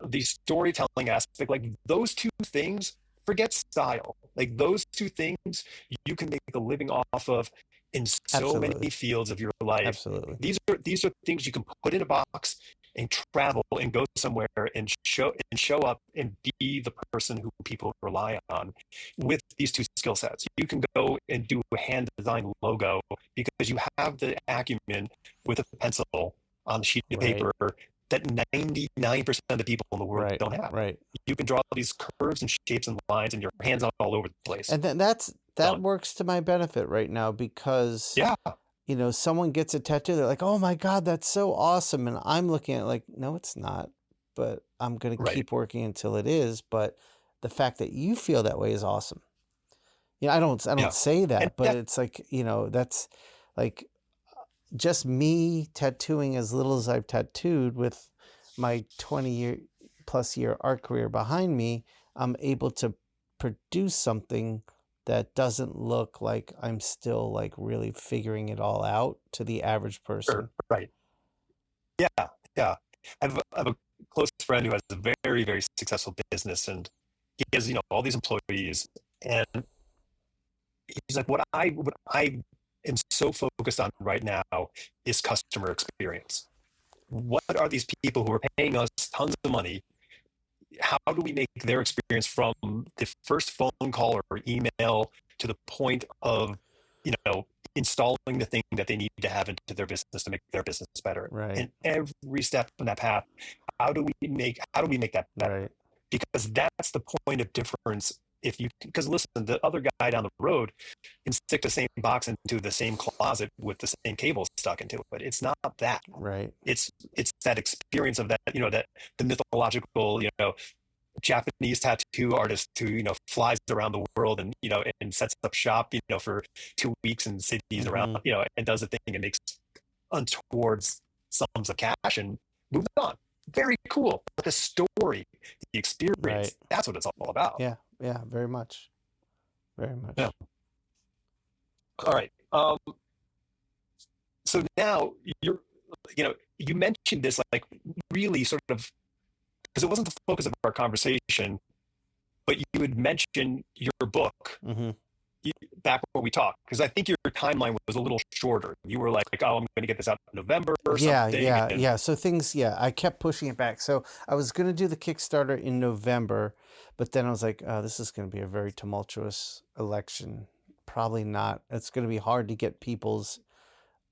the storytelling aspect, like those two things, forget style. Like those two things, you can make a living off of in so Absolutely. many fields of your life. Absolutely. These are things you can put in a box and travel and go somewhere and show up and be the person who people rely on with these two skill sets. You can go and do a hand design logo because you have the acumen with a pencil on a sheet of Right. paper that 99% of the people in the world Right. don't have. Right. You can draw these curves and shapes and lines, and your hands are all over the place. And then that Done. works to my benefit right now because Yeah, someone gets a tattoo, they're like, oh my God, that's so awesome. And I'm looking at it like, no, it's not, but I'm going to right. keep working until it is. But the fact that you feel that way is awesome. I don't Yeah. say that, And but that- it's like, that's like just me tattooing as little as I've tattooed with my 20+ year art career behind me. I'm able to produce something that doesn't look like I'm still like really figuring it all out to the average person. Sure, right. Yeah, yeah. I have a close friend who has a very, very successful business, and he has, all these employees, and he's like, what I am so focused on right now is customer experience. What are these people who are paying us tons of money? How do we make their experience from the first phone call or email to the point of, installing the thing that they need to have into their business to make their business better? Right. And every step on that path, how do we make that better? Right. Because that's the point of difference. Because listen, the other guy down the road can stick the same box into the same closet with the same cable stuck into it. It's not that. Right. It's that experience of that, that the mythological, Japanese tattoo artist who, flies around the world and, and sets up shop, for 2 weeks in cities around, and does a thing and makes untoward sums of cash and moves on. Very cool. But the story, the experience, Right. that's what it's all about. Yeah. Yeah. Very much. Very much. Yeah. All right. So now you mentioned this like really sort of, because it wasn't the focus of our conversation, but you had mentioned your book back when we talked, because I think your timeline was a little shorter. You were like, oh, I'm going to get this out in November or something. Yeah. So things, I kept pushing it back. So I was going to do the Kickstarter in November, but then I was like, oh, this is going to be a very tumultuous election. Probably not. It's going to be hard to get people's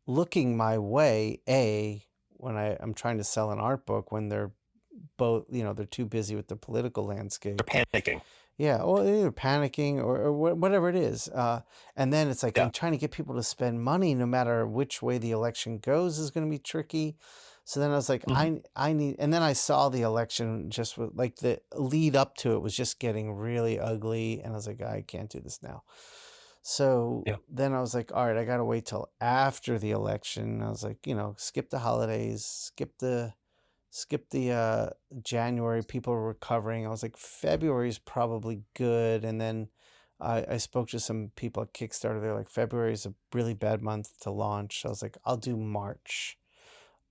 looking my way, when I'm trying to sell an art book, when they're both, they're too busy with the political landscape. They're panicking. Yeah, well, either panicking or whatever it is. And then it's like, Yeah. I'm trying to get people to spend money no matter which way the election goes is going to be tricky. So then I was like, I need, and then I saw the election just with like the lead up to it was just getting really ugly. And I was like, I can't do this now. So then I was like, all right, I got to wait till after the election. I was like, skip the holidays, skip the January, people were recovering. I was like, February is probably good. And then I spoke to some people at Kickstarter. They're like, February is a really bad month to launch. So I was like, I'll do March.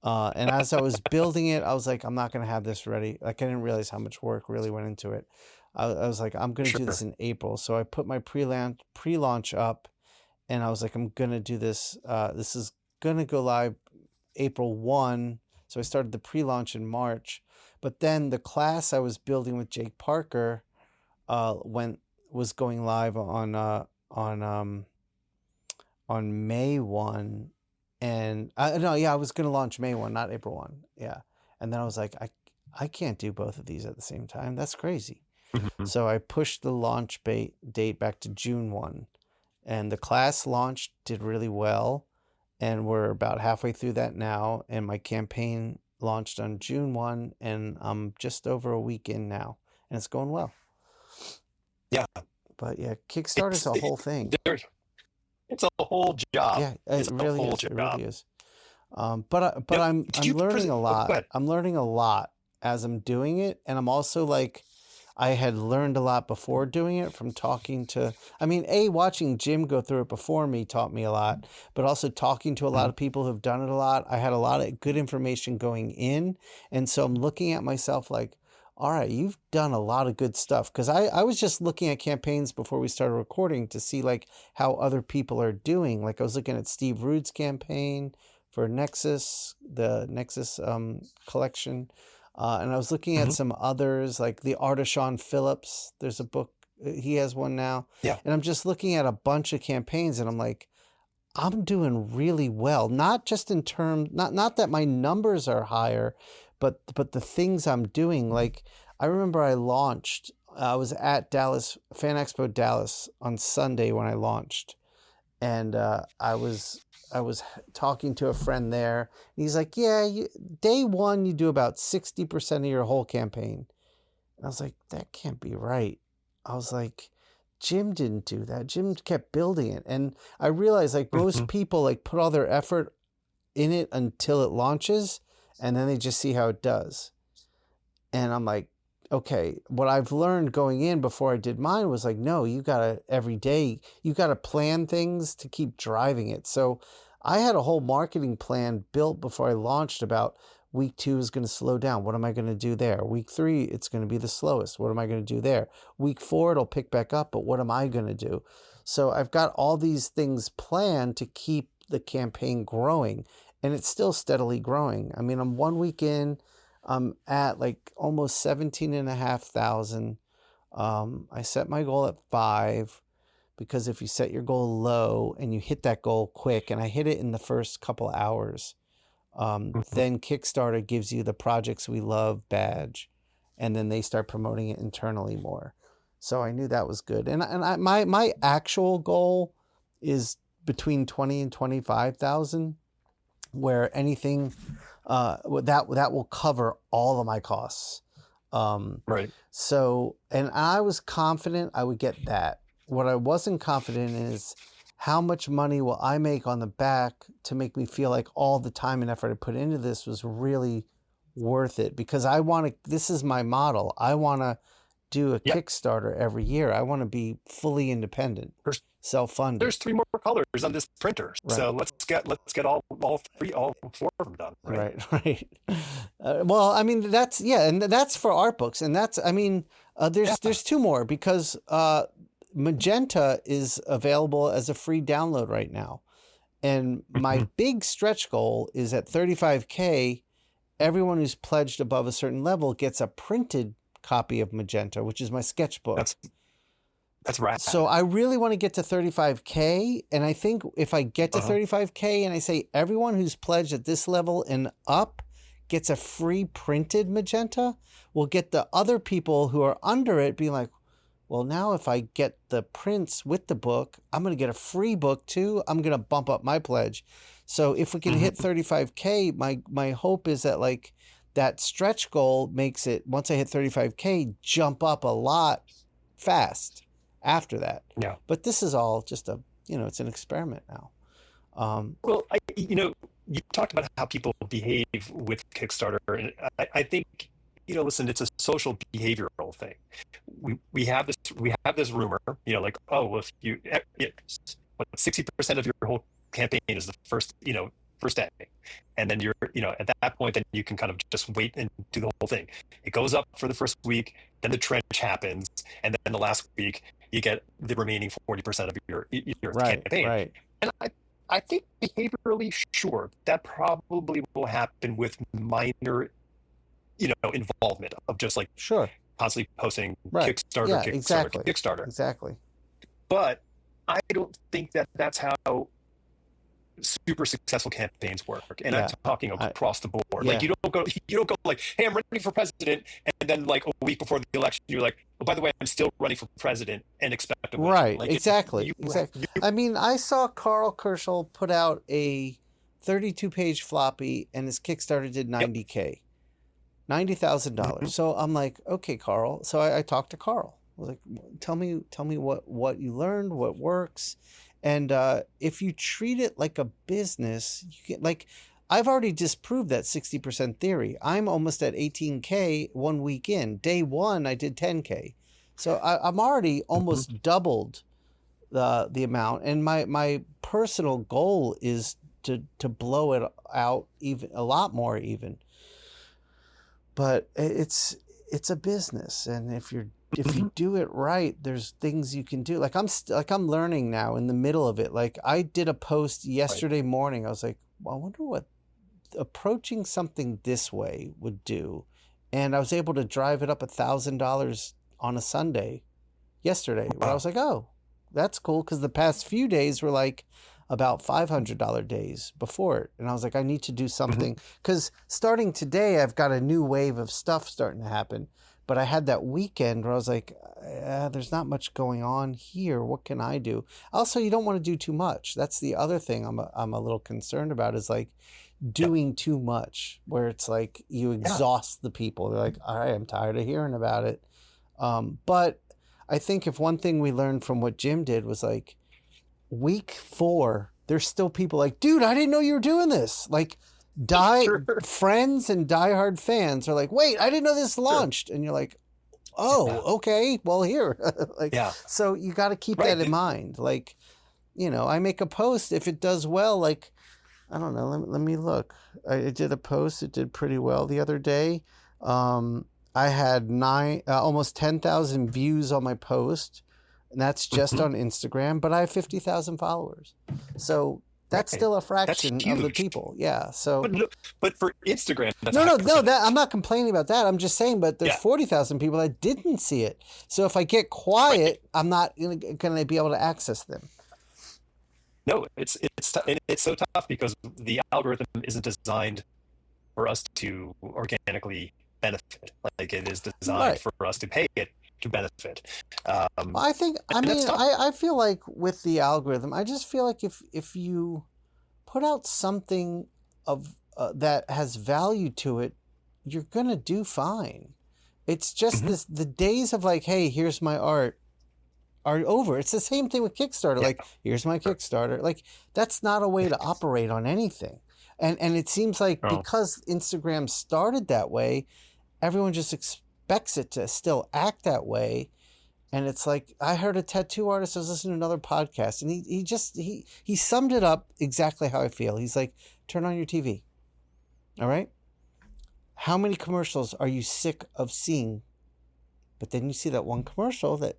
And as I was building it, I was like, I'm not going to have this ready. Like, I didn't realize how much work really went into it. I was like, I'm going to do this in April. So I put my pre-launch up, and I was like, I'm going to do this. This is going to go live April 1. So I started the pre-launch in March. But then the class I was building with Jake Parker was going live on May 1. And I was going to launch May 1, not April 1. Yeah. And then I was like, I can't do both of these at the same time. That's crazy. Mm-hmm. So I pushed the launch date back to June 1. And the class launched, did really well. And we're about halfway through that now. And my campaign launched on June 1. And I'm just over a week in now. And it's going well. Yeah. But yeah, Kickstarter's a whole thing. It's a whole job. Yeah, it really is. It really is. But Now, I'm learning a lot. go ahead. I'm learning a lot as I'm doing it, and I'm also like, I had learned a lot before doing it from talking to. I mean, watching Jim go through it before me taught me a lot, but also talking to a lot of people who've done it a lot. I had a lot of good information going in, and so I'm looking at myself like, all right, you've done a lot of good stuff. Because I was just looking at campaigns before we started recording to see like how other people are doing. Like I was looking at Steve Rude's campaign for Nexus, the Nexus collection. And I was looking at some others, like The Art of Sean Phillips. There's a book, he has one now. Yeah. And I'm just looking at a bunch of campaigns and I'm like, I'm doing really well. Not just in terms, not that my numbers are higher, but the things I'm doing. Like I remember I was at Dallas Fan Expo Dallas on Sunday when I launched, and I was talking to a friend there. And he's like, "Yeah, day one you do about 60% of your whole campaign." And I was like, "That can't be right." I was like, Jim didn't do that. Jim kept building it, and I realized like most people like put all their effort in it until it launches. And then they just see how it does. And I'm like, okay, what I've learned going in before I did mine was like, no, you every day, you got to plan things to keep driving it. So I had a whole marketing plan built before I launched about week 2 is going to slow down. What am I going to do there? Week 3, it's going to be the slowest. What am I going to do there? Week 4, it'll pick back up, but what am I going to do? So I've got all these things planned to keep the campaign growing. And it's still steadily growing. I mean, I'm 1 week in, I'm at like almost 17,500. I set my goal at 5 because if you set your goal low and you hit that goal quick, and I hit it in the first couple hours, then Kickstarter gives you the Projects We Love badge, and then they start promoting it internally more. So I knew that was good. And my actual goal is between 20 and 25,000. Where anything that will cover all of my costs. Right. So, and I was confident I would get that. What I wasn't confident in is how much money will I make on the back to make me feel like all the time and effort I put into this was really worth it. Because this is my model. I want to do a Kickstarter every year. I want to be fully independent. Self-funded. There's 3 more colors on this printer, right. So let's get all 4 of them done. Right. Well, I mean and that's for art books, and that's there's 2 more because Magenta is available as a free download right now, and my big stretch goal is at 35K. Everyone who's pledged above a certain level gets a printed copy of Magenta, which is my sketchbook. That's right. So I really want to get to 35K. And I think if I get to 35K and I say everyone who's pledged at this level and up gets a free printed Magenta, will get the other people who are under it being like, well, now if I get the prints with the book, I'm going to get a free book too. I'm going to bump up my pledge. So if we can hit 35K, my hope is that like that stretch goal makes it, once I hit 35K, jump up a lot fast after that. Yeah. But this is all just it's an experiment now. Well, you talked about how people behave with Kickstarter, and I think, listen, it's a social behavioral thing. We have this rumor, like, oh, well, if 60% of your whole campaign is the first day, and then you're, at that point, then you can kind of just wait and do the whole thing. It goes up for the first week, then the trench happens, and then the last week you get the remaining 40% of your campaign. Right. And I think behaviorally, sure, that probably will happen with minor, involvement of just like Sure. constantly posting Right. Kickstarter, Yeah, Kickstarter, exactly. Kickstarter. Exactly. But I don't think that that's how super successful campaigns work. And I'm Yeah. talking across the board. Like Yeah. you don't go like, hey, I'm running for president, and then like a week before the election, you're like, oh, by the way, I'm still running for president and expect to win. Right. Like Exactly. Exactly. I mean, I saw Carl Kerschel put out a 32-page floppy, and his Kickstarter did yep. $90K. $90,000. So I'm like, okay, Carl. So I talked to Carl. I was like, tell me what you learned, what works. And if you treat it like a business, you can, like, I've already disproved that 60% theory. I'm almost at 18K 1 week in. Day one, I did 10K. So I'm already almost doubled the amount. And my personal goal is to blow it out even a lot more even. But it's a business, and if you do it right, there's things you can do. Like I'm learning now in the middle of it. Like I did a post yesterday morning. I was like, well, I wonder what approaching something this way would do, and I was able to drive it up $1,000 on a Sunday yesterday. Where I was like, oh, that's cool, because the past few days were like about $500 days before it. And I was like, I need to do something, because starting today, I've got a new wave of stuff starting to happen. But I had that weekend where I was like, there's not much going on here. What can I do? Also, you don't want to do too much. That's the other thing I'm a little concerned about, is like doing too much, where it's like you exhaust the people. They're like, all right, I'm tired of hearing about it. But I think if one thing we learned from what Jim did was like, week 4, there's still people like, dude, I didn't know you were doing this. Like, friends and diehard fans are like, wait, I didn't know this launched. And you're like, oh, okay, well, here. So you got to keep that in mind. Like, I make a post. If it does well, like, I don't know, let me look. I did a post. It did pretty well the other day. I had almost 10,000 views on my post. And that's just on Instagram, but I have 50,000 followers. So that's still a fraction of the people. Yeah. So, but for Instagram, that's no. That I'm not complaining about that. I'm just saying, but there's 40,000 people that didn't see it. So if I get quiet, I'm not going to be able to access them. No, it's so tough, because the algorithm isn't designed for us to organically benefit. Like, it is designed for us to pay it to benefit. I feel like with the algorithm, I just feel like if you put out something of that has value to it, you're gonna do fine. It's just the days of like, hey, here's my art, are over. It's the same thing with Kickstarter. Like, here's my Kickstarter. Like, that's not a way to operate on anything. And it seems like because Instagram started that way, everyone just expects it to still act that way. And it's like, I heard a tattoo artist, I was listening to another podcast, and he summed it up exactly how I feel. He's like, turn on your TV. All right? How many commercials are you sick of seeing? But then you see that one commercial that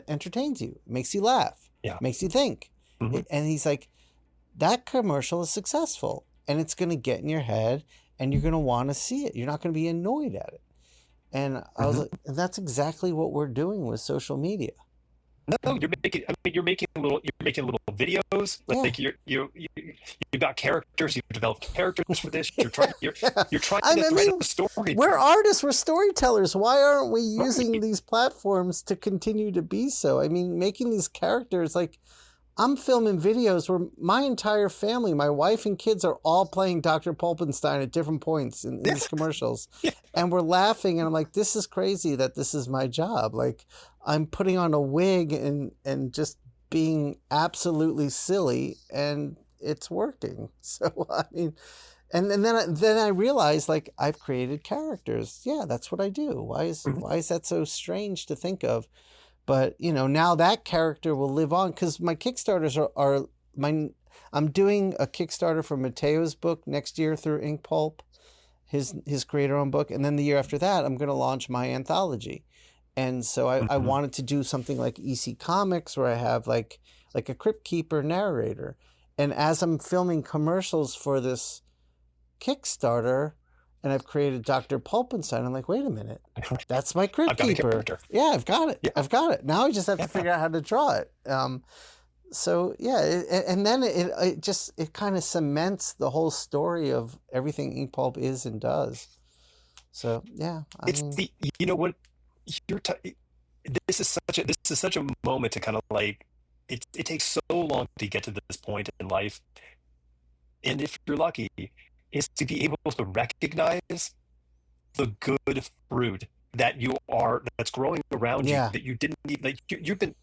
entertains you, makes you laugh, makes you think. And he's like, that commercial is successful, and it's going to get in your head, and you're going to want to see it. You're not going to be annoyed at it. And I was like, and that's exactly what we're doing with social media. No, you're making little videos. Like you've got characters. You've developed characters for this. You're trying to write a story. We're artists. We're storytellers. Why aren't we using these platforms to continue to be so? I mean, making these characters, like, I'm filming videos where my entire family, my wife and kids, are all playing Dr. Pulpenstein at different points in these commercials. And we're laughing, and I'm like, this is crazy that this is my job. Like, I'm putting on a wig and just being absolutely silly, and it's working. So, I mean, and then I realized, like, I've created characters. Yeah, that's what I do. Why is that so strange to think of? But, now that character will live on, because my Kickstarters I'm doing a Kickstarter for Mateo's book next year through INKPULP, his creator-owned book. And then the year after that, I'm going to launch my anthology. And so I wanted to do something like EC Comics, where I have like a Crypt Keeper narrator. And as I'm filming commercials for this Kickstarter, and I've created Dr. Pulpenstein, I'm like, wait a minute, that's my Crypt I've got a Keeper. character. Yeah, I've got it. Yeah. I've got it. Now I just have to figure out how to draw it. So yeah, and then it kind of cements the whole story of everything INKPULP is and does. So yeah, you know what, this is such a moment to kind of like, it takes so long to get to this point in life, and if you're lucky, is to be able to recognize the good fruit that's growing around you, Yeah. that you didn't need, like you've been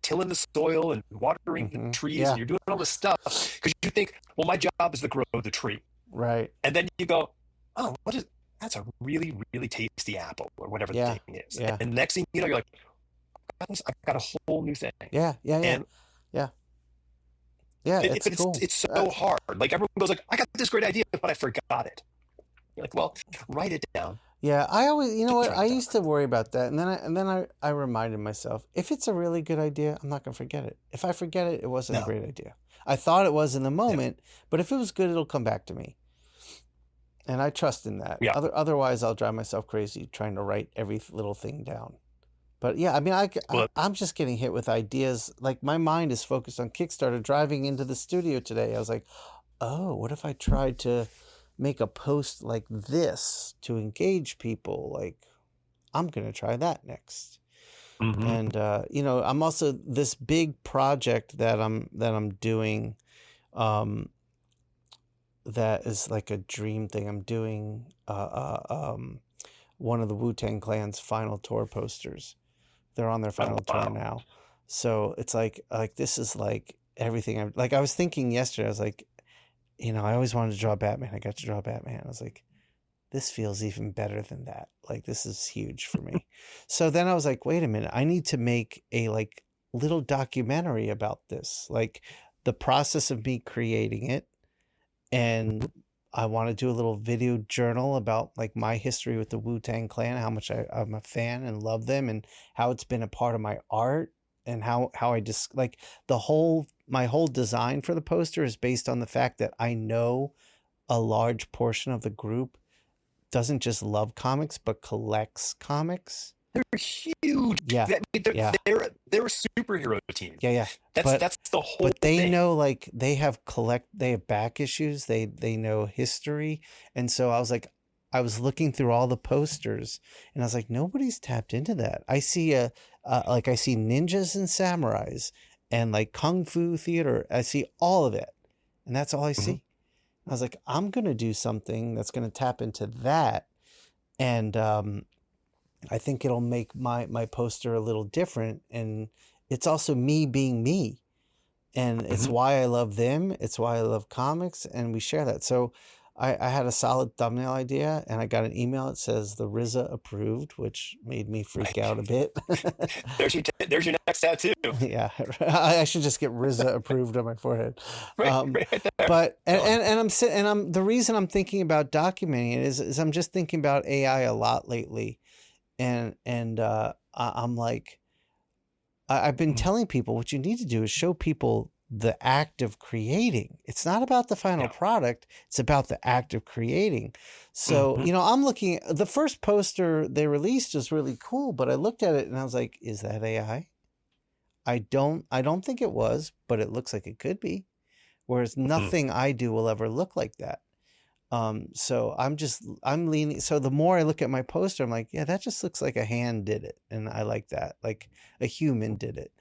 tilling the soil and watering the trees, and you're doing all this stuff because you think, well, my job is to grow the tree, right. and then you go, oh, that's a really, really tasty apple or whatever the thing is, and next thing you know, you're like, I've got a whole new thing. And it's cool. It's so hard. Like everyone goes like, I got this great idea, but I forgot it. You're like, well, write it down. Yeah, I always, you know what, I used to worry about that, and then I reminded myself, if it's a really good idea, I'm not gonna forget it. If I forget it, it wasn't a great idea. I thought it was in the moment, but if it was good, it'll come back to me, and I trust in that. Yeah. Otherwise, I'll drive myself crazy trying to write every little thing down. But yeah, I mean, I'm just getting hit with ideas. Like my mind is focused on Kickstarter. Driving into the studio today, I was like, oh, what if I tried to make a post like this to engage people? Like, I'm going to try that next. Mm-hmm. And, you know, I'm also this big project that I'm doing, that is like a dream thing. I'm doing, one of the Wu-Tang Clan's final tour posters. They're on their final tour now. So it's like this is like everything. I was thinking yesterday, I was like, you know, I always wanted to draw Batman. I got to draw Batman. I was like, this feels even better than that. Like, this is huge for me. So then I was like, wait a minute, I need to make a like little documentary about this, like the process of me creating it. And I want to do a little video journal about like my history with the Wu-Tang Clan, how much I'm a fan and love them, and how it's been a part of my art, and how I just like my whole design for the poster is based on the fact that I know a large portion of the group doesn't just love comics, but collects comics. They're huge. Yeah. They're a superhero team. Yeah. That's the whole But they thing. know, like, they have back issues. They know history. And so I was looking through all the posters, and I was like, nobody's tapped into that. I see I see ninjas and samurais and like kung fu theater. I see all of it, and that's all I see. I was like, I'm going to do something that's going to tap into that. And, I think it'll make my poster a little different, and it's also me being me, and it's why I love them. It's why I love comics, and we share that. So I had a solid thumbnail idea, and I got an email that says the RZA approved, which made me freak out a bit. There's your next tattoo. Yeah, I should just get RZA approved on my forehead. Right there. But I'm the reason I'm thinking about documenting it is I'm just thinking about AI a lot lately. And I'm like, I've been telling people what you need to do is show people the act of creating. It's not about the final product. It's about the act of creating. So, you know, I'm looking, the first poster they released was really cool, but I looked at it and I was like, is that AI? I don't think it was, but it looks like it could be. Whereas nothing I do will ever look like that. So I'm leaning. So the more I look at my poster, I'm like, yeah, that just looks like a hand did it. And I like that, like a human did it.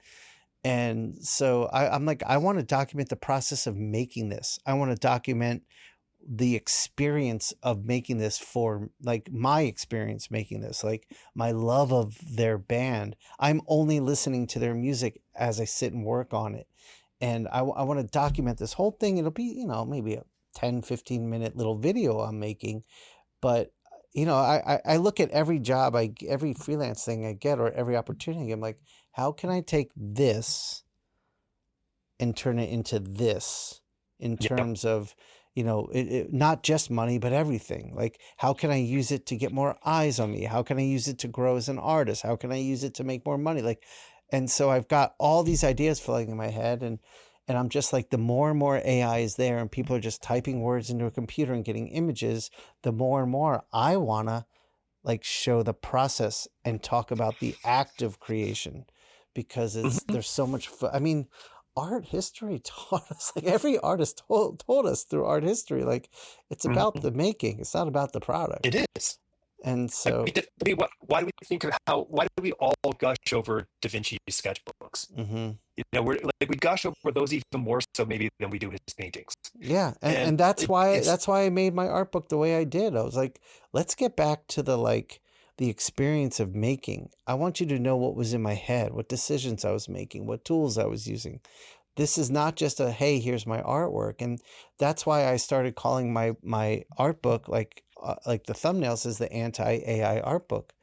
And so I'm like, I want to document the process of making this. I want to document the experience of making this, for like my experience making this, like my love of their band. I'm only listening to their music as I sit and work on it. And I want to document this whole thing. It'll be, you know, maybe a 10-15 minute little video I'm making, but you know, I look at every job, every freelance thing I get, or every opportunity, I'm like, how can I take this and turn it into this in terms of, you know, it not just money, but everything. Like, how can I use it to get more eyes on me? How can I use it to grow as an artist? How can I use it to make more money? Like, and so I've got all these ideas floating in my head, And I'm just like, the more and more AI is there and people are just typing words into a computer and getting images, the more and more I want to like show the process and talk about the act of creation, because there's so much I mean, art history taught us, like every artist told us through art history, like it's about the making, it's not about the product. It is. And so why do we think of why do we all gush over Da Vinci's sketchbooks? We gush over those even more so maybe than we do his paintings. Yeah. And that's why I made my art book the way I did. I was like, let's get back to the experience of making. I want you to know what was in my head, what decisions I was making, what tools I was using. This is not just a, hey, here's my artwork. And that's why I started calling my art book, like the thumbnail says, the anti-AI art book,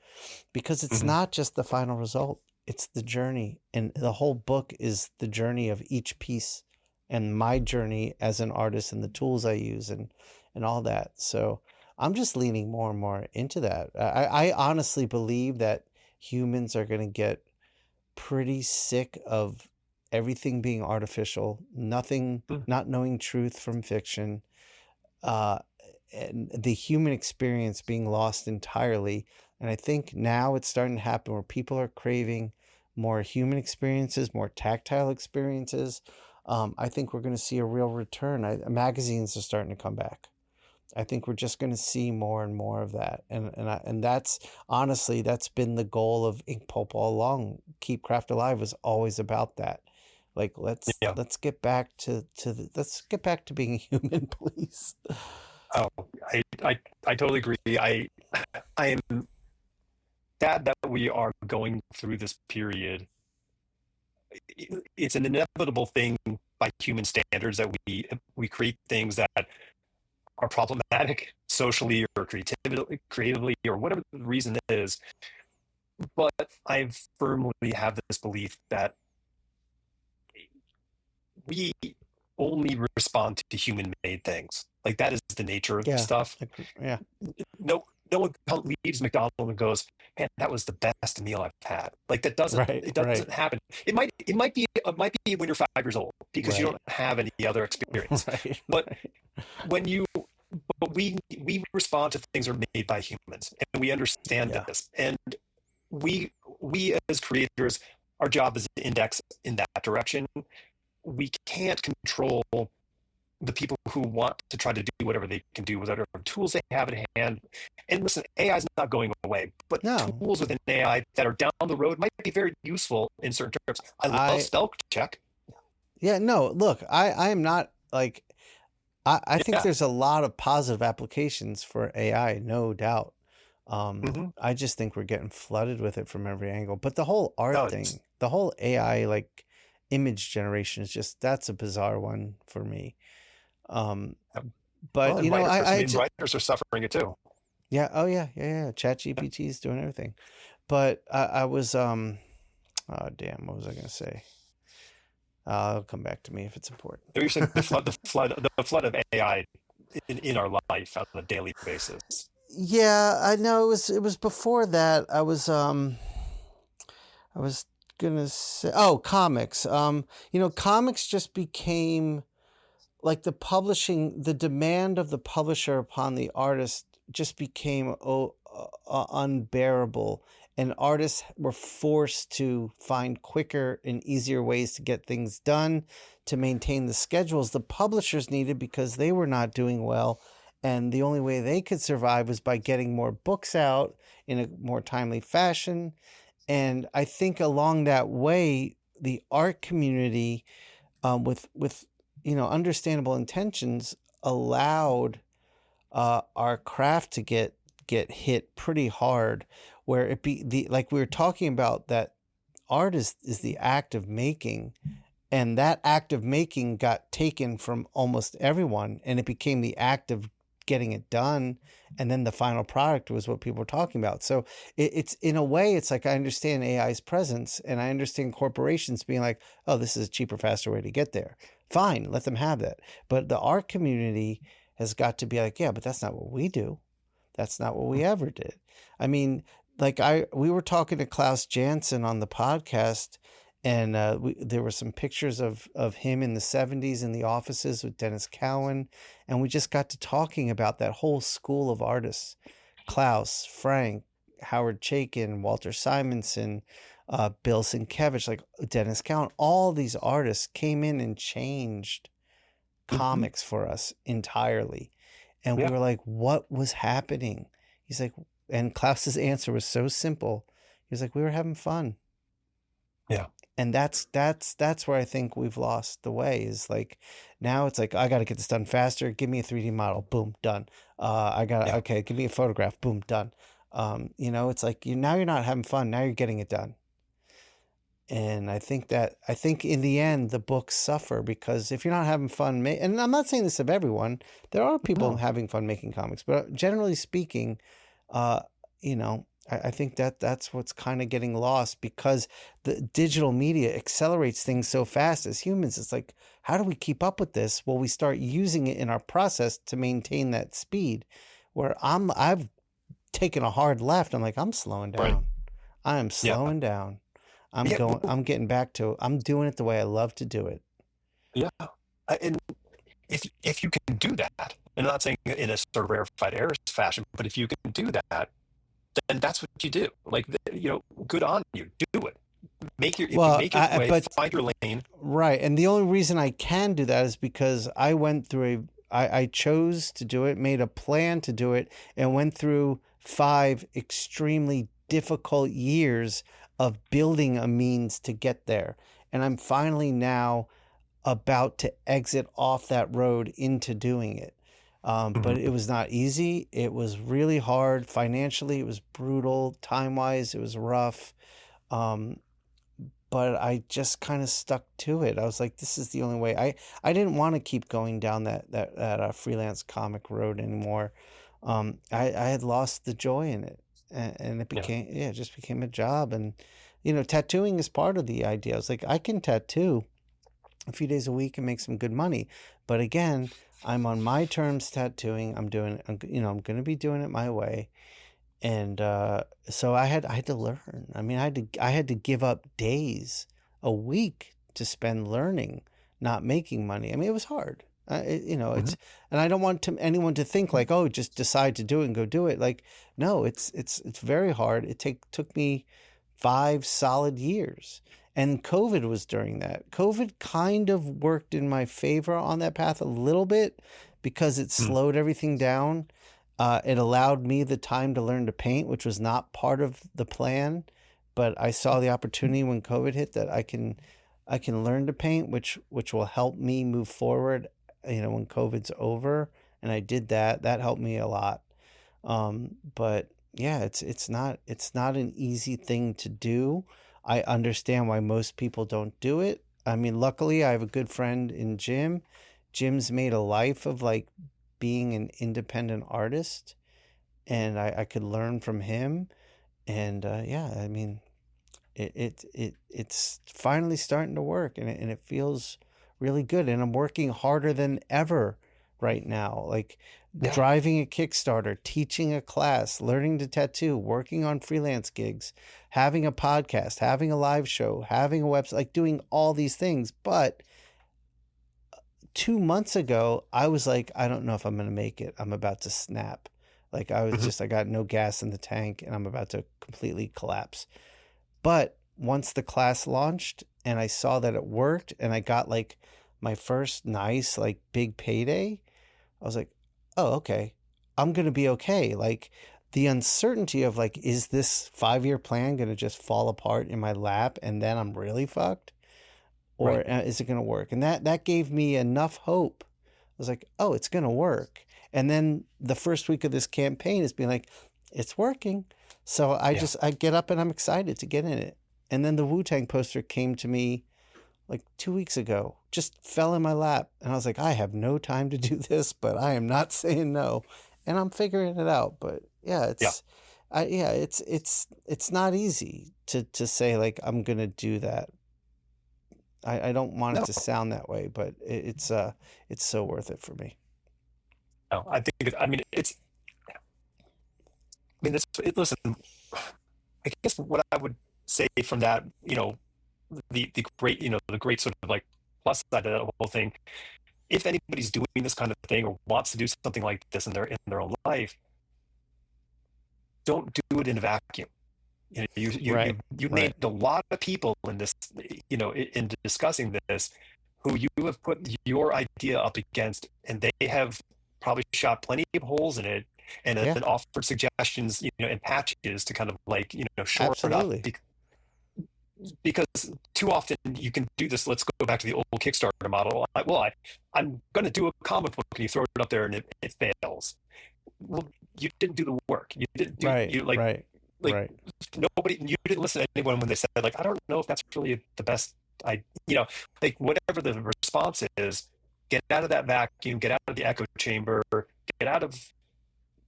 because it's not just the final result. It's the journey. And the whole book is the journey of each piece and my journey as an artist and the tools I use and all that. So I'm just leaning more and more into that. I honestly believe that humans are going to get pretty sick of everything being artificial, not knowing truth from fiction, and the human experience being lost entirely. And I think now it's starting to happen where people are craving more human experiences, more tactile experiences. I think we're going to see a real return. Magazines are starting to come back. I think we're just going to see more and more of that. And that's honestly, that's been the goal of INKPULP all along. Keep Craft Alive was always about that. Like, let's get back to let's get back to being human, please. Oh, I totally agree. I am sad that we are going through this period. It's an inevitable thing by human standards that we create things that are problematic socially or creatively or whatever the reason is. But I firmly have this belief that we only respond to human-made things. Like, that is the nature of stuff. Yeah. No one leaves McDonald's and goes, "Man, that was the best meal I've had." Like, that doesn't happen. It might be when you're 5 years old because you don't have any other experience. But we respond to things that are made by humans, and we understand this. And we as creators, our job is to index in that direction. We can't control the people who want to try to do whatever they can do with whatever tools they have at hand. And listen, AI is not going away, but tools within AI that are down the road might be very useful in certain terms. I love spell check. Yeah, no, look, I am not like, I think there's a lot of positive applications for AI, no doubt. I just think we're getting flooded with it from every angle. But the whole art thing, the whole AI, like, image generation is just, that's a bizarre one for me. But writers are suffering it too. Yeah. Oh yeah. ChatGPT is doing everything. But I was oh damn, what was I going to say? It'll come back to me if it's important. You're saying the flood of AI in our life on a daily basis. Yeah, I know it was before that. I was gonna say, comics. Comics just became like the demand of the publisher upon the artist just became unbearable, and artists were forced to find quicker and easier ways to get things done, to maintain the schedules the publishers needed because they were not doing well. And the only way they could survive was by getting more books out in a more timely fashion. And I think along that way, the art community, with understandable intentions, allowed our craft to get hit pretty hard. Where it be like we were talking about, that art is the act of making, and that act of making got taken from almost everyone, and it became the act of getting it done, and then the final product was what people were talking about. So it's in a way, it's like, I understand AI's presence, and I understand corporations being like, oh, this is a cheaper, faster way to get there. Fine, let them have that. But the art community has got to be like, yeah, but that's not what we do. That's not what we ever did. I mean, like we were talking to Klaus Janson on the podcast, And there were some pictures of him in the 70s in the offices with Dennis Cowan. And we just got to talking about that whole school of artists, Klaus, Frank, Howard Chaykin, Walter Simonson, Bill Sienkiewicz, like Dennis Cowan. All these artists came in and changed comics for us entirely. And we were like, what was happening? He's like, and Klaus's answer was so simple. He was like, we were having fun. Yeah. And that's where I think we've lost the way, is like, now it's like, I got to get this done faster. Give me a 3D model. Boom, done. Okay, give me a photograph. Boom, done. It's like, now you're not having fun. Now you're getting it done. And I think in the end, the books suffer, because if you're not having fun, and I'm not saying this of everyone, there are people having fun making comics, but generally speaking, I think that's what's kind of getting lost, because the digital media accelerates things so fast. As humans, it's like, how do we keep up with this? Well, we start using it in our process to maintain that speed, where I've taken a hard left. I'm like, I'm slowing down. Right. I am slowing down. I'm getting back to, I'm doing it the way I love to do it. Yeah. And if you can do that, and I'm not saying in a sort of rarefied air fashion, but if you can do that, then that's what you do. Like, good on you. Do it. If you make your way, find your lane. Right. And the only reason I can do that is because I went through I chose to do it, made a plan to do it, and went through 5 extremely difficult years of building a means to get there. And I'm finally now about to exit off that road into doing it. But it was not easy. It was really hard. Financially, it was brutal. Time-wise, it was rough. But I just kind of stuck to it. I was like, this is the only way. I didn't want to keep going down that freelance comic road anymore. I had lost the joy in it. And it became, it just became a job. And, tattooing is part of the idea. I was like, I can tattoo a few days a week and make some good money. But again, I'm on my terms tattooing. I'm going to be doing it my way. And so I had to learn. I mean, I had to give up days a week to spend learning, not making money. I mean, it was hard. It's, and I don't want anyone to think like, oh, just decide to do it and go do it. Like, no, it's very hard. It took me 5 solid years. And COVID was during that. COVID kind of worked in my favor on that path a little bit, because it slowed everything down. It allowed me the time to learn to paint, which was not part of the plan. But I saw the opportunity when COVID hit that I can learn to paint, which will help me move forward, when COVID's over. And I did that. That helped me a lot. But yeah, it's not an easy thing to do. I understand why most people don't do it. I mean, luckily I have a good friend in Jim. Jim's made a life of like being an independent artist, and I could learn from him. And I mean, it's finally starting to work, and it feels really good. And I'm working harder than ever right now. Like driving a Kickstarter, teaching a class, learning to tattoo, working on freelance gigs, having a podcast, having a live show, having a website, like doing all these things. But 2 months ago, I was like, I don't know if I'm going to make it. I'm about to snap. Like I was I got no gas in the tank and I'm about to completely collapse. But once the class launched and I saw that it worked and I got like my first nice, like big payday, I was like, oh, okay, I'm going to be okay. Like the uncertainty of like, is this 5-year plan going to just fall apart in my lap and then I'm really fucked? Or is it going to work? And that gave me enough hope. I was like, oh, it's going to work. And then the first week of this campaign is being like, it's working. So I get up and I'm excited to get in it. And then the Wu-Tang poster came to me like 2 weeks ago, just fell in my lap. And I was like, I have no time to do this, but I am not saying no. And I'm figuring it out. But it's not easy to say like, I'm going to do that. I don't want it to sound that way, but it's so worth it for me. No, listen, I guess what I would say from that, the great, the great sort of like plus side of that whole thing. If anybody's doing this kind of thing or wants to do something like this in their own life, don't do it in a vacuum. Right. You named Right. a lot of people in this, in discussing this, who you have put your idea up against, and they have probably shot plenty of holes in it, and Yeah. then offered suggestions, and patches to kind of like, shore it up. Absolutely. Because too often you can do this. Let's go back to the old Kickstarter model. I'm going to do a comic book, and you throw it up there, and it fails. Well, you didn't do the work. You didn't do Right. you like like Right. nobody. You didn't listen to anyone when they said like, I don't know if that's really the best. Like whatever the response is, get out of that vacuum, get out of the echo chamber, get out of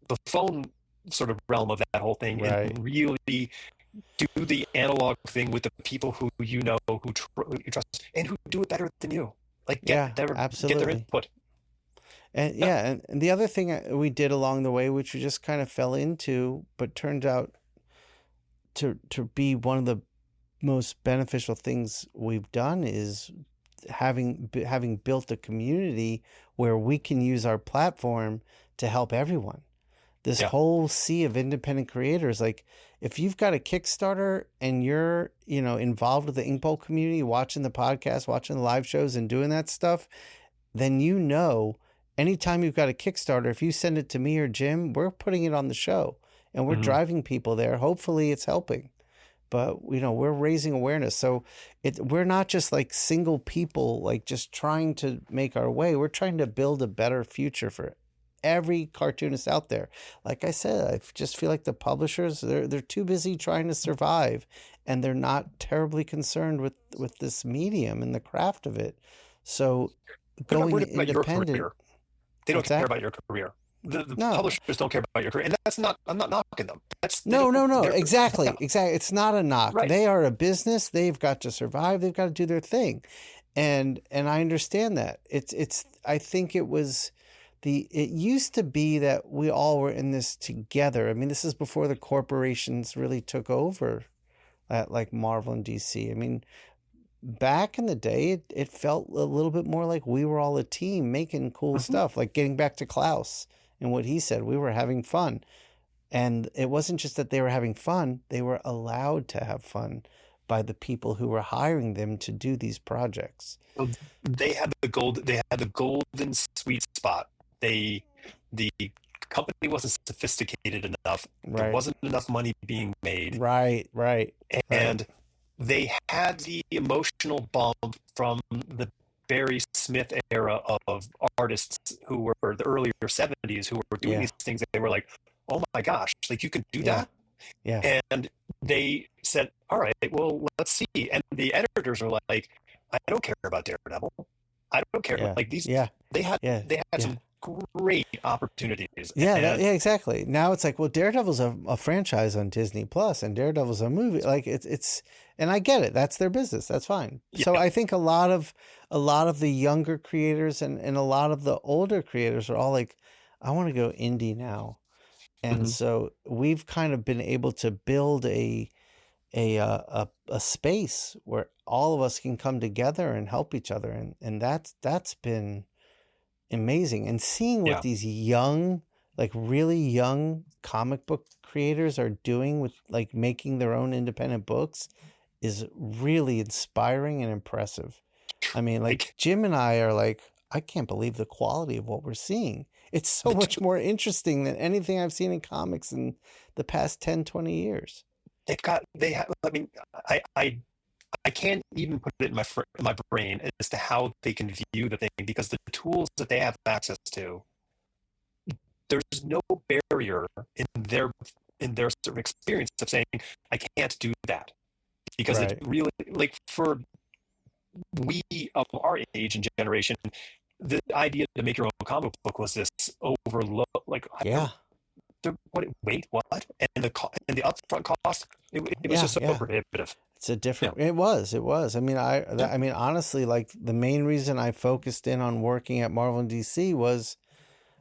the phone sort of realm of that whole thing, and Right. really do the analog thing with the people who who you trust, and who do it better than you. Like Yeah. get their Absolutely. input. And Yeah, yeah, and the other thing we did along the way, which we just kind of fell into, but turned out to be one of the most beneficial things we've done, is having built a community where we can use our platform to help everyone. This yeah, whole sea of independent creators, like if you've got a Kickstarter and you're, involved with the INKPULP community, watching the podcast, watching the live shows and doing that stuff, then anytime you've got a Kickstarter, if you send it to me or Jim, we're putting it on the show and we're mhm. driving people there. Hopefully it's helping. But we're raising awareness. So we're not just like single people like just trying to make our way. We're trying to build a better future for every cartoonist out there. Like I said, I just feel like the publishers, they're too busy trying to survive, and they're not terribly concerned with this medium and the craft of it. So They're not going worried about your independent. career. They don't What's care that? about your career. The No. publishers don't care about your career, and that's not. I'm not knocking them. That's they No, don't. no, no. They're Exactly. yeah, Exactly. It's not a knock. right. They are a business. They've got to survive. They've got to do their thing. And I understand that. I think it used to be that we all were in this together. I mean, this is before the corporations really took over at like Marvel and DC. I mean, back in the day, it felt a little bit more like we were all a team making cool Mhm. stuff, like getting back to Klaus and what he said. We were having fun. And it wasn't just that they were having fun, they were allowed to have fun by the people who were hiring them to do these projects. So they had the gold. They had the golden sweet spot. The company wasn't sophisticated enough. There Right. wasn't enough money being made, Right. Right. Right. and they had the emotional bump from the Barry Smith era of artists who were the earlier 70s who were doing Yeah. these things. They were like, oh my gosh, like you could do Yeah. that. Yeah. And they said, all right, well, let's see. And the editors are like, I don't care about Daredevil. I don't care. Yeah. Like these, Yeah. they had Yeah. they had Yeah. some great opportunities. Yeah, And yeah, exactly. Now it's like, well, Daredevil's a franchise on Disney Plus, and Daredevil's a movie. Like and I get it. That's their business. That's fine. So yeah, I think a lot of the younger creators and a lot of the older creators are all like, I want to go indie now. And mhm, so we've kind of been able to build a space where all of us can come together and help each other, and that's been amazing. And seeing what yeah, these young, like really young comic book creators are doing with like making their own independent books is really inspiring and impressive. I mean, like like Jim and I are like, I can't believe the quality of what we're seeing. It's so the much two, more interesting than anything I've seen in comics in the past 10, 20 years. they have. I mean, I can't even put it in in my brain as to how they can view the thing, because the tools that they have access to, there's no barrier in their sort of experience of saying I can't do that, because it's Right. really like for we of our age and generation, the idea to make your own comic book was this overlook. Like I Yeah. don't. What? Wait, what? And and the upfront cost. It was Yeah. just so Yeah. prohibitive. It's a Yeah. different, it was. I mean, Yeah. I mean, honestly, like the main reason I focused in on working at Marvel and DC was,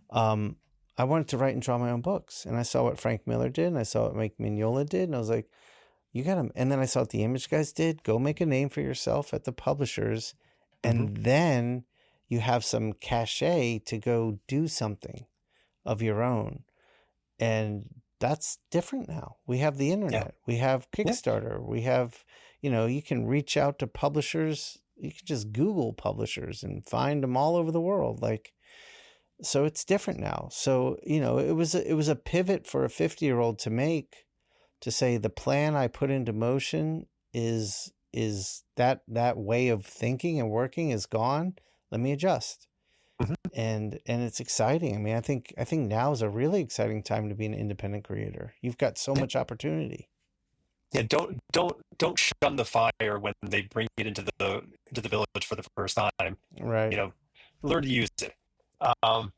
um, I wanted to write and draw my own books. And I saw what Frank Miller did, and I saw what Mike Mignola did. And I was like, You got to, and then I saw what the image guys did. Go make a name for yourself at the publishers, and then you have some cachet to go do something of your own. And that's different now. We have the internet. We have Kickstarter. We have, you can reach out to publishers. You can just Google publishers and find them all over the world. Like, so it's different now. So, it was a pivot for a 50-year-old to make, to say the plan I put into motion is that way of thinking and working is gone. Let me adjust. And it's exciting. I mean, I think now is a really exciting time to be an independent creator. You've got so much opportunity. Yeah, don't shun the fire when they bring it into the village for the first time. Right. Learn to use it. Well,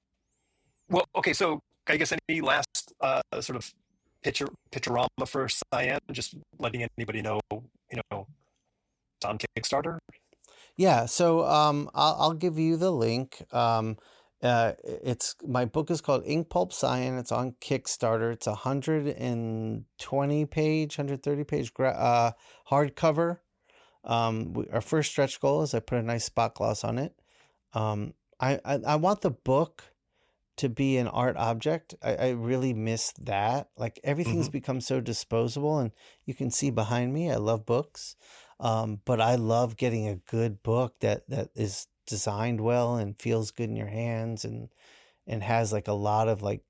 okay, so I guess any last sort of pitcherama for Cyan, just letting anybody know, it's on Kickstarter. Yeah. So I'll give you the link. It's my book is called INKPULP Cyan. It's on Kickstarter. It's 130 page hardcover. Our first stretch goal is I put a nice spot gloss on it. I want the book to be an art object. I really miss that. Like everything's become so disposable, and you can see behind me, I love books. But I love getting a good book that is designed well and feels good in your hands and has like a lot of like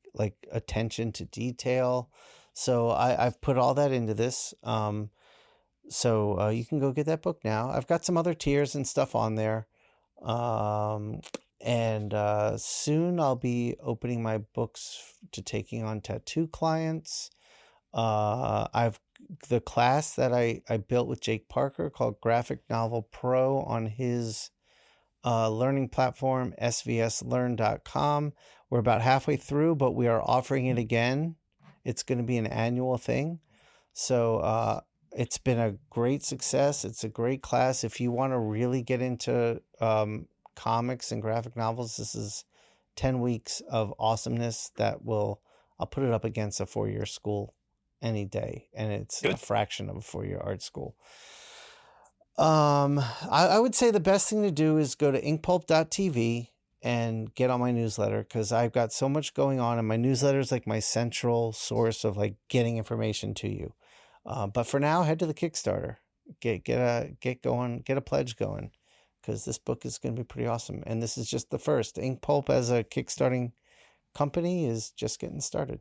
attention to detail. So I've put all that into this. So you can go get that book now. I've got some other tiers and stuff on there. And soon I'll be opening my books to taking on tattoo clients. I've the class that I built with Jake Parker called Graphic Novel Pro on his learning platform, svslearn.com. We're about halfway through, but we are offering it again. It's going to be an annual thing. So it's been a great success. It's a great class. If you want to really get into comics and graphic novels, this is 10 weeks of awesomeness that I'll put it up against a 4-year school any day, and it's a fraction of a 4-year art school. I would say the best thing to do is go to inkpulp.tv and get on my newsletter, because I've got so much going on, and my newsletter is like my central source of like getting information to you. But for now, head to the Kickstarter, get a pledge going, because this book is going to be pretty awesome. And this is just the first. INKPULP as a kickstarting company is just getting started.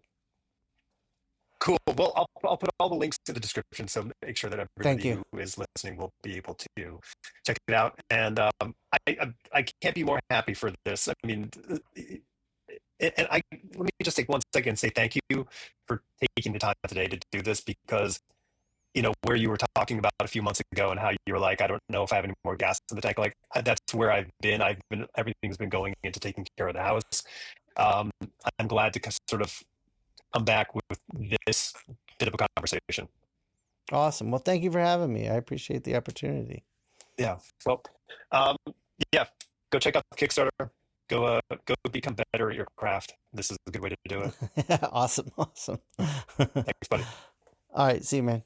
Cool. Well, I'll put all the links in the description, so make sure that everybody who is listening will be able to check it out. And I can't be more happy for this. I mean, and let me just take 1 second and say thank you for taking the time today to do this, because where you were talking about a few months ago and how you were like, I don't know if I have any more gas in the tank. Like, that's where I've been. Everything's been going into taking care of the house. I'm glad to sort of come back with this bit of a conversation. Awesome. Well, thank you for having me. I appreciate the opportunity. Yeah. Well, go check out Kickstarter. Go become better at your craft. This is a good way to do it. Awesome. Thanks, buddy. All right. See you, man.